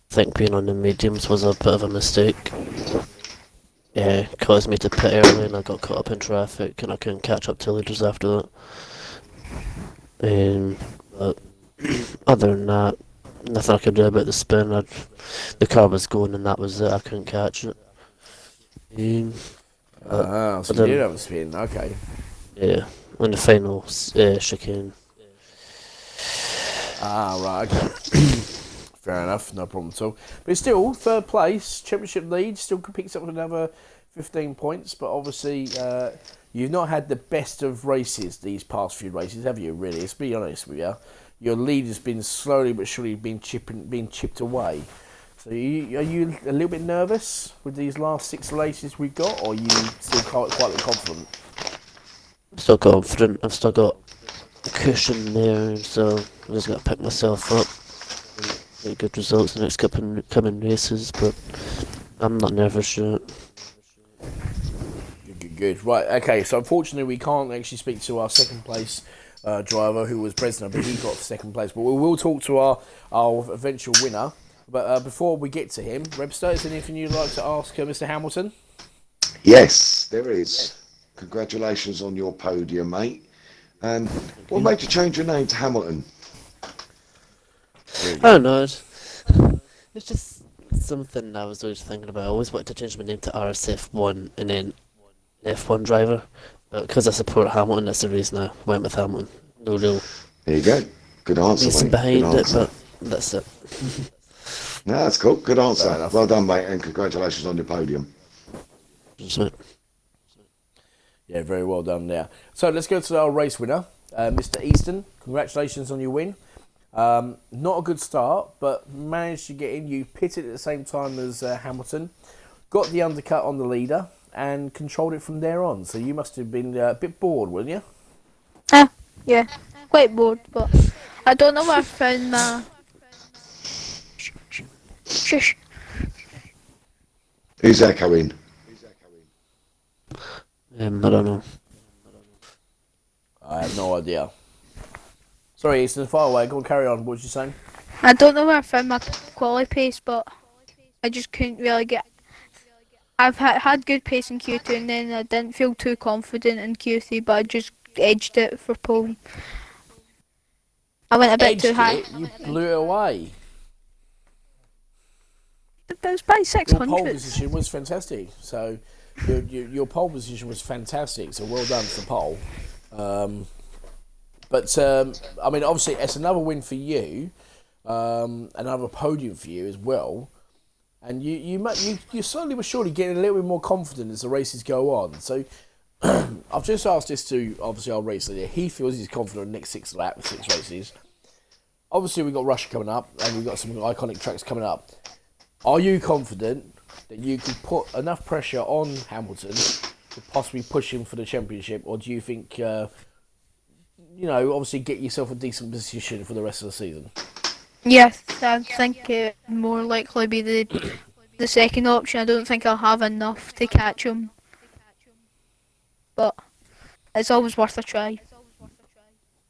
think being on the mediums was a bit of a mistake. Yeah, caused me to pit early and I got caught up in traffic and I couldn't catch up to leaders after that. But other than that, nothing I could do about the spin. The car was going and that was it. I couldn't catch it. So you did have a spin, okay. Yeah, on the final chicane. Right, okay. Fair enough, no problem at all. But still, third place, championship lead, still picks up another 15 points, but obviously you've not had the best of races these past few races, have you, really? Let's be honest with you. Your lead has been slowly but surely being chipped away. So are you a little bit nervous with these last 6 races we've got, or are you still quite confident? I'm still confident. I've still got a cushion there, so I just got to pick myself up and get good results in the next coming races, but I'm not nervous yet. Good. Right, okay, so unfortunately we can't actually speak to our second place driver, who was Bresner, but he got second place. But we will talk to our eventual winner. But before we get to him, Rebster, is there anything you'd like to ask Mr. Hamilton? Yes, there is. Congratulations on your podium, mate. And what made you change your name to Hamilton? I don't know. It's just something I was always thinking about. I always wanted to change my name to RSF1 and then F1 driver. But because I support Hamilton, that's the reason I went with Hamilton. No real There you go. Good answer, reason mate. behind Good it, answer. but that's it. No, that's cool. Good Fair answer. enough. Well done, mate, and congratulations on your podium. That's it. Yeah, very well done there. So let's go to our race winner, Mr. Easton. Congratulations on your win. Not a good start, but managed to get in. You pitted at the same time as Hamilton, got the undercut on the leader, and controlled it from there on. So you must have been a bit bored, weren't you? Yeah, quite bored, but I don't know where I found my... Shush. Who's echoing? I don't know. I have no idea. Sorry, Easton, far away. Go on, carry on. What was you saying? I don't know where I found my quality pace, but I just couldn't really get... I've had good pace in Q2 and then I didn't feel too confident in Q3, but I just edged it for pole. I went a bit too high. You blew it away. It was by Your pole 600. position was fantastic. So your pole position was fantastic. So well done for pole. But I mean, obviously, it's another win for you, another podium for you as well. And you slowly but surely getting a little bit more confident as the races go on. So I've just asked this to obviously our race leader. He feels he's confident in the next 6 races. Obviously, we've got Russia coming up, and we've got some iconic tracks coming up. Are you confident that you can put enough pressure on Hamilton to possibly push him for the championship, or do you think, obviously get yourself a decent position for the rest of the season? Yes, I think it more likely be the second option. I don't think I'll have enough to catch him, but it's always worth a try.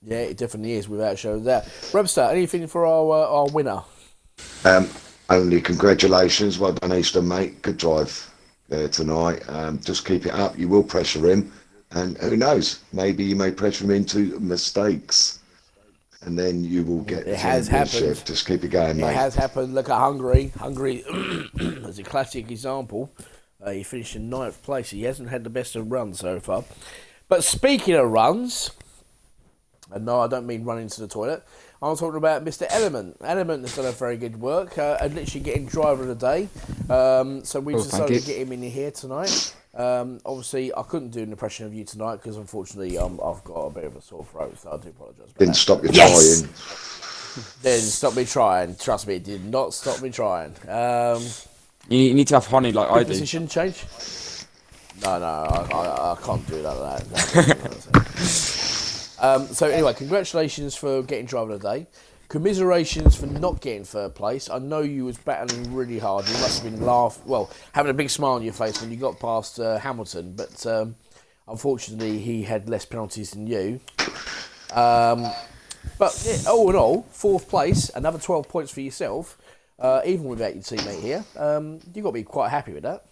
Yeah, it definitely is, without a shadow of doubt. Rebster, anything for our winner? Only congratulations. Well done, Easton, mate. Good drive there tonight. Just keep it up. You will pressure him. And who knows, maybe you may pressure him into mistakes. And then you will get the championship. Just keep it going, mate. It has happened. Look at Hungary. Hungary is a classic example. He finished in 9th place. He hasn't had the best of runs so far. But speaking of runs, and no, I don't mean running to the toilet, I'm talking about Mr. Element. Element has done a very good work, and literally getting driver of the day. So we decided to get him in here tonight. Obviously, I couldn't do an impression of you tonight because unfortunately I've got a bit of a sore throat, so I do apologise. Didn't stop you trying. Didn't stop me trying. Trust me, it did not stop me trying. You need to have honey like I do. Position change? No, I can't do that. So anyway, congratulations for getting driver of the day. Commiserations for not getting third place. I know you was battling really hard. You must have been having a big smile on your face when you got past Hamilton, but unfortunately he had less penalties than you. But yeah, all in all, fourth place, another 12 points for yourself, even without your teammate here. You've got to be quite happy with that.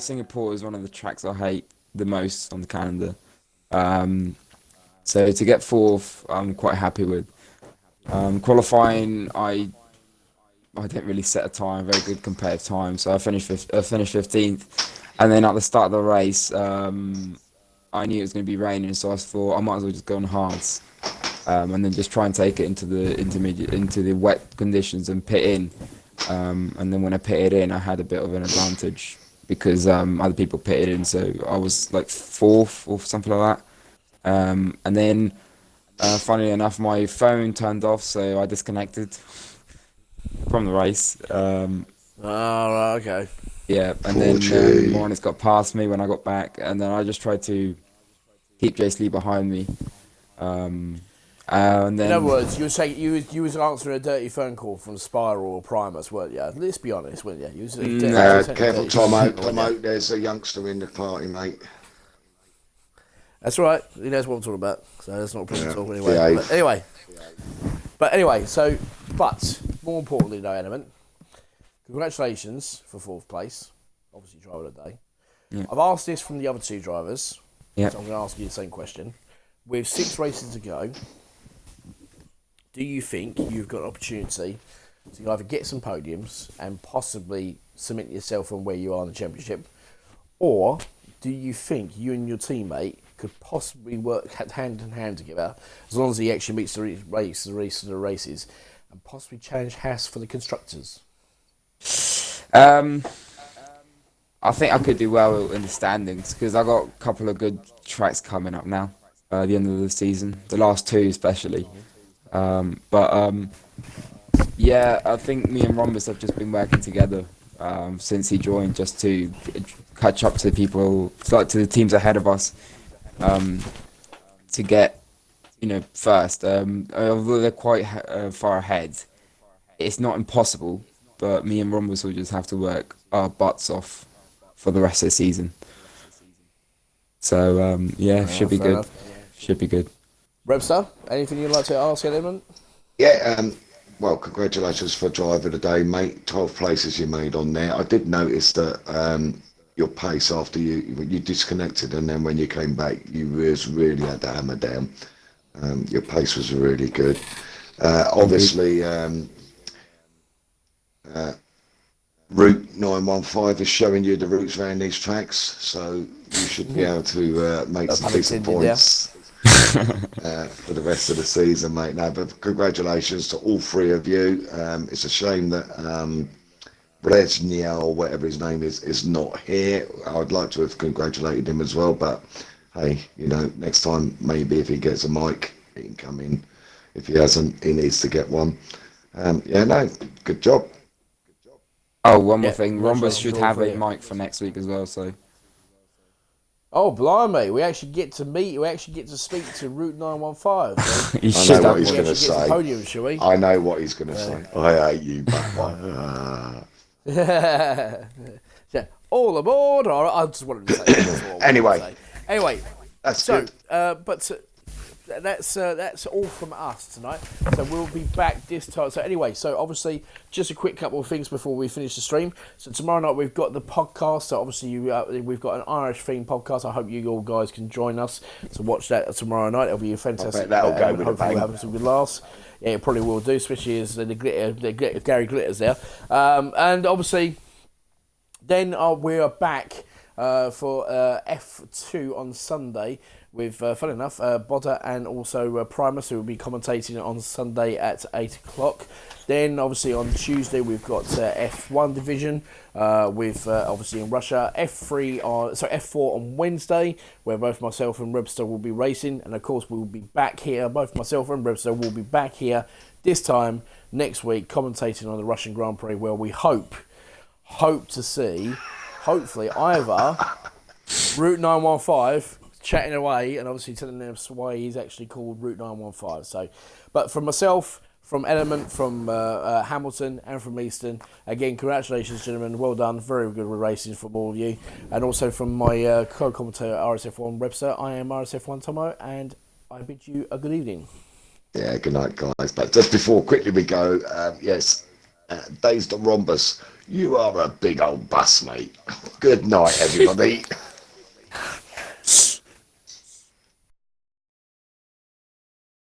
Singapore is one of the tracks I hate the most on the calendar. So to get fourth, I'm quite happy with. Qualifying, I didn't really set a time, very good compared time, so I finished 15th, and then at the start of the race, I knew it was going to be raining, so I thought I might as well just go on hards, and then just try and take it into the wet conditions and pit in, and then when I pitted in, I had a bit of an advantage because other people pitted in, so I was like fourth or something like that. And then, funnily enough, my phone turned off, so I disconnected from the race. Okay. Yeah, and then Morris got past me when I got back, and then I just tried to keep Jace Lee behind me. And then, in other words, you were saying you was answering a dirty phone call from Spiral or Primus, weren't you? Let's be honest, weren't you? You was careful, Tomo. There's a youngster in the party, mate. That's right. He knows what I'm talking about, so that's not a problem at all. Anyway. But more importantly, though, Element, congratulations for fourth place. Obviously, driver of the day. Yeah. I've asked this from the other two drivers, yeah. So I'm going to ask you the same question. With 6 races to go, do you think you've got an opportunity to either get some podiums and possibly cement yourself on where you are in the championship, or do you think you and your teammate could possibly work hand in hand together, as long as he actually meets the races, and possibly challenge Haas for the constructors? I think I could do well in the standings because I got a couple of good tracks coming up now. At the end of the season, the last 2 especially. I think me and Rhombus have just been working together since he joined, just to catch up to the teams ahead of us. To get, first. Although they're quite far ahead, it's not impossible. But me and Rhombus will just have to work our butts off for the rest of the season. So should be good. Enough. Should be good. Rebster, anything you'd like to ask, Element? Yeah. Well, congratulations for driver of the day, mate. 12 places you made on there. I did notice that your pace after you disconnected, and then when you came back, you really had the hammer down. Your pace was really good. Obviously, Route 915 is showing you the routes around these tracks, so you should be able to make some decent points for the rest of the season, mate. No, but congratulations to all 3 of you. It's a shame that Brezhnev, or whatever his name is not here. I'd like to have congratulated him as well, but hey, next time maybe if he gets a mic, he can come in. If he hasn't, he needs to get one. Good job. Oh, one more thing. Rhombus should have a mic for next week as well, so. Oh, blimey. We actually get to speak to Route 915. So You I should know have what he's one. going to say. Podium, shall we? I know what he's going to say. I hate you, Batman. Yeah. All aboard. Or I just wanted to say. That's all I wanted to say. Anyway, that's good. That's all from us tonight. So we'll be back this time. So anyway, obviously, just a quick couple of things before we finish the stream. So tomorrow night we've got the podcast. So obviously we've got an Irish themed podcast. I hope you all guys can join us to watch that tomorrow night. It'll be a fantastic. That'll go with hopefully we'll have some good laughs. Yeah, it probably will do, especially as the Gary Glitter's there. And obviously, then we are back for F2 on Sunday with, fun enough, Bodder and also Primus, who will be commentating on Sunday at 8 o'clock. Then, obviously, on Tuesday, we've got F1 division with, obviously, in Russia. F4 on Wednesday, where both myself and Rebster will be racing. And, of course, we will be back here. Both myself and Rebster will be back here this time next week, commentating on the Russian Grand Prix, where we hope to see, hopefully, either Route 915 chatting away and obviously telling us why he's actually called Route 915. So, but from myself, from Element, from Hamilton, and from Easton, again, congratulations, gentlemen. Well done. Very good racing from all of you. And also from my co-commentator, RSF1 website, I am RSF1 Tomo, and I bid you a good evening. Yeah, good night, guys. But just before quickly we go, yes, Dazed Rhombus, you are a big old bus, mate. Good night, everybody.